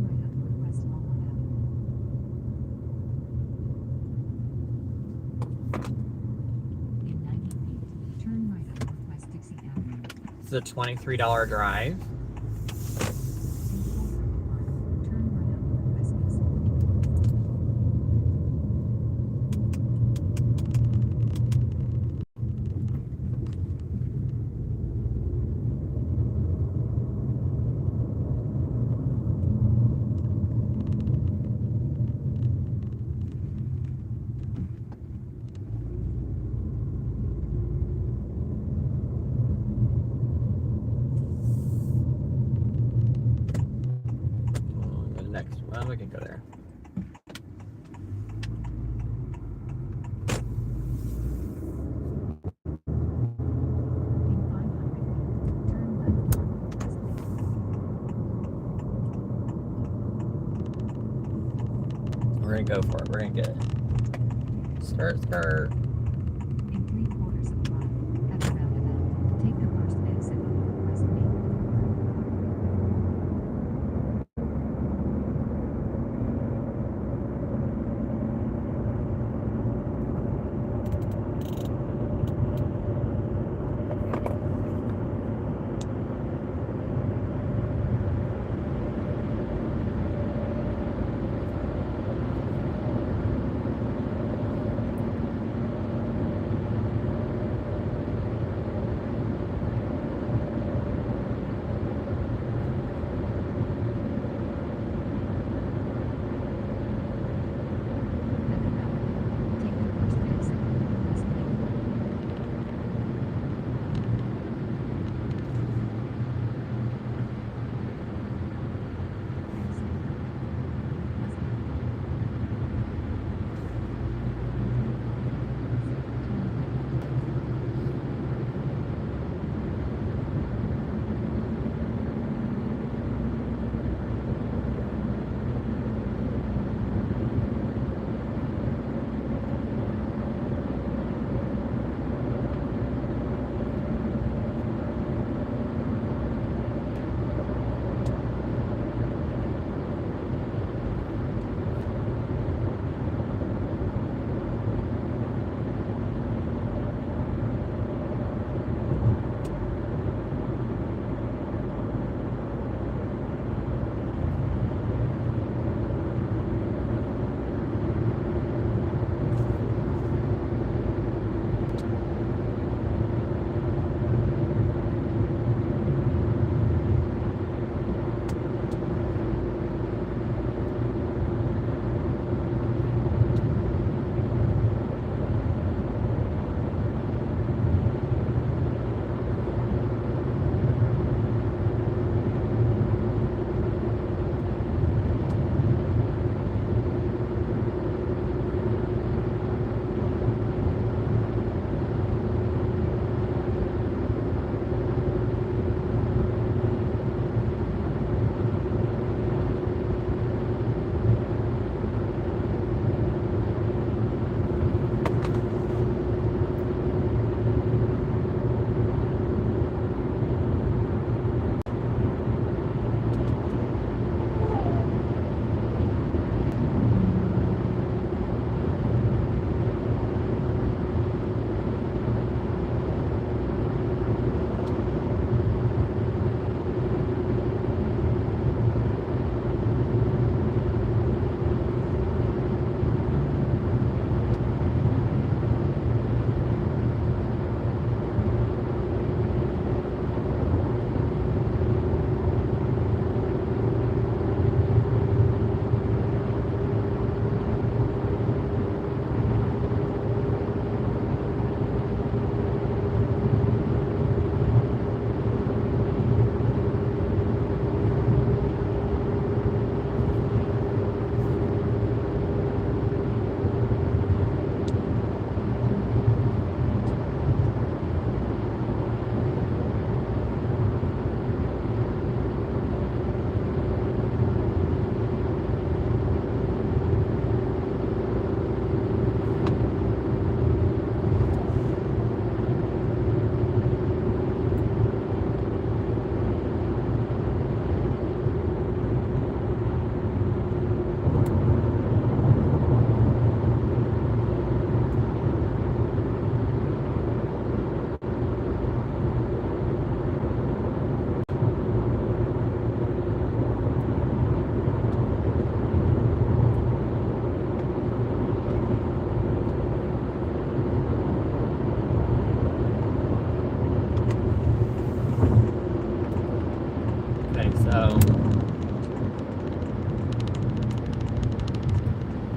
right up Northwest Longwood Avenue. In 90 feet, turn right up Northwest Dixie Avenue. It's a $23 drive. Turn right up Northwest Dixie. The next one, we can go there. In 500 feet, turn left on Northwest Main. We're gonna go for it. We're gonna get it. Skirt, skirt. In 3/4 of a mile, at the roundabout, take the first exit on Northwest Main.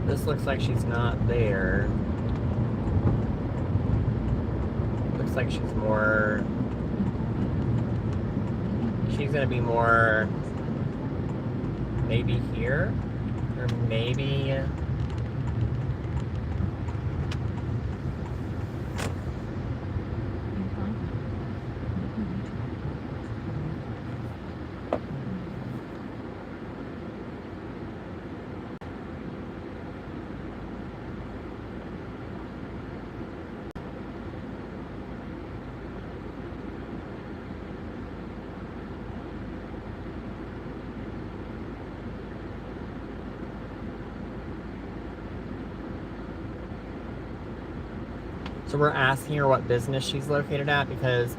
This looks like she's not there. Looks like she's more... She's gonna be more... Maybe here? Or maybe... So we're asking her what business she's located at because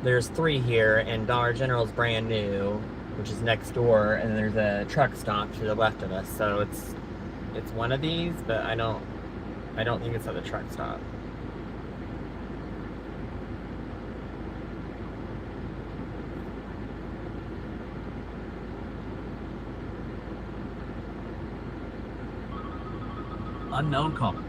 there's 3 here and Dollar General's brand new, which is next door, and there's a truck stop to the left of us. So it's one of these, but I don't think it's at the truck stop. Unknown caller.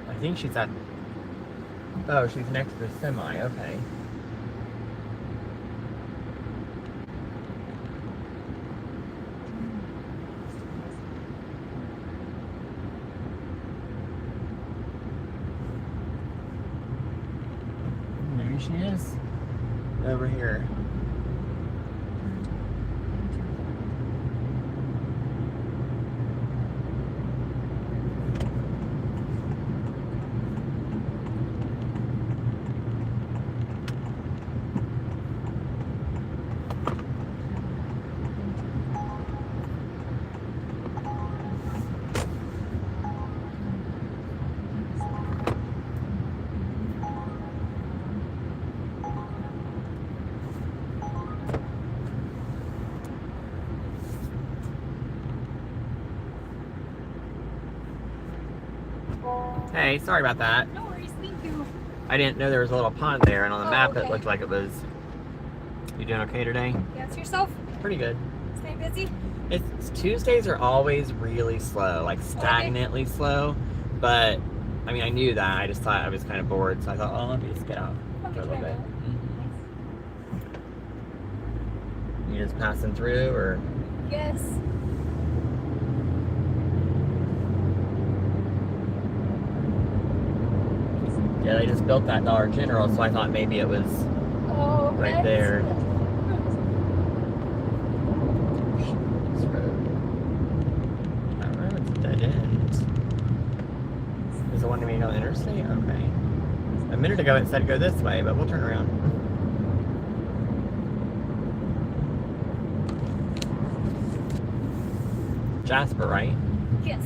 I think she's at... Oh, she's next to the semi, okay. Maybe she is. Over here. Hey, sorry about that. No worries, thank you. I didn't know there was a little pond there, and on the Oh, map okay. it looked like it was... You doing okay today? Yes, yourself? Pretty good. Stay busy? It's Tuesdays are always really slow, like stagnantly slow. But I mean, I knew that. I just thought I was kind of bored, so I thought, oh, let me just get out I'll for a get little you bit. out. You just passing through, or Yes. yeah, they just built that Dollar General, so I thought maybe it was Oh, okay. right there. This road. I don't know. It's a dead end. Is it one to me on the interstate? Okay. A minute ago it said go this way, but we'll turn around. Jasper, right? Yes.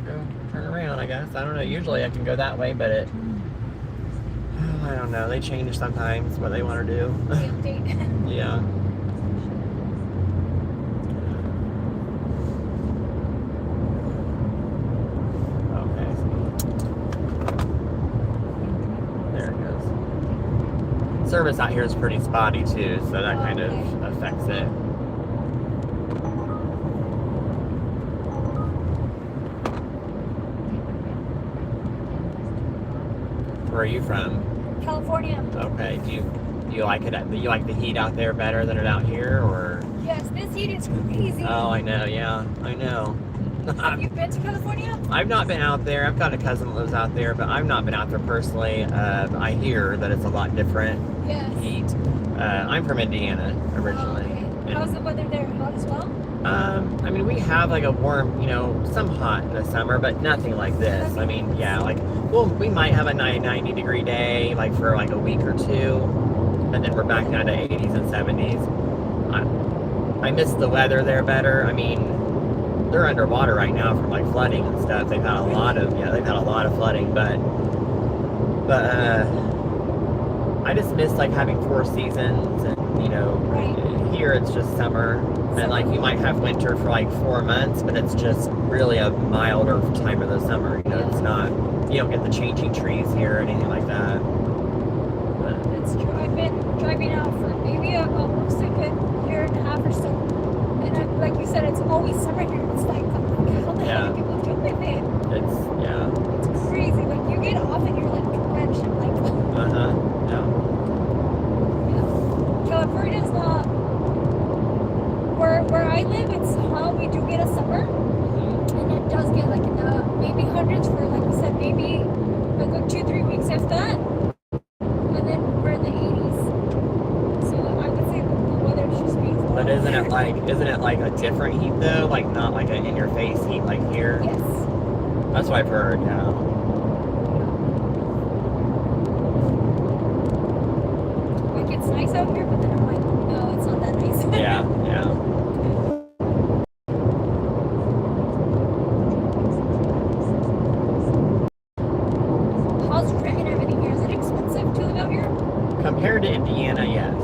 Go turn around, I guess. I don't know. Usually I can go that way, but it... I don't know. They change sometimes what they want to do. Update. Yeah. Okay. There it goes. Service out here is pretty spotty too, so that kind of affects it. Where are you from? California. Okay. Do you like it? Do you like the heat out there better than it out here, or? Yes, this heat is crazy. Oh, I know. Yeah, I know. Have you been to California? I've not been out there. I've got a cousin that lives out there, but I've not been out there personally. I hear that it's a lot different Yes. heat. I'm from Indiana originally. Okay. How's the weather there? Hot as well? I mean, we have like a warm, some hot in the summer, but nothing like this. I mean, yeah, like, well, we might have a 90-degree day, like for like a week or two, and then we're back down to 80s and 70s. I miss the weather there better. I mean, they're underwater right now from like flooding and stuff. They've had a lot of flooding, but I just miss like having 4 seasons, and here it's just summer, and like you might have winter for like 4 months, but it's just really a milder time of the summer. It's not, you don't get the changing trees here or anything like that. But, That's true. I've been driving out for maybe almost a good year and a half or so. And like you said, it's always summer here. It's like, how the hell do people do with it? It's crazy. Like you get off and you're like drenched. Like, California's not where I live. It's how we do get a summer, and it does get like in the maybe hundreds for, like you said, maybe a good 2-3 weeks if that. And then we're in the 80s. So I would say the weather's just beautiful. but isn't it like a different heat though? Like not like an in-your-face heat like here? Yes. That's what I've heard. Yeah. Like it's nice out here, but then I'm like, no, it's not that nice. Yeah. How's rent and everything here? Is it expensive to live out here? Compared to Indiana, yes.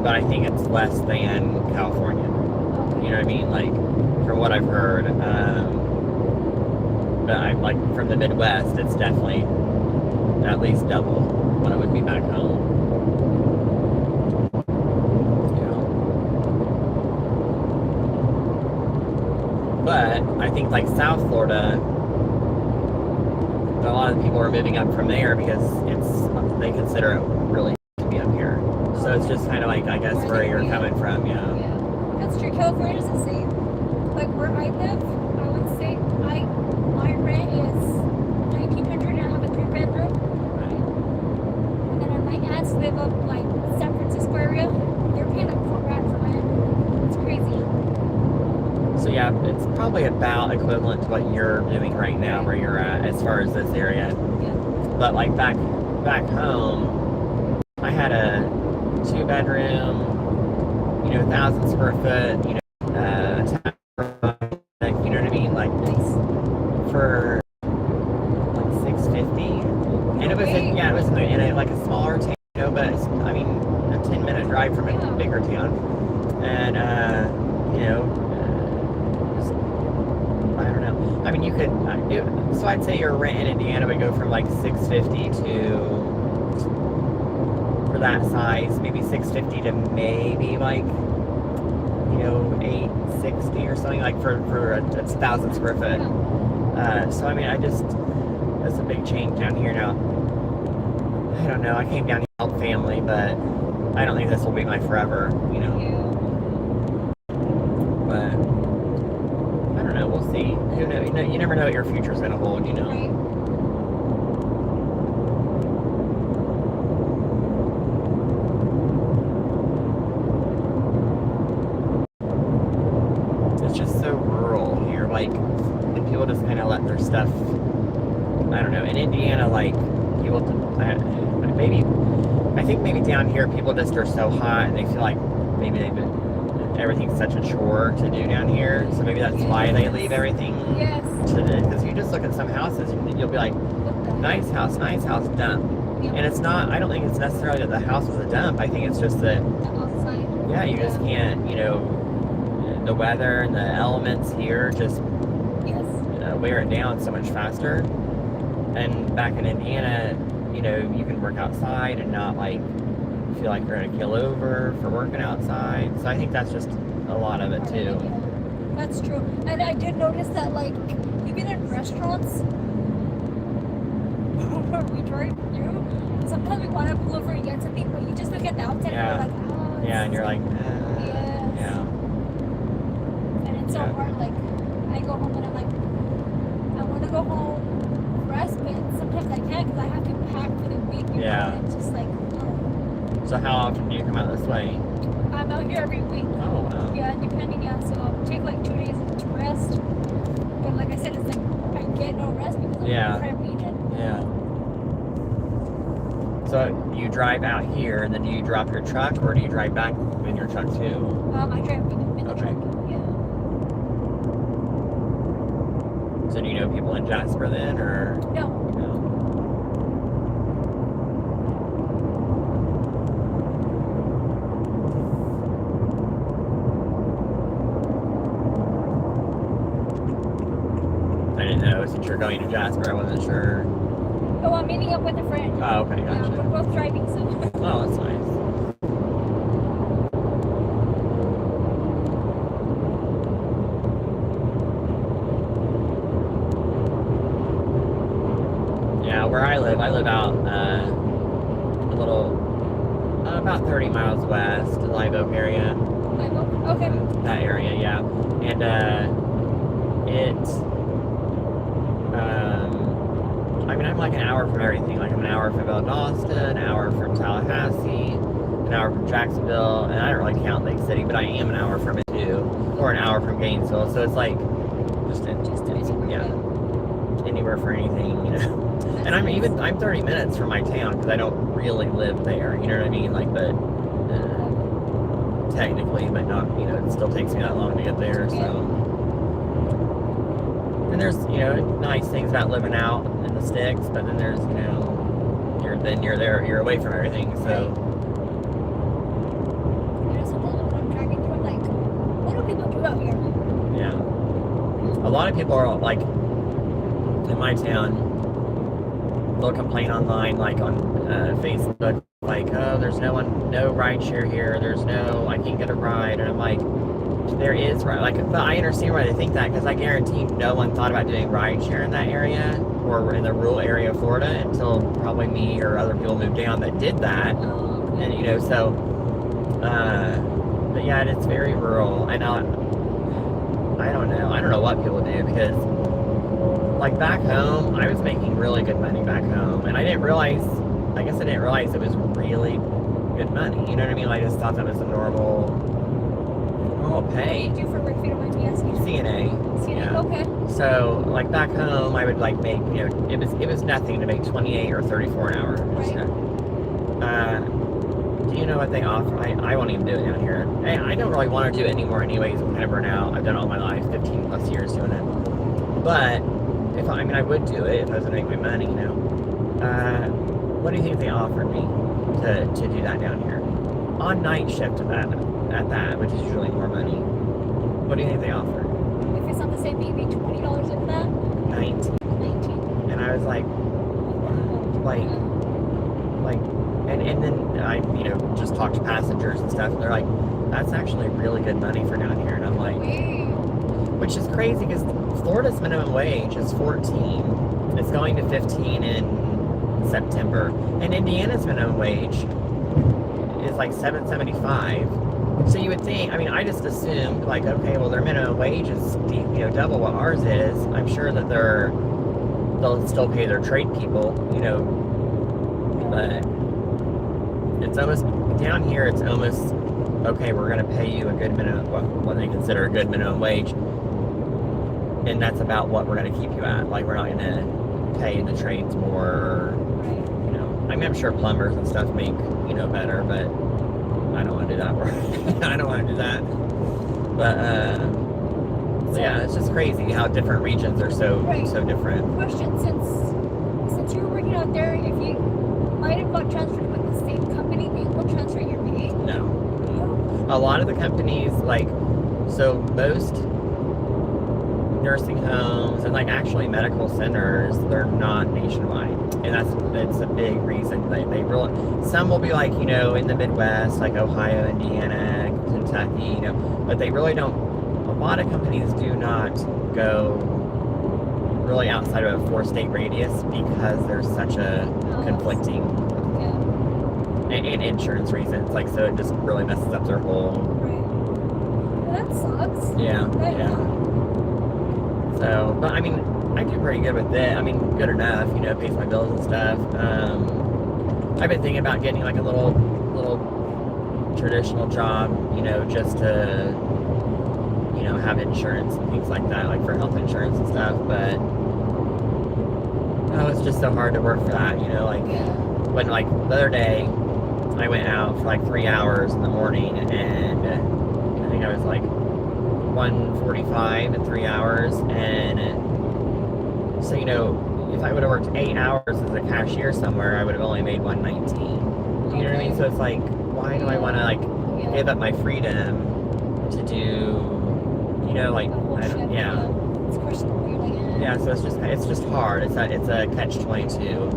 But I think it's less than California. You know what I mean? Like, from what I've heard. But I'm like, from the Midwest, it's definitely at least double what it would be back home. But I think like South Florida, a lot of people are moving up from there because they consider it really to be up here. So it's just kind of like, I guess, where you're coming from, Yeah, that's true. California's the same. Like where I live, I would say my rent is $1,900 and I have a 3-bedroom. And then my aunts live up like San Francisco area. They're paying like $4,000 for rent. It's crazy. So yeah, it's probably about equivalent to what you're doing right now where you're at as far as this area. Yeah. But like back home, I had a 2-bedroom, 1,000 square foot, you know what I mean? Like Nice. for like $650. And it was in like a smaller town, but it's, I mean, a 10-minute drive from a bigger town. And I don't know. I mean, you could. So I'd say your rent in Indiana would go from like $650 to, for that size, maybe $650 to maybe like, $860 or something, like for a 1,000 square foot. So I mean, that's a big change down here now. I don't know. I came down here to help family, but I don't think this will be my forever. But I don't know. We'll see. Who knows? You never know what your future's gonna hold. Right. It's just so rural here. Like, and people just kind of let their stuff. I don't know. In Indiana, like people, I think maybe down here people just are so hot and they feel like maybe everything's such a chore to do down here. So maybe that's why they leave everything. Yes. Because you just look at some houses and you'll be like, nice house, dump. Yeah. And it's not, I don't think it's necessarily that the house was a dump. I think it's just that, The outside. yeah, you just can't, the weather and the elements here just Yes. wear it down so much faster. And back in Indiana, you can work outside and not like feel like you're gonna kill over for working outside. So I think that's just a lot of it too. Yeah. That's true. And I did notice that, like, even in restaurants, when we drive through, sometimes we want to pull over and get something, but you just look at the outside Yeah. and you're like, oh. Yeah, and you're like, Yes. yeah. And it's so Yeah. hard. Like, I go home and I'm like, I want to go home, rest, but sometimes I can't because I have to pack for the week. Yeah. And it's just like, So how often do you come out this way? I'm out here every week. Oh, wow. Yeah, depending, yeah. So I'll take like 2 days to rest. But like I said, it's like I get no rest because I'm Yeah. cramping and Yeah. So you drive out here and then do you drop your truck or do you drive back in your truck too? I drive in the Okay. truck. Yeah. So do you know people in Jasper then, or No. no? I didn't know since you're going to Jasper. I wasn't sure. Oh, I'm meeting up with a friend. Oh, okay, Yeah, gotcha. we're both driving, so. Oh, that's nice. Yeah, where I live out a little, about 30 miles west, the Live Oak area. Okay. That area, yeah. And I mean, I'm like an hour from everything. Like I'm an hour from Valdosta, an hour from Tallahassee, an hour from Jacksonville, and I don't really count Lake City, but I am an hour from it too, or an hour from Gainesville. So it's like anywhere for anything, you know. And I'm 30 minutes from my town because I don't really live there. You know what I mean? Like, but technically, but not. You know, it still takes me that long to get there. So. And there's, you know, nice things about living out in the sticks, but then there's, you know, you're away from everything, so. There's something that I'm driving through, like, what do people do out here? Yeah. A lot of people are, like, in my town, they'll complain online, like on Facebook, like, oh, there's no ride share here, I can't get a ride, and I'm like, there is, right? Like, but I understand why they think that, because I guarantee no one thought about doing rideshare in that area or in the rural area of Florida until probably me or other people moved down that did that. And you know, so, but yeah, it's very rural. And I don't know what people do, because like back home, I was making really good money back home, and I didn't realize it was really good money. You know what I mean? I just thought that was a normal pay. What do you do for work if you don't mind me asking? CNA. CNA, Yeah. okay. So like back home, I would like make, you know, it was nothing to make 28 or 34 an hour. Right. So, do you know what they offer? I won't even do it down here. Hey, I don't really want to do it anymore anyways. I'm kind of burnt out. I've done it all my life, 15 plus years doing it. But I would do it if I was going to make my money, you know. What do you think they offered me to do that down here? On night shift at that, which is usually more money. What do you think they offer? If it's not the same, maybe $20 over that? 19. 19. And I was like, and then I, you know, just talked to passengers and stuff, and they're like, that's actually really good money for down here. And I'm like, which is crazy, because Florida's minimum wage is 14. It's going to 15 in September. And Indiana's minimum wage is like $7.75. So you would think, I just assumed, like, okay, well, their minimum wage is, you know, double what ours is. I'm sure that they'll still pay their trade people, you know, but it's almost, down here, it's almost, okay, we're going to pay you a good minimum, what they consider a good minimum wage, and that's about what we're going to keep you at. Like, we're not going to pay the trades more, you know. I'm sure plumbers and stuff make, you know, better, but I don't want to do that. I don't want to do that. But, so yeah, it's just crazy how different regions are so different. Question, since you were working out there, if you might have got transferred with the same company, they will transfer your pay? No. A lot of the companies, like, so most nursing homes and like actually medical centers, they're not nationwide, and that's a big reason. They really, some will be like, you know, in the Midwest, like Ohio, Indiana, Kentucky, you know, but they really don't. A lot of companies do not go really outside of a 4-state radius because there's such a conflicting and insurance reasons, like, so it just really messes up their whole. Well, that sucks. Yeah. So, but I do pretty good with it. Good enough, you know, pays my bills and stuff. I've been thinking about getting like a little traditional job, you know, just to, you know, have insurance and things like that, like for health insurance and stuff. But it's just so hard to work for that, you know, like when, like, the other day I went out for like 3 hours in the morning, and I think I was like 1:45 in 3 hours, and So, you know, if I would have worked 8 hours as a cashier somewhere, I would have only made 119. Do you know what I mean? So it's like, why do I want to like Yeah. give up my freedom to do, you know, like, A whole I don't, shift, yeah. It's questionable. You're like, eh. Yeah, so it's just hard. It's a catch-22.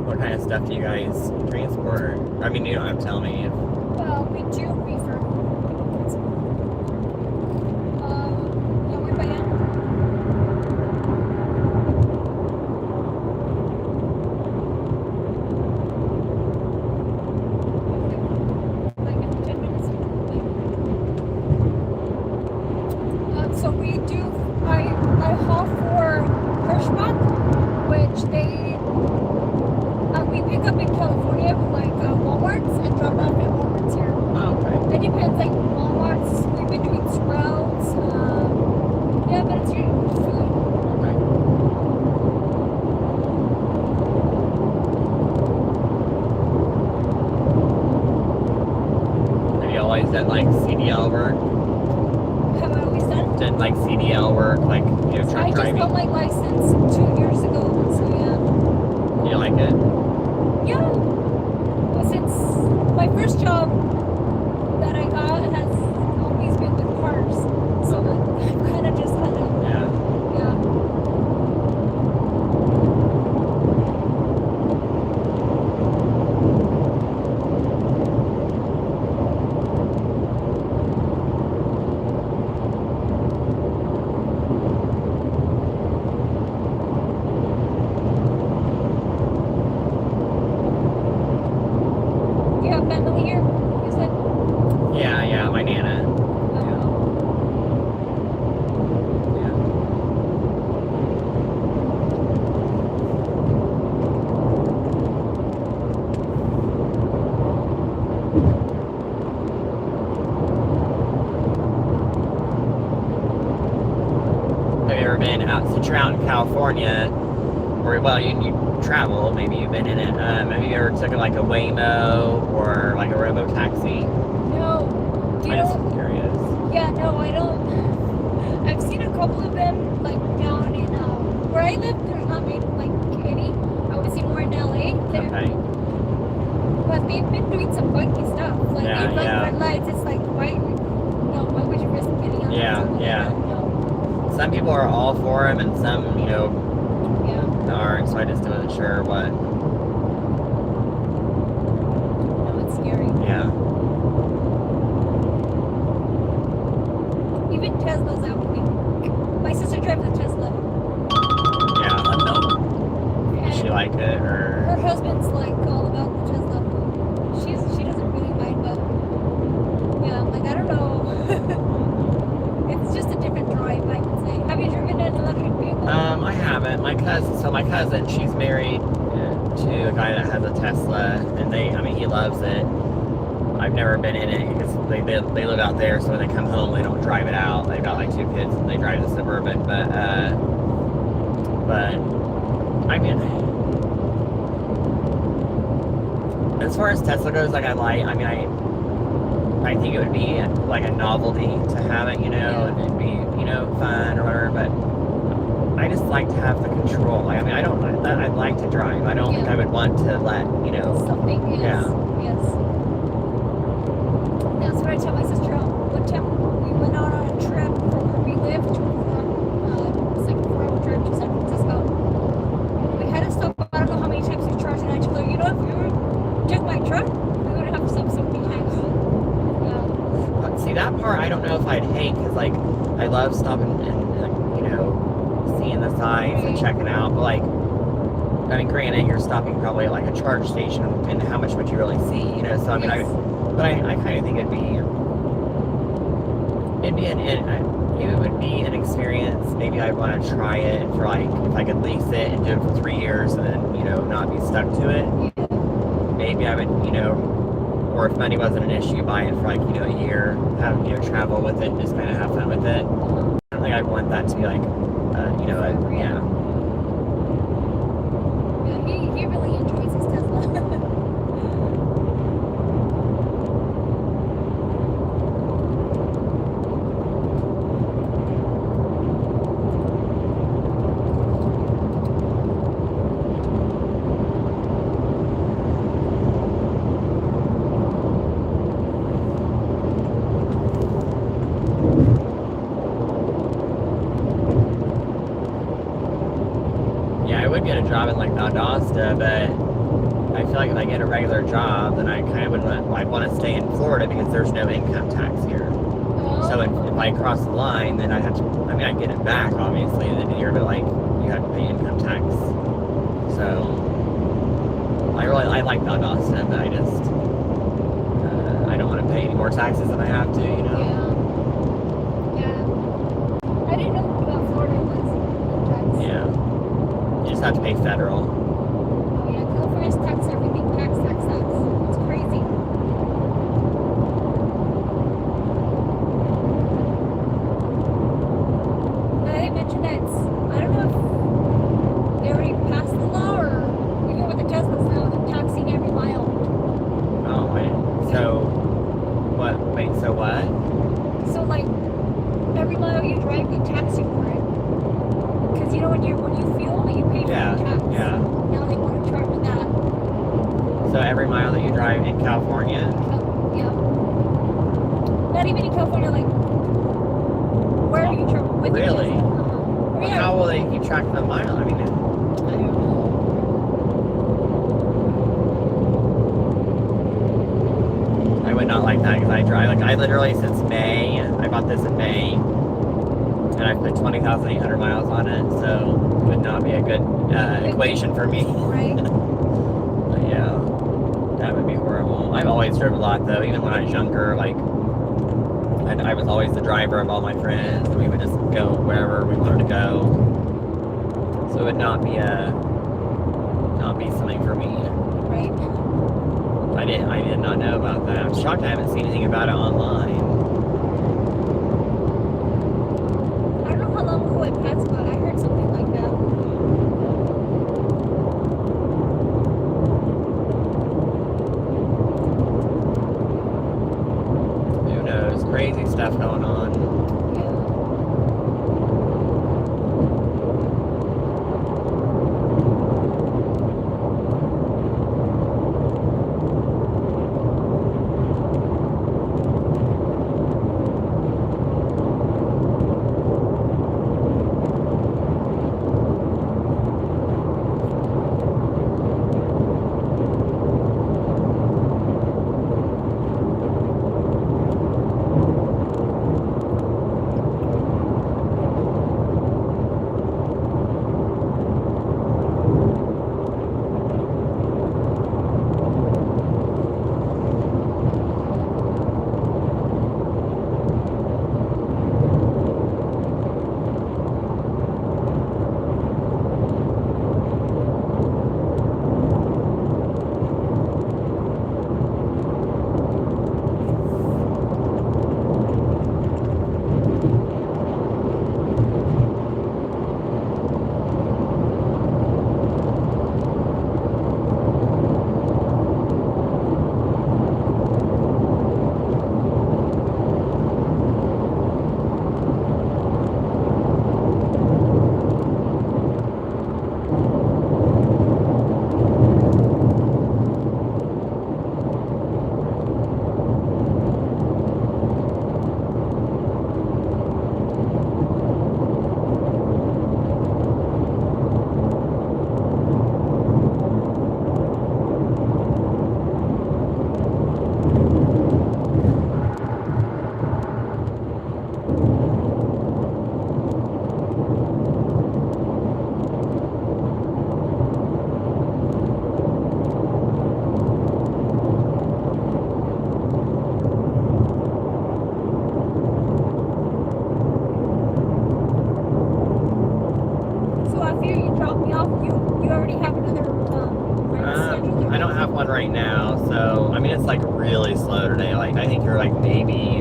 What kind of stuff do you guys transport? I mean, you don't have to tell me. Well, we do reefer. Yeah, we buy it. Like in 10 minutes. So we do. I haul for Hirschbach, which we pick up in California, like Walmart's, and drop off at Walmart's here. Oh, okay. It depends, like Walmart's, we've been doing Sprouts, yeah, but it's usually food. Have you always done like CDL work? Have I always done? Did like CDL work, like, you know, I truck just driving? got my license 2 years ago, so Do you like it? yeah. Well, since my first job that I got has always been with cars, so I've kind of just had to, Yeah. yeah. You have family here, you said? Yeah, my Nana. Yeah. Have you ever been out, since you're out in California, or, well, you travel, maybe you've been in it, have you ever taken like a Waymo or like a robo-taxi? No. Do you I'm just know? curious. Yeah, no, I don't. I've seen a couple of them, like down in where I live. There's not many, like any. I would see more in LA. There, Okay. but they've been doing some funky stuff. Like Yeah, they've like yeah. red lights. It's like why would you risk getting on Yeah, something like yeah. that? No. Some people are all for them and some, you know, Yeah. aren't, so I just wasn't sure what. No, it's scary. Yeah. Even Teslas out with me. My sister drives a Tesla. Yeah. Does she And like it her or? husband's like all about the Tesla. She doesn't really mind, but yeah, I'm like, I don't know. It's just a different drive, I would say. Have you driven an electric vehicle? I haven't. My cousin, she's married to a guy that has a Tesla, and he loves it. I've never been in it because they live out there, so when they come home, they don't drive it out. They've got like 2 kids, and they drive the Suburban. But I mean, as far as Tesla goes, like I think it would be like a novelty to have it, you know, and it'd be, you know, fun or whatever. But I just like to have the control. Like, I mean, I'd like to drive. I don't think I would want to let, you know. Something, yes. Yeah. Yes. That's what I tell my sister. One time we went out on a trip from where we lived to it's like a 4-hour trip to San Francisco. We had to stop, I don't know how many times we charged, and I told her, you know, if you took my truck, we would have to stop so many times. Yeah. See, that part I don't know if I'd hate, because like I love stopping and like, you know, seeing the signs and checking out. But like, I mean, granted, you're stopping probably at like a charge station, and how much would you really see, you know? So I mean, Yes. I kind of think it would be an experience. Maybe I'd want to try it for like, if I could lease it and do it for 3 years and then, you know, not be stuck to it. Maybe I would, you know, or if money wasn't an issue, buy it for like, you know, a year, have, you know, travel with it, just kind of have fun with it. I don't think I'd want that to be like, you know, yeah. Yeah, he really enjoys his Tesla. get a job in like Valdosta, but I feel like if I get a regular job, then I kind of would want to stay in Florida because there's no income tax here. So if I cross the line, then I have to. I mean, I get it back obviously in the year, but like you have to pay income tax. So I like Valdosta, but I just I don't want to pay any more taxes than I have to, you know. Yeah. I didn't know about Florida was tax. Yeah. You just have to pay federal. Oh yeah, California's tax everything. Tax. It's crazy. They mentioned that I don't know if they already passed the law or even with the Teslas now, they're taxing every mile. Oh, I didn't. So what? Wait. So what? So like every mile you drive, they tax you for it. Because you know when you fuel, you pay for Yeah. your tax. Yeah. Now they want to charge that. So every mile that you drive in California. Yeah. Not even in California, like wherever you travel with your Really? kids. Well, Yeah. how will they keep track of the mile? I mean, I don't know. I would not like that because I drive. Like I literally since May. I bought this in May, and I put 20,800 miles on it. So it would not be a good equation for me. Right? But yeah, that would be horrible. I've always driven a lot though, even when I was younger. Like, I was always the driver of all my friends, and we would just go wherever we wanted to go. So it would not be something for me. Right. I did not know about that. I'm shocked I haven't seen anything about it online. I don't know how long ago it passed, but I heard something like that. Who knows? Crazy stuff going on. Yeah. I don't have one right now, so I mean it's like really slow today. Like I think you're like maybe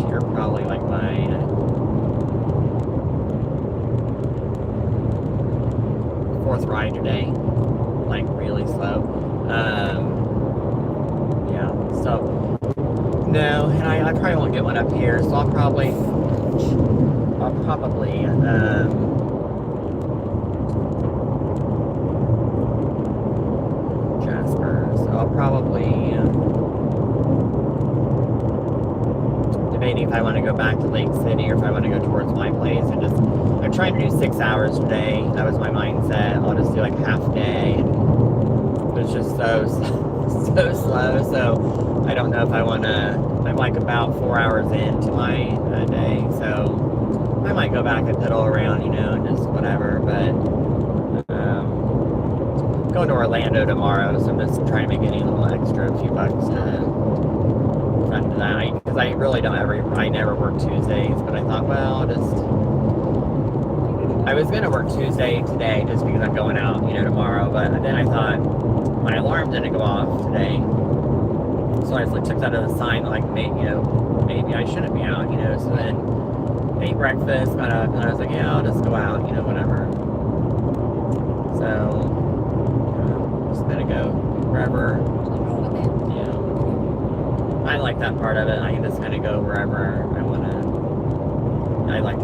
you're probably like my fourth ride today. Like really slow. Yeah, so no, and I probably won't get one up here, so I'll probably Jasper, so I'll probably debate debating if I want to go back to Lake City or if I want to go towards my place. I'm trying to do 6 hours today. That was my mindset. I'll just do like half a day. It's just so slow. So I don't know if I want to. I'm like about 4 hours into my day. So I might go back and piddle around, and just whatever. But going to Orlando tomorrow, so I'm just trying to make any little extra few bucks to fund that. Because I really I never work Tuesdays, but I thought, well, I was going to work Tuesday today just because I'm going out, tomorrow, but then I thought my alarm didn't go off today. So I just took that as a sign, like, maybe I shouldn't be out, so then ate breakfast, got up, and I was like, yeah, I'll just go out, whatever. So, just gonna go wherever. Yeah. I like that part of it. I can just kind of go wherever I want to. I like,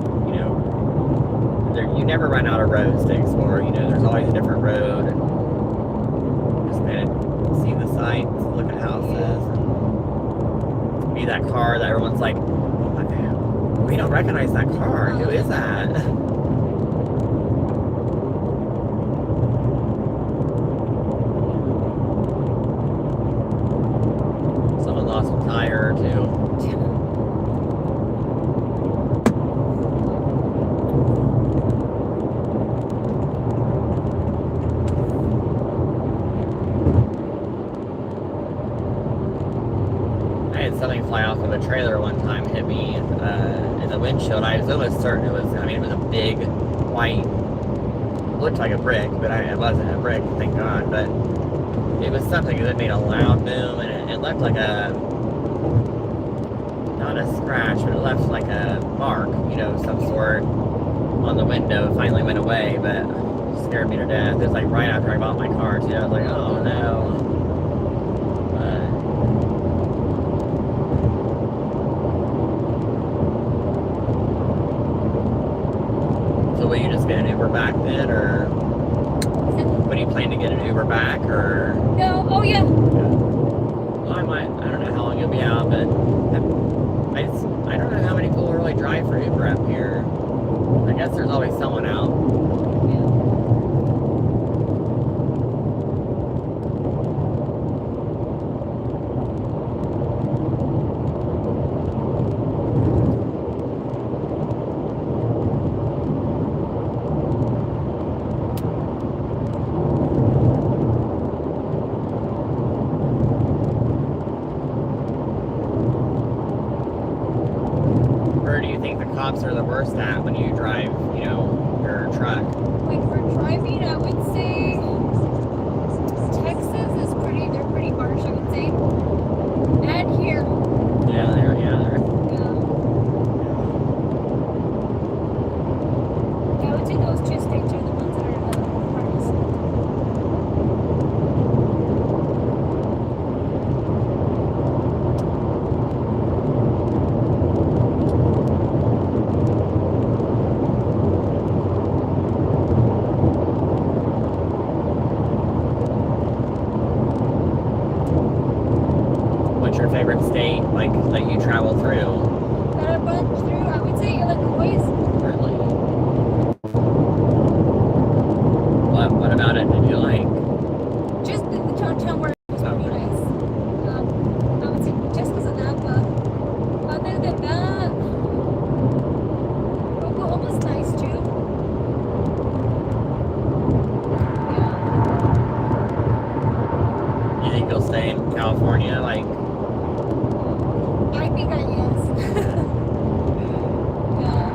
you never run out of roads to explore. There's always a different road. And just kind of see the sights, look at houses, and be that car that everyone's like, we don't recognize that car. Who is that? Someone lost a tire or two. I had something fly off of a trailer one time, hit me in the windshield. I was almost certain it was a big white, looked like a brick, but it wasn't a brick, thank God. But it was something that made a loud boom, and it left like not a scratch, but it left like a mark, some sort on the window. It finally went away, but it scared me to death. It was like right after I bought my car too. I was like, oh no. So will you just get an Uber back then, or what do you plan to get an Uber back, or? No, oh yeah. Well, I don't know how long you'll be out, but I don't know how many people really drive for Uber up here. I guess there's always someone out. Where do you think the cops are the worst at when you drive, your truck? Like for driving, I would say Texas is they're pretty harsh, I would say. And here. Yeah, they're. Yeah. I would say those two states are the ones that are the hardest. What's your favorite state, like, that you travel through? That I've gone through, I would say Illinois. Really? What about it did you like? Just the downtown where it was pretty nice. I would say just because of that, but other than that, Oklahoma's nice too. Yeah. You think you'll stay in California, like? I think I yes. Yeah.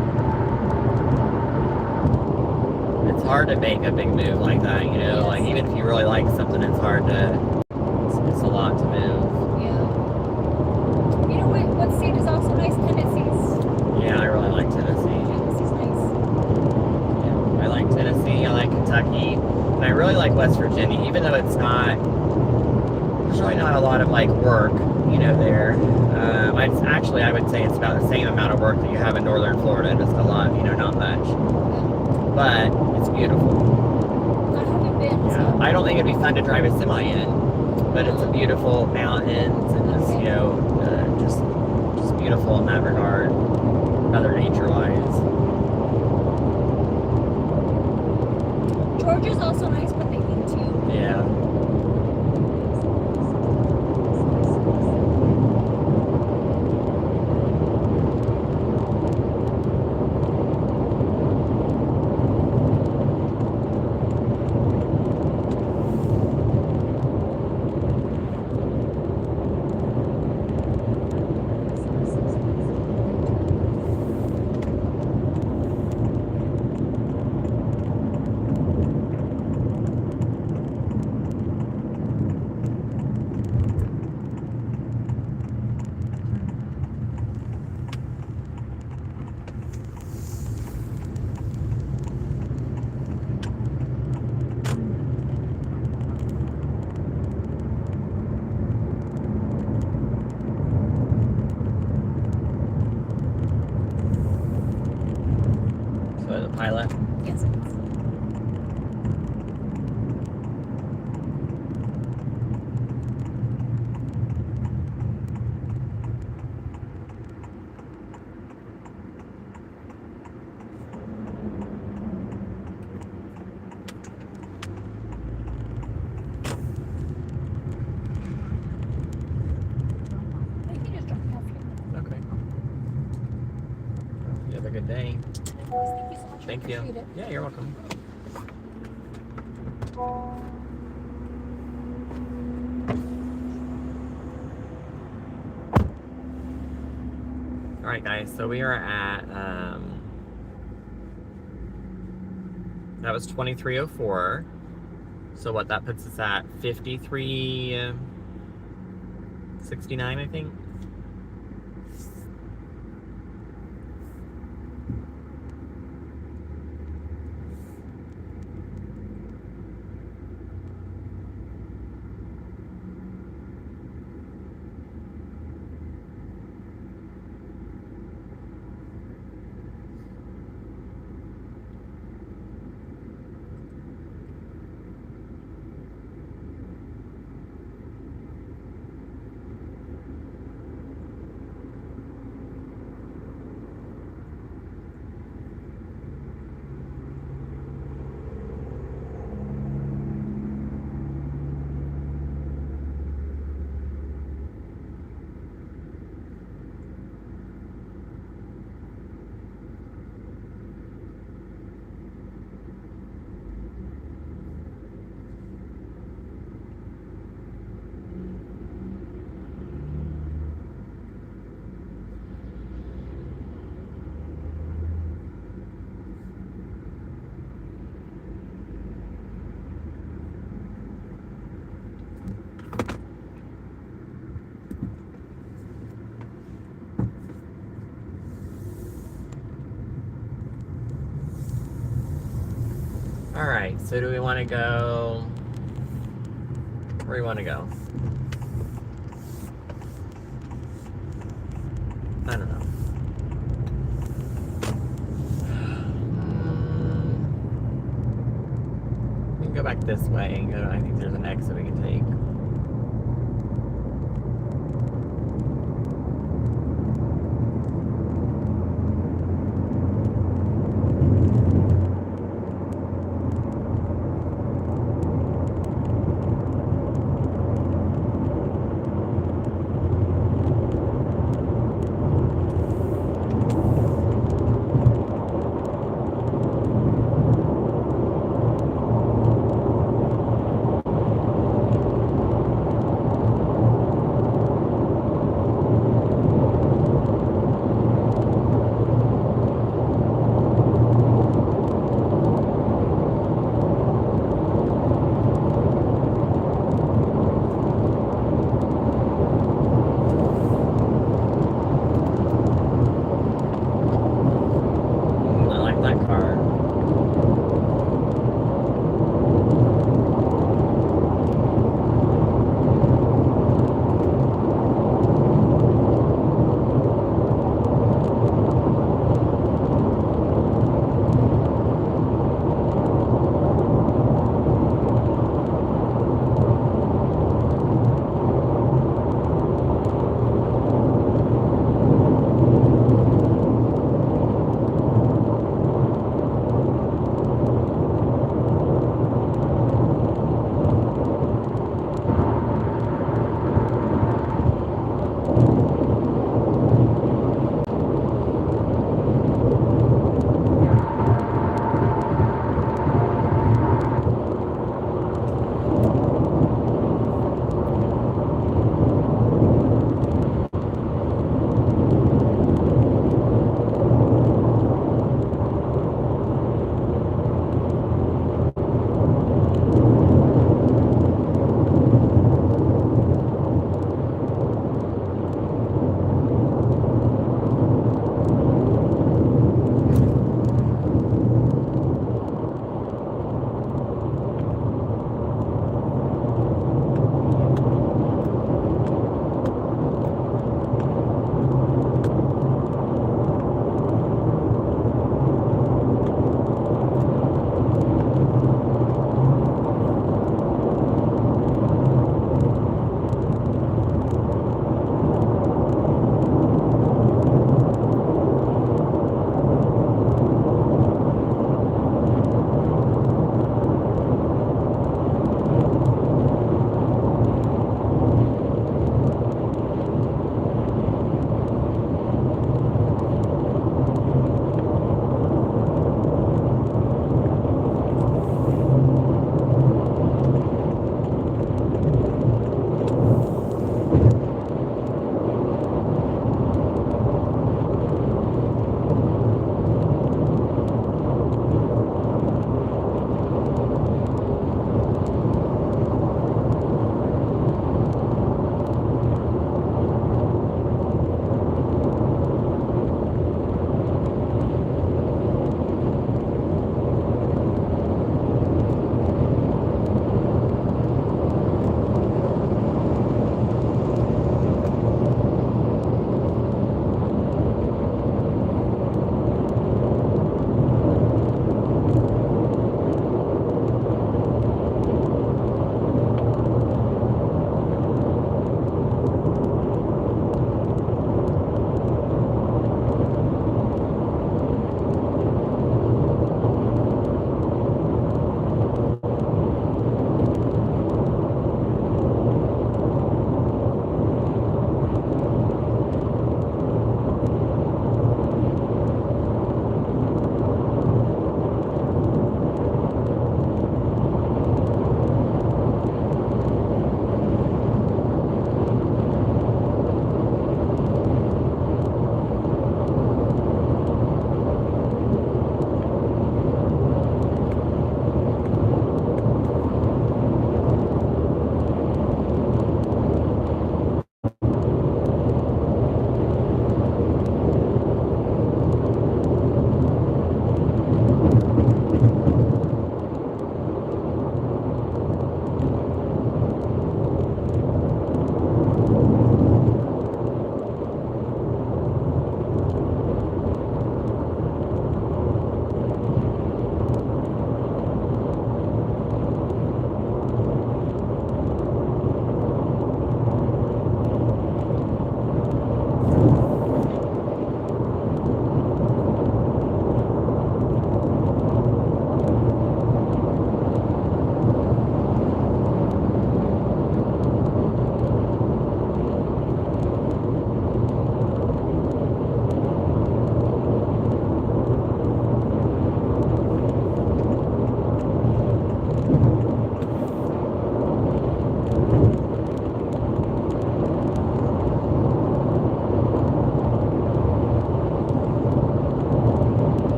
It's hard to make a big move like that, like, even if you really like something, it's hard to, it's a lot to move. Yeah. You know what state is also nice? Tennessee's. Yeah, I really like Tennessee. Tennessee's nice. Yeah, I like Tennessee, I like Kentucky, and I really like West Virginia, even though there's really not a lot of, like, work, there. I would say it's about the same amount of work that you have in northern Florida, just a lot, not much. But it's beautiful. I haven't been. Yeah. So. I don't think it'd be fun to drive a semi in, but it's a beautiful mountains and just, just beautiful in that regard, Mother Nature wise. Georgia's also nice, but they need to. Yeah. So the pilot. Yes. I can just drop it off here. Okay. You have a good day. Thank you so much. I Thank you. appreciate it. Yeah, you're welcome. All right, guys. So we are at that was 2304. So what that puts us at 5369, I think. All right, so do we want to go? Where do we want to go? I don't know. We can go back this way and go. I think there's an exit we can take.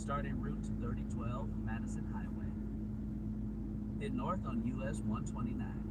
starting Route 3012 Madison Highway. Head north on US 129.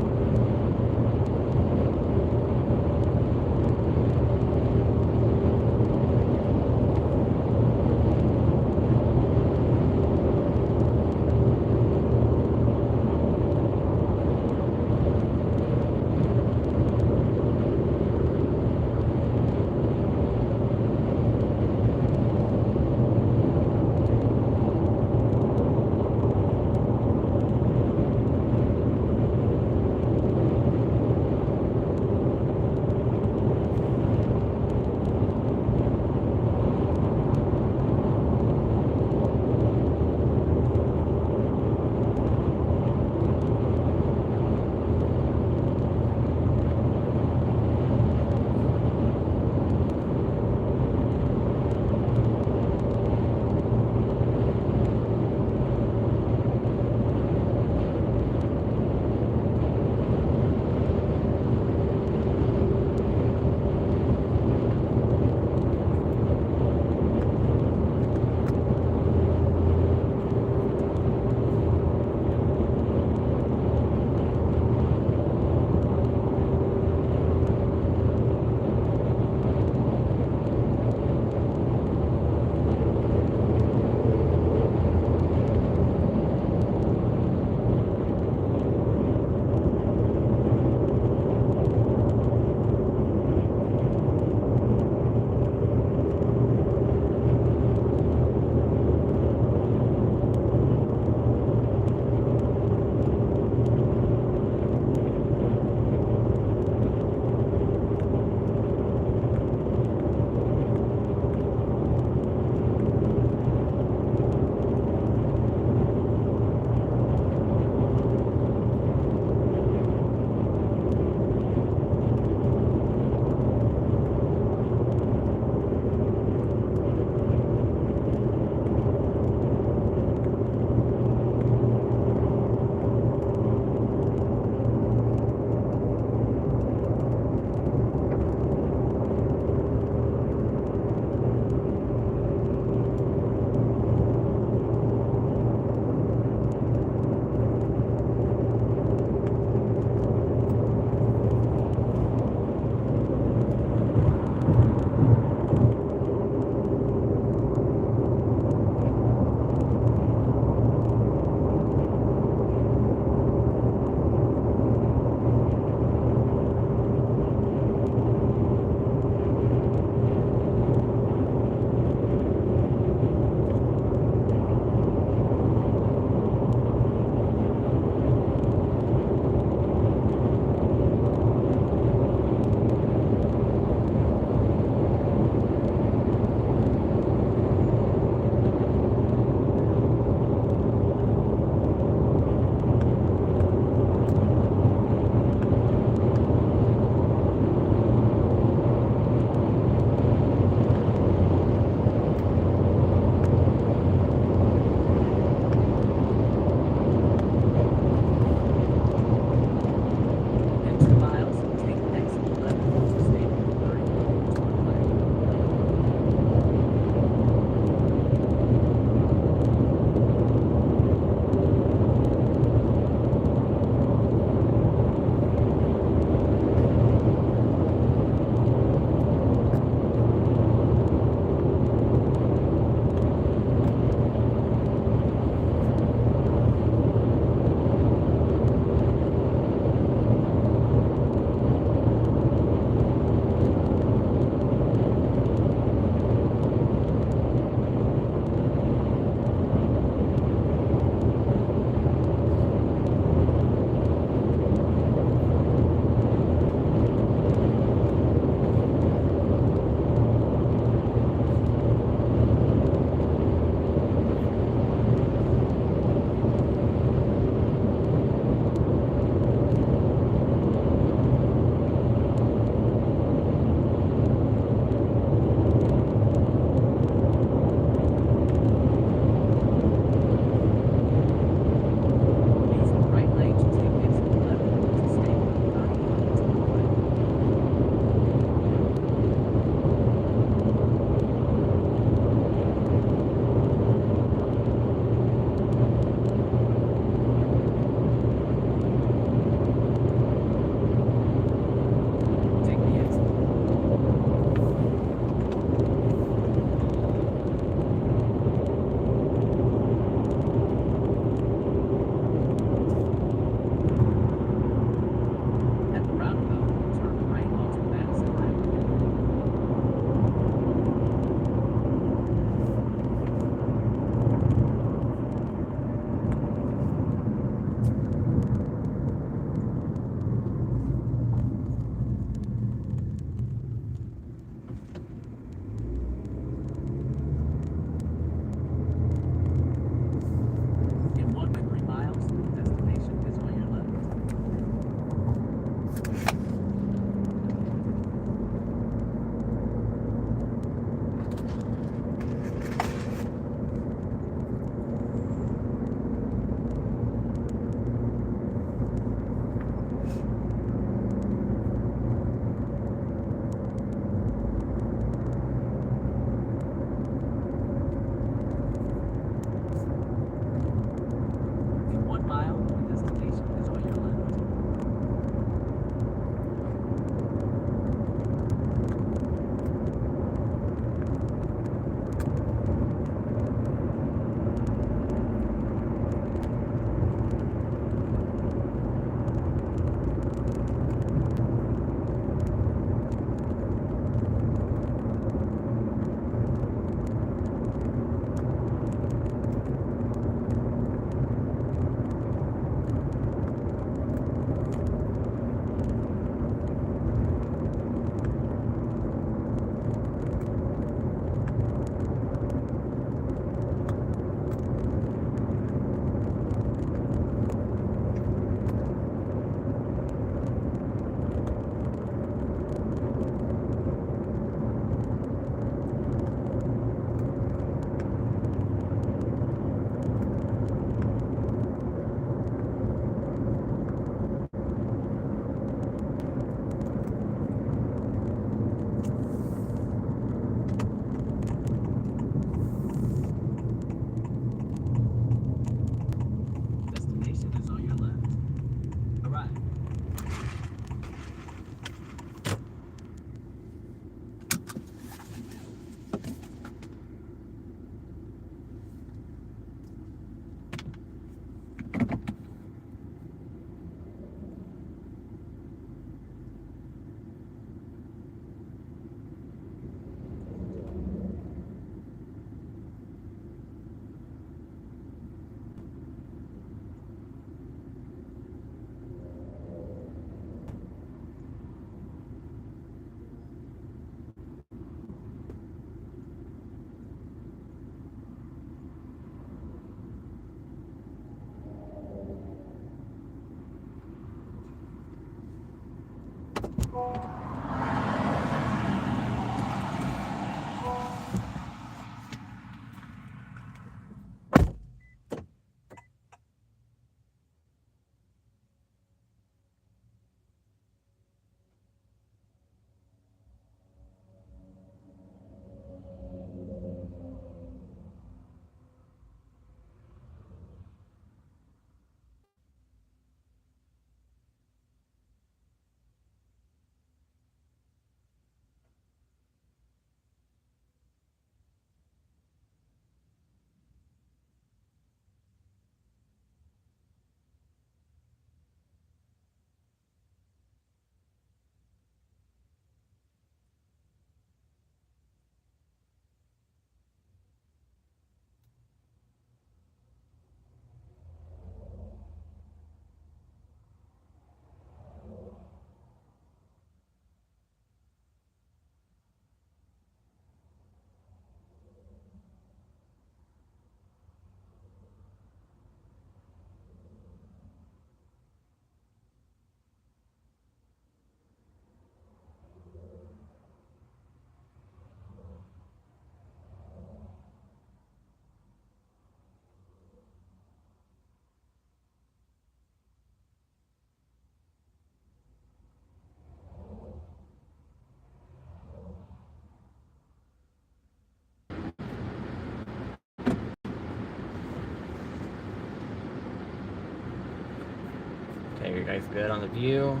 Are you guys good on the view?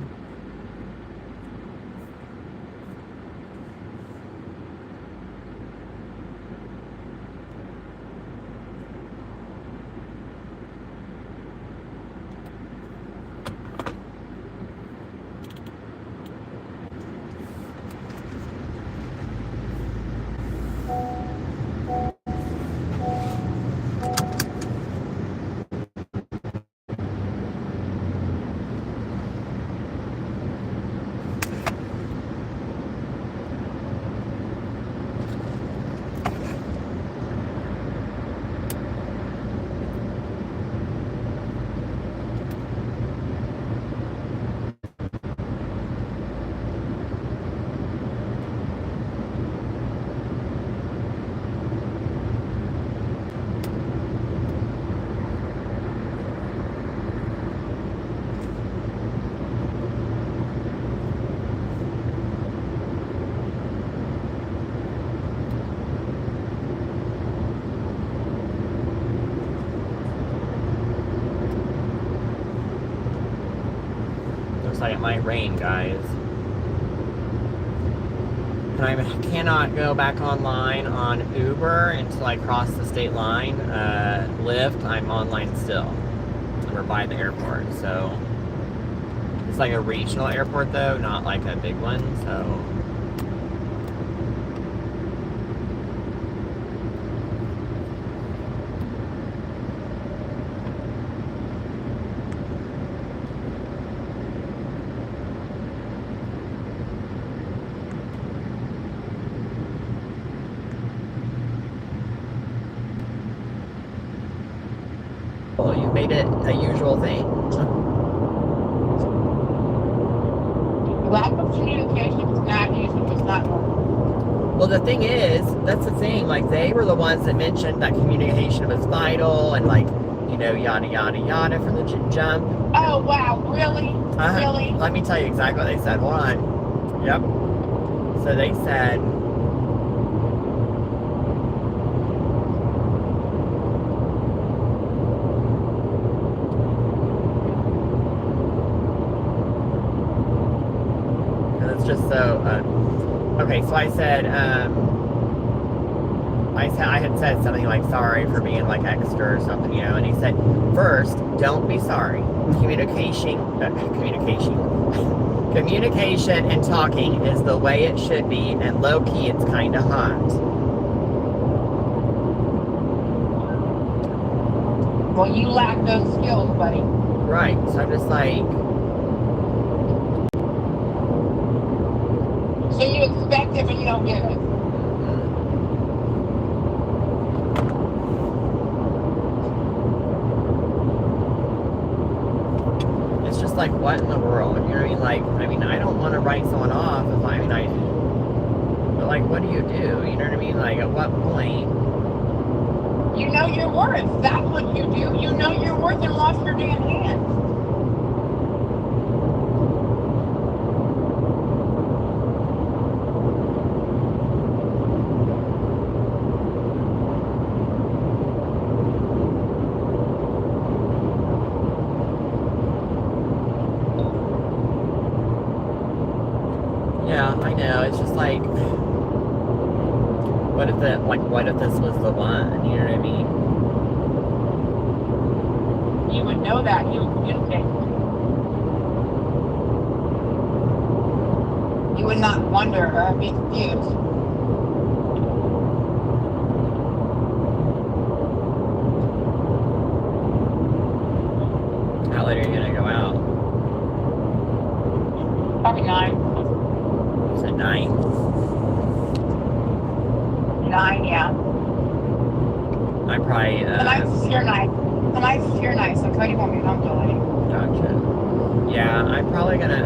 Looks like it might rain, guys. And I cannot go back online on Uber until I cross the state line. Lyft, I'm online still. We're by the airport, so it's like a regional airport though, not like a big one, so. Well, you made it a usual thing. Lack of communication is not usual. It's not normal. Well, the thing is, that's the thing. Like, they were the ones that mentioned that communication was vital and, like, you know, yada, yada, yada from the jump. Oh, wow. Really? Really? Let me tell you exactly what they said. Hold on. Yep. So they said, it's just so, okay, so I said, I had said something like, sorry for being like extra or something, you know, and he said, first, don't be sorry. Communication and talking is the way it should be, and low-key, it's kind of hot. Well, you lack those skills, buddy. Right, so I'm just like, So you expect it, but you don't get it. it's just like, what in the world? You know what I mean? Like, I don't want to write someone off if but like, what do? You know what I mean? Like, at what point? You know your worth. That's what you do. You know your worth and wash your damn hands. Yeah, I know. It's just like, what if this was the one? You know what I mean? You would know that. You would communicate. You would not wonder or be confused. How late are you gonna go out? Probably 9. You said 9? 9, yeah. I probably, Tonight's your night. Tonight's your night, so Cody won't be home till late. Gotcha. Yeah, I'm probably gonna,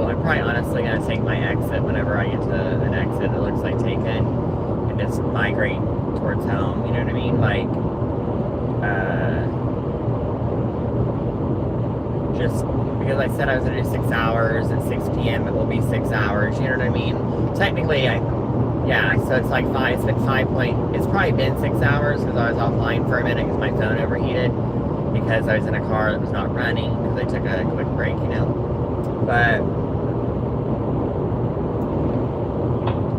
I'm probably honestly gonna take my exit whenever I get to an exit that looks like taken and just migrate towards home, you know what I mean? Like, just because I said I was gonna do 6 hours, at 6 p.m. it will be 6 hours, you know what I mean? Technically, yeah, so it's like it's been it's probably been 6 hours because I was offline for a minute because my phone overheated. because I was in a car that was not running because I took a quick break, you know. But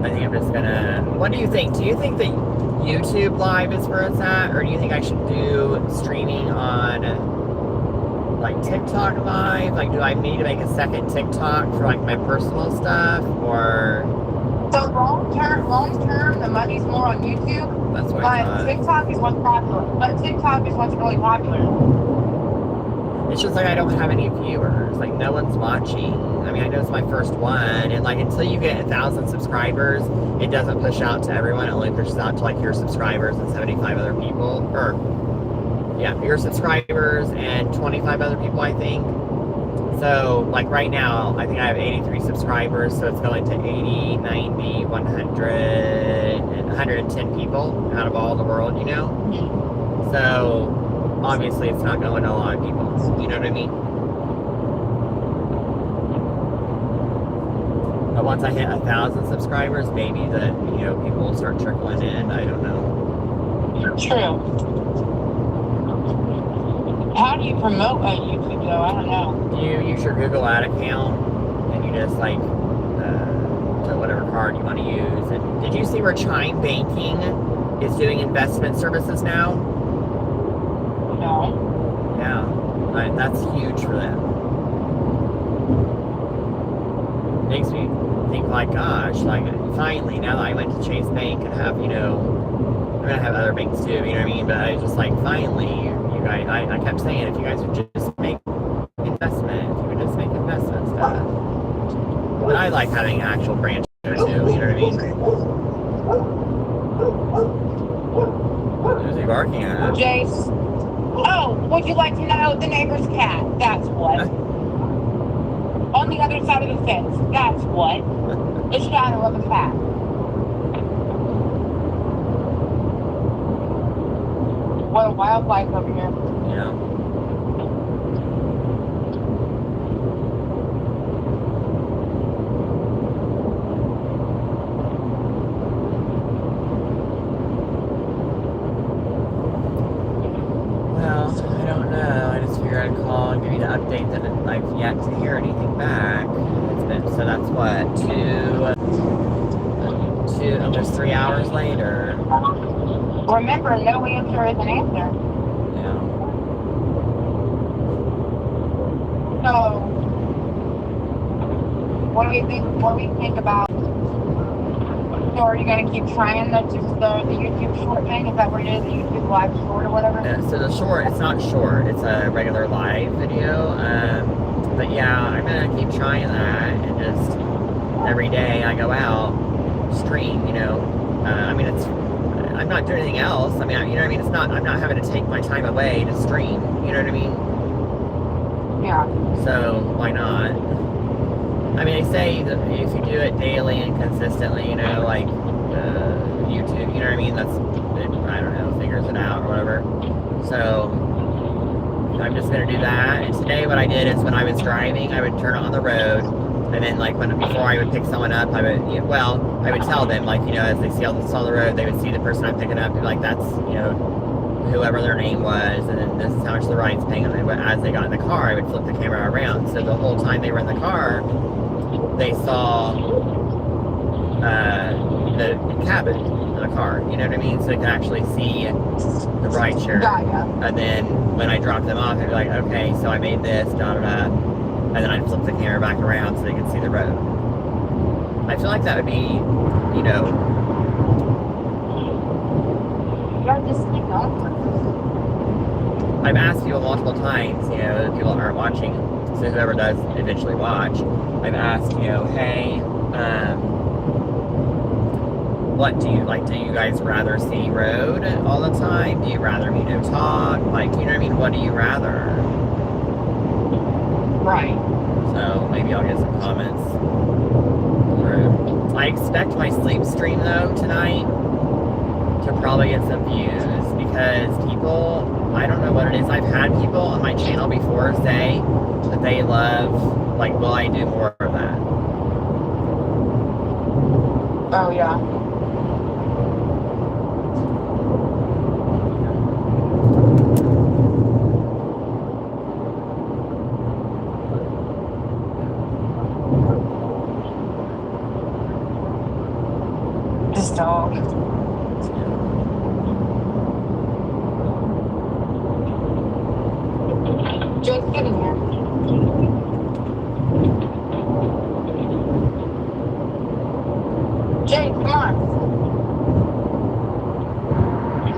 I think I'm just gonna. What do you think? Do you think that YouTube Live is where it's at, or do you think I should do streaming on like TikTok Live? Like, do I need to make a second TikTok for like my personal stuff, or? So long term, the money's more on YouTube. That's what I But thought. TikTok is what's popular. But TikTok is what's really popular. It's just like I don't have any viewers. Like no one's watching. I mean, I know it's my first one, and like until you get 1,000 subscribers, it doesn't push out to everyone. It only pushes out to like your subscribers and 75 other people, or yeah, your subscribers and 25 other people, I think. So like right now, I think I have 83 subscribers, so it's going to 80, 90, 100, and 110 people out of all the world, you know? So obviously it's not going to a lot of people, you know what I mean? But once I hit 1,000 subscribers, maybe that, you know, people will start trickling in. I don't know. True. How do you promote a YouTube though? I don't know. You use your Google Ad account and you just like put whatever card you want to use. And did you see where Chime Banking is doing investment services now? No. Yeah, that's huge for them. Makes me think like, gosh, like finally now that I went to Chase Bank and have, you know, I'm gonna have other banks too, you know what I mean? But I was just like, finally, you guys, I kept saying, if you guys would just make investment, if you would just make investment stuff. But I like having an actual branch there too, you know what I mean? Who's he barking at? Jace. Oh, would you like to know the neighbor's cat? That's what. On the other side of the fence. That's what. The shadow of a cat. What a wildlife over here. Yeah. Well, I don't know. I just figured I'd call and give you the update that I've yet to hear anything back. It's been, so that's what, almost 3 hours later. Remember, no answer is an answer. Yeah. So, what do we think about? So, are you going to keep trying the YouTube short thing? Is that what it is? The YouTube live short or whatever? So the short, it's not short. It's a regular live video. But yeah, I'm gonna keep trying that, and just every day I go out, stream. You know, I mean, I'm not doing anything else. I mean, you know what I mean? I'm not having to take my time away to stream. You know what I mean? Yeah. So why not? I mean, they say that if you do it daily and consistently, you know, like YouTube, you know what I mean? I don't know, figures it out or whatever. So I'm just gonna do that. And today, what I did is when I was driving, I would turn on the road, and then like before I would pick someone up, I would tell them, like, you know, as they saw the road, they would see the person I'm picking up, and be like, that's, you know, whoever their name was, and then this is how much the ride's paying. And as they got in the car, I would flip the camera around, so the whole time they were in the car, they saw the cabin of the car, you know what I mean? So they could actually see the ride share. Yeah. And then when I dropped them off, they'd be like, okay, so I made this, and then I'd flip the camera back around so they could see the road. I feel like that would be, you know, I've asked people multiple times, you know, people that aren't watching, so whoever does eventually watch, I've asked, you know, hey, what do you like? Do you guys rather see road all the time? Do you rather me to talk? Like, you know what I mean? What do you rather? Right. So maybe I'll get some comments. I expect my sleep stream though tonight to probably get some views, because people, I don't know what it is. I've had people on my channel before say that they love, like, will I do more of that? Oh, yeah.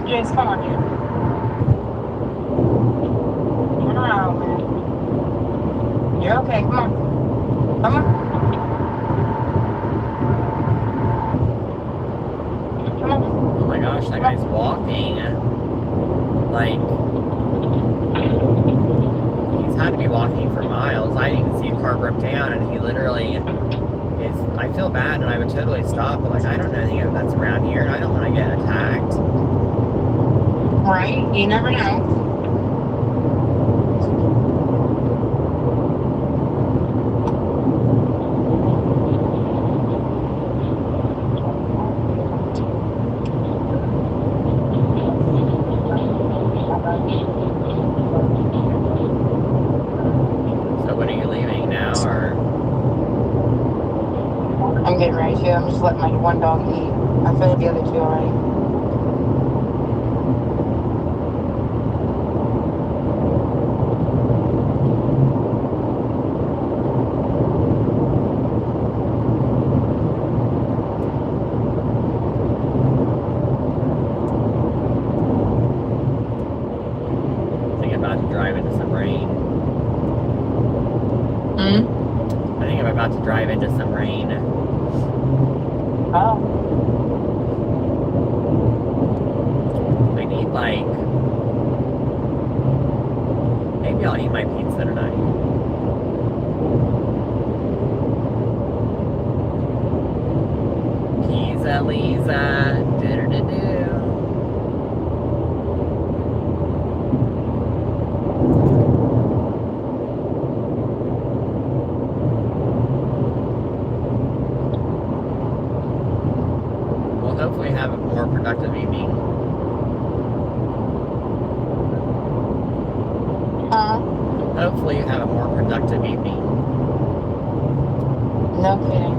Jace, come on, dude. Turn around, man. You're okay, come on. Come on. Come on. Oh my gosh, that guy's walking. Like, he's had to be walking for miles. I didn't even see a car broke down, and he literally is. I feel bad, and I would totally stop, but like, I don't know anything that's around here, and I don't want to get attacked. Right? You never know. So when are you leaving now, or? I'm getting ready to. I'm just letting my one dog eat. I fed the other two already. I think I'm about to drive into some rain. I think I'm about to drive into some rain. Oh. I need like, maybe I'll eat my pizza tonight. Pizza Lisa, do-do-do-do. Well, hopefully have a more productive evening. Hopefully you have a more productive evening. No kidding.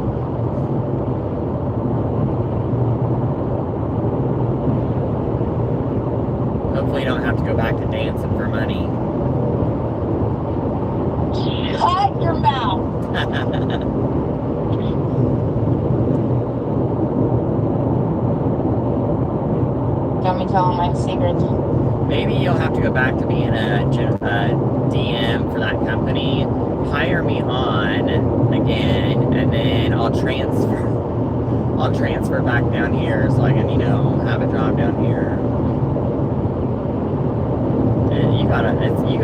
Hopefully you don't have to go back to dancing for money. Shut your mouth. Don't be telling my secrets. Maybe you'll have to go back to being a DM for that company. Hire me on again, and then I'll transfer back down here so I can, have a job down here. And you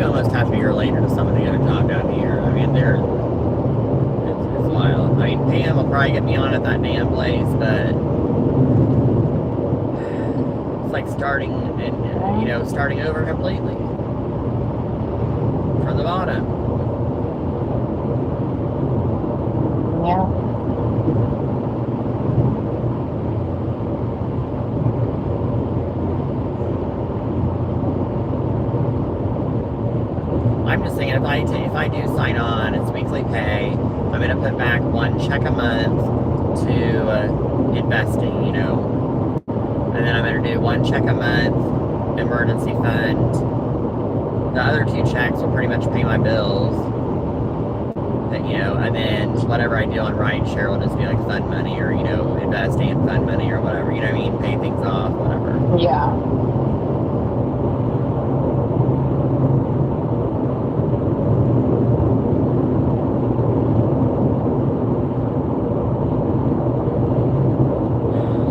almost have to be related to some of the other job down here. I mean, it's wild. I mean, Pam will probably get me on at that damn place, but it's like starting over completely from the bottom. Yeah. I'm just thinking if I do sign on, it's weekly pay. I'm gonna put back one check a month to investing, and then I'm gonna do one check a month emergency fund. The other two checks will pretty much pay my bills. And then whatever I do on rideshare will just be like fund money or, invest and fund money or whatever, you know what I mean? Pay things off, whatever. Yeah.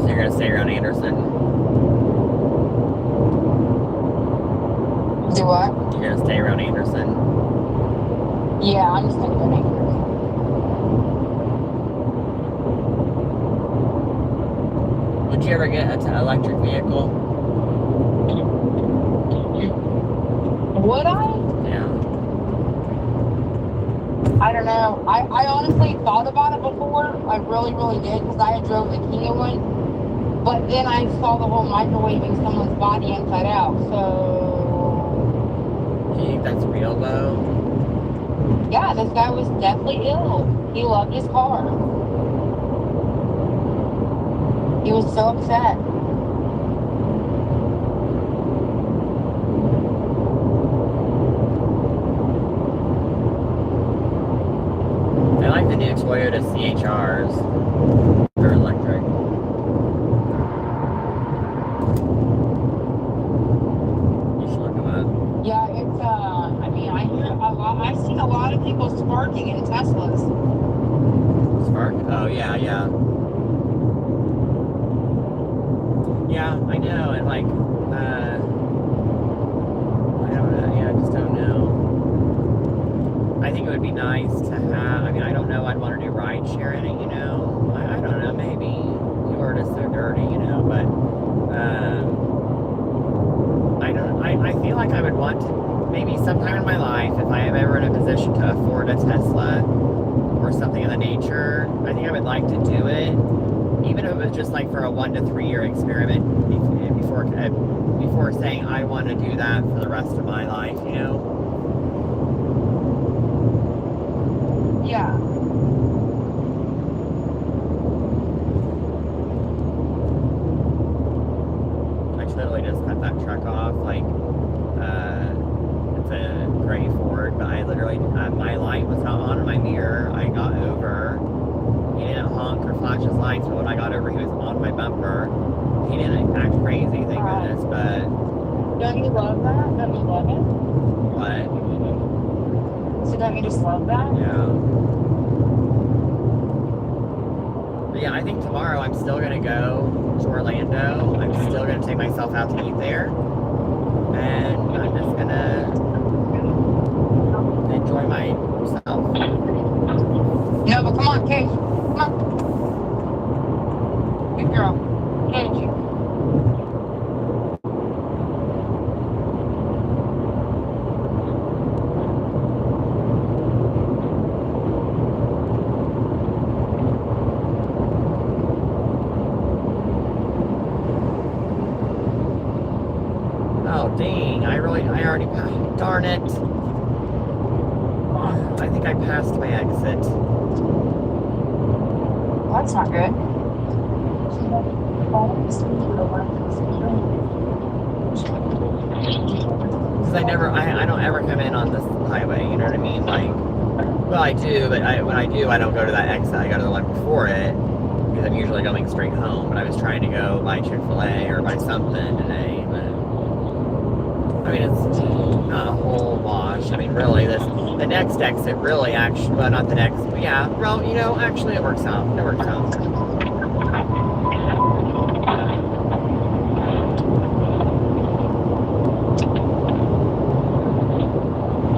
So you're gonna stay around Anderson? Do what? You're gonna stay around Anderson? Yeah, I'm just gonna go naked. Would you ever get an electric vehicle? Would I? Yeah. I don't know. I honestly thought about it before. I really, really did because I had drove the Kia one. But then I saw the whole microwaving someone's body inside out. So, Do you think that's real though? yeah, this guy was deathly ill. He loved his car. He was so upset. I like the new Toyota CHRs. They're electric. sparking in Teslas. Spark? Oh, yeah, yeah. Yeah, I know, and like, I don't know, yeah, I just don't know. I think it would be nice to have, I mean, I don't know, I'd want to do ride sharing, you know, I don't know, maybe, you are just so dirty, you know, but, I feel like I would want to, maybe sometime in my life, if I am ever in a position to afford a Tesla, or something of the nature, I think I would like to do it, even if it was just like for a 1 to 3 year experiment before saying I want to do that for the rest of my life, you know? Yeah. I totally just cut that truck off, like, it's a gray Ford, but I literally, my light was not on in my mirror, I got over, he didn't honk or flash his lights, but when I got over, he was on my bumper. He didn't act crazy, thank goodness, but... Don't you love that? Don't you love it? What? So don't you just love that? Yeah. But yeah, I think tomorrow I'm still gonna go to Orlando. I'm still gonna take myself out to eat there. And I'm just gonna enjoy myself. No, but come on, Kate. Come on. Good girl. Can't you? Oh, dang. I already passed. Darn it. I think I passed my exit. Well, that's not good. Because I don't ever come in on this highway, you know what I mean? Like, well, I do, but when I do, I don't go to that exit. I go to the one before it, because I'm usually going straight home, but I was trying to go by Chick-fil-A or by something today, but, I mean, it's not a whole wash. I mean, really, the next exit really actually, well, not the next, but yeah, well, you know, actually it works out. It works out.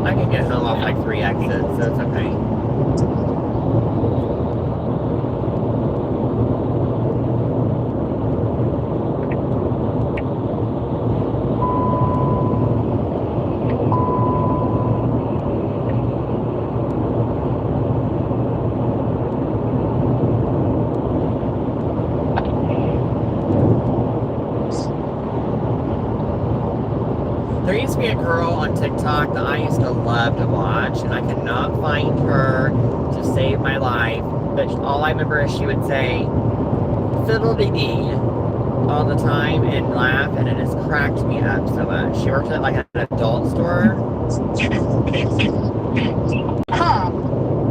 I can get home off like 3 exits, so it's okay. There used to be a girl on TikTok that I used to love to watch, and I could not find her to save my life. But all I remember is she would say fiddle-dee-dee all the time and laugh, and it just cracked me up so much. She worked at like an adult store. Huh.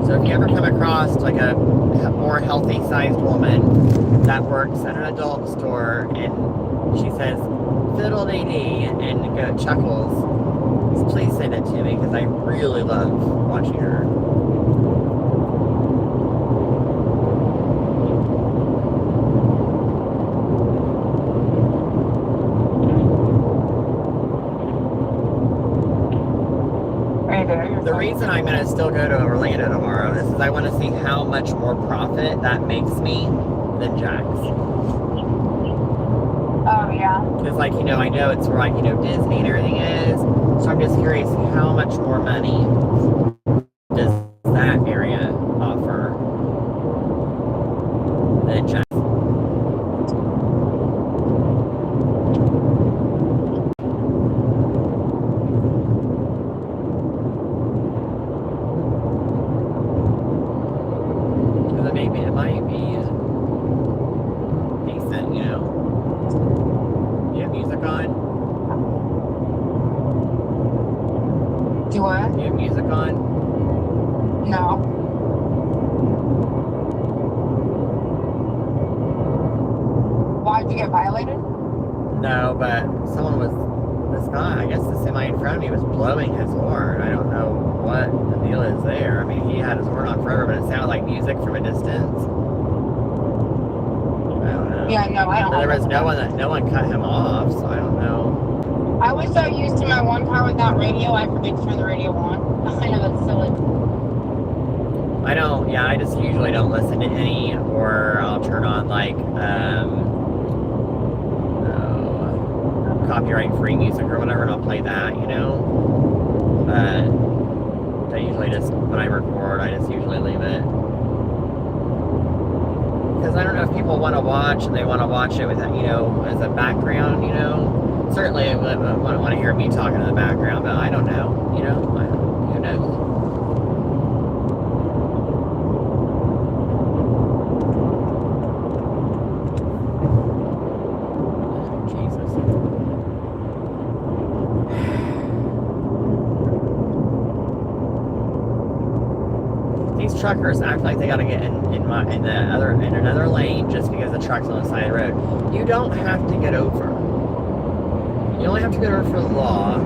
So if you ever come across like a more healthy-sized woman that works at an adult store and she says fiddle-dee-dee and chuckles, please send it to me because I really love watching her. The reason I'm going to still go to Orlando tomorrow is because I want to see how much more profit that makes me than Jack's. Oh, yeah. Because, like, you know, I know it's where, like, you know, Disney and everything is. So I'm just curious how much more money does that area offer than Jack's. Because it might be decent, you know. You have music on? Do what? You have music on? No. Why'd you get violated? No, but someone was this guy, I guess the semi in front of me was blowing his horn. I don't know what the deal is there. I mean, he had his horn on forever, but it sounded like music from a distance. I don't know. Yeah, no, I don't. There was no one cut him off, so I don't know. I was so used to my one car without radio, I forget to turn the radio on. I know that's silly. I just usually don't listen to any, or I'll turn on like, copyright free music or whatever, and I'll play that, you know? But I usually just, when I record, I just usually leave it. Because I don't know if people want to watch, and they want to watch it with, you know, as a background, you know? Certainly, they want to hear me talking in the background, but I don't know, you know? Who knows? Jesus. These truckers act like they gotta get in another lane just because the truck's on the side of the road. You don't have to get over. You only have to get over for the law.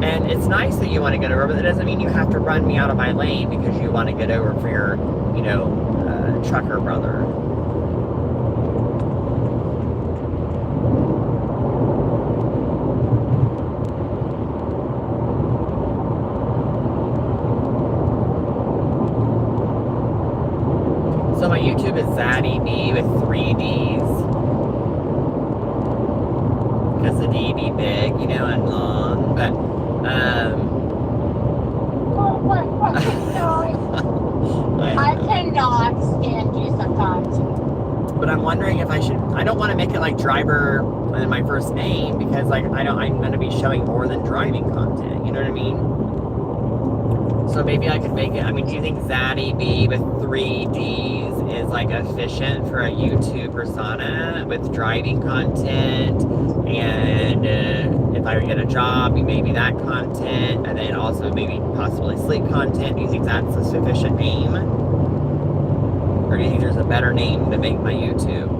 And it's nice that you want to get over, but that doesn't mean you have to run me out of my lane because you want to get over for your, you know, trucker brother. So my YouTube is Zaddy B with 3 Ds. Because the D be big, you know, and long, but, I cannot stand you sometimes. But I'm wondering if I should, I don't want to make it like driver in my first name, because like, I'm going to be showing more than driving content, you know what I mean? So maybe I could make it, I mean, do you think Zaddy B with 3 Ds is like efficient for a YouTube persona with driving content? And if I get a job, maybe that content, and then also maybe possibly sleep content. Do you think that's a sufficient name? Or do you think there's a better name to make my YouTube?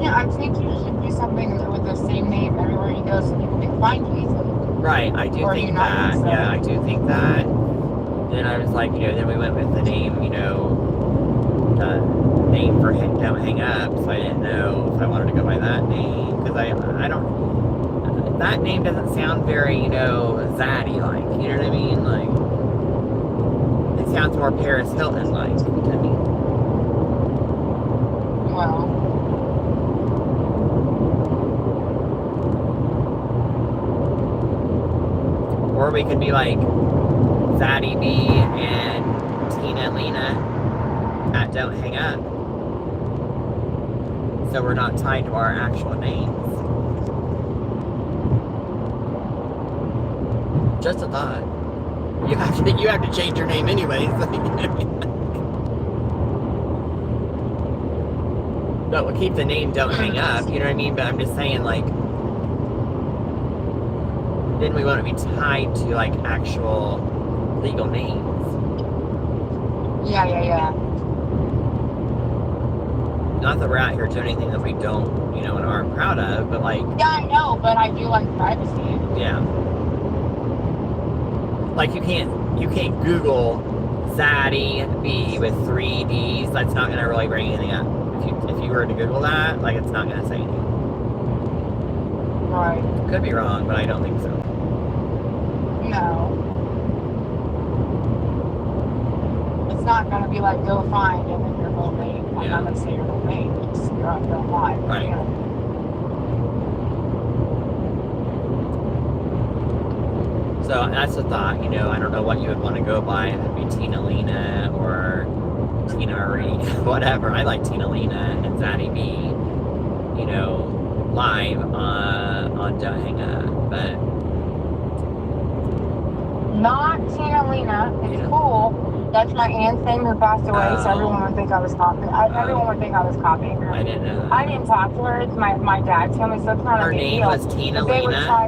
I think you should do something with the same name everywhere you go so people can find you easily. Right, I do Or think you not that. use that. Yeah, I do think that. Then I was like, you know, then we went with the name, you know, name for Don't Hang Up, so I didn't know if I wanted to go by that name, because I don't, that name doesn't sound very, you know, zaddy-like, you know what I mean? Like, it sounds more Paris Hilton-like to me. Well, Or we could be like Zaddy B and Tina Lena at Don't Hang Up. So we're not tied to our actual names. Just a thought. You have to change your name anyways. But we'll keep the name Don't Hang Up, you know what I mean? But I'm just saying, like, then we won't be tied to like actual legal names. yeah. Not that we're out here doing anything that we don't, you know, and aren't proud of, but like, Yeah, I know, but I do like privacy. yeah. Like you can't Google Zaddy B with 3 Ds. That's not gonna really bring anything up. If you were to Google that, like it's not gonna say anything. Right. Could be wrong, but I don't think so. No. It's not gonna be like go find and then your whole name. I'm Yeah. not gonna say your whole name. It's your own life. Right. You know? So that's the thought, you know, I don't know what you would want to go by. It would be Tina Lena or Tina Marie, whatever. I like Tina Lena and Zaddy B, you know, live on Don't Hang Up. But Not Tina Lena. It's Yeah. cool. That's my aunt's name who passed away, so Oh. everyone would think I was copying. Everyone would think I was copying her. I didn't know that. I didn't talk to her. It's my dad told me, so it's not Her a big name deal. was Tina But they would Lena? try.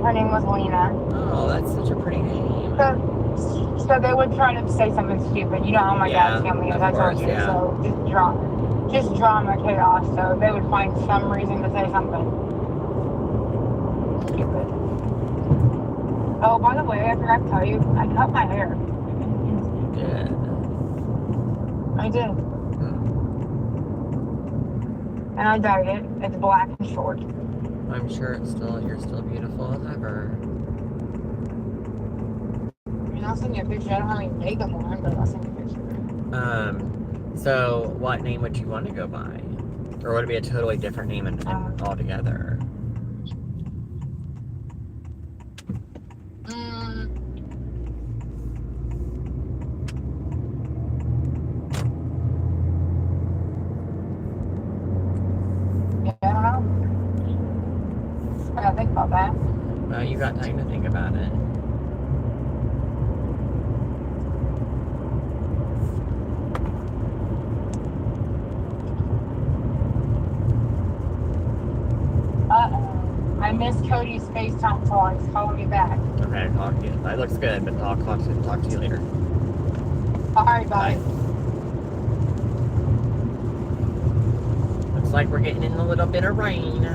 Her name was Lena. Oh, that's such a pretty name. So So they would try to say something stupid. You know how my Yeah, dad's family is, of I told course, you. yeah. So just drama, chaos. So they would find some reason to say something stupid. Oh, by the way, I forgot to tell you, I cut my hair. Good. I did. Hmm. And I dyed it. It's black and short. I'm sure you're still beautiful as ever. I mean, I'll send you a picture. I don't have any makeup on, but I'll send you a picture. So what name would you want to go by? Or would it be a totally different name altogether? Yeah, I don't know. I gotta think about that. Well, you got time to think about it. I missed Cody's FaceTime call. He's calling me back. Okay, talk to you. That looks good, but I'll talk to you later. Alright, bye. Looks like we're getting in a little bit of rain.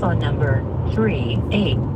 Telephone number 38.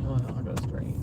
Oh, I'll go straight.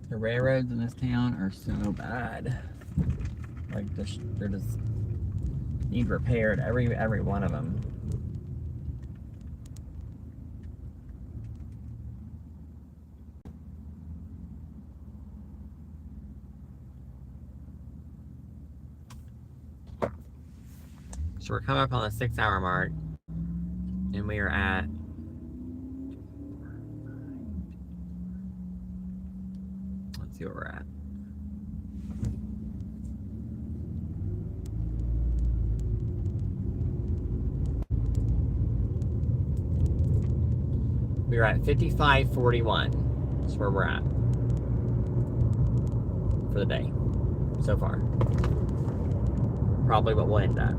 The railroads in this town are so bad. Like they're just need repaired. Every one of them. So we're coming up on the 6-hour mark, and we are at. Let's see where we're at. We're at 55:41. That's where we're at for the day so far. Probably what we'll end at.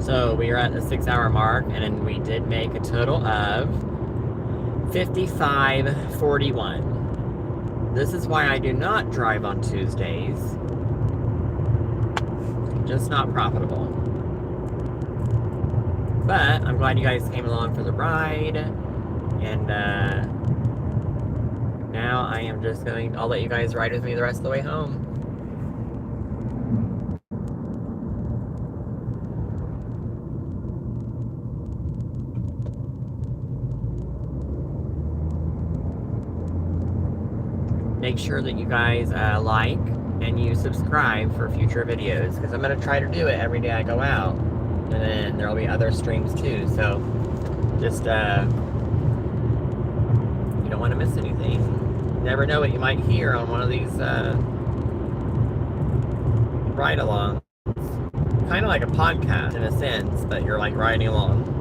So we are at the 6-hour mark, and then we did make a total of 55.41. This is why I do not drive on Tuesdays. Just not profitable. But I'm glad you guys came along for the ride. And now I am just I'll let you guys ride with me the rest of the way home. Make sure that you guys like and you subscribe for future videos, because I'm going to try to do it every day I go out. And then there'll be other streams too. So just, you don't want to miss anything. You never know what you might hear on one of these ride-alongs. Kind of like a podcast in a sense, but you're like riding along.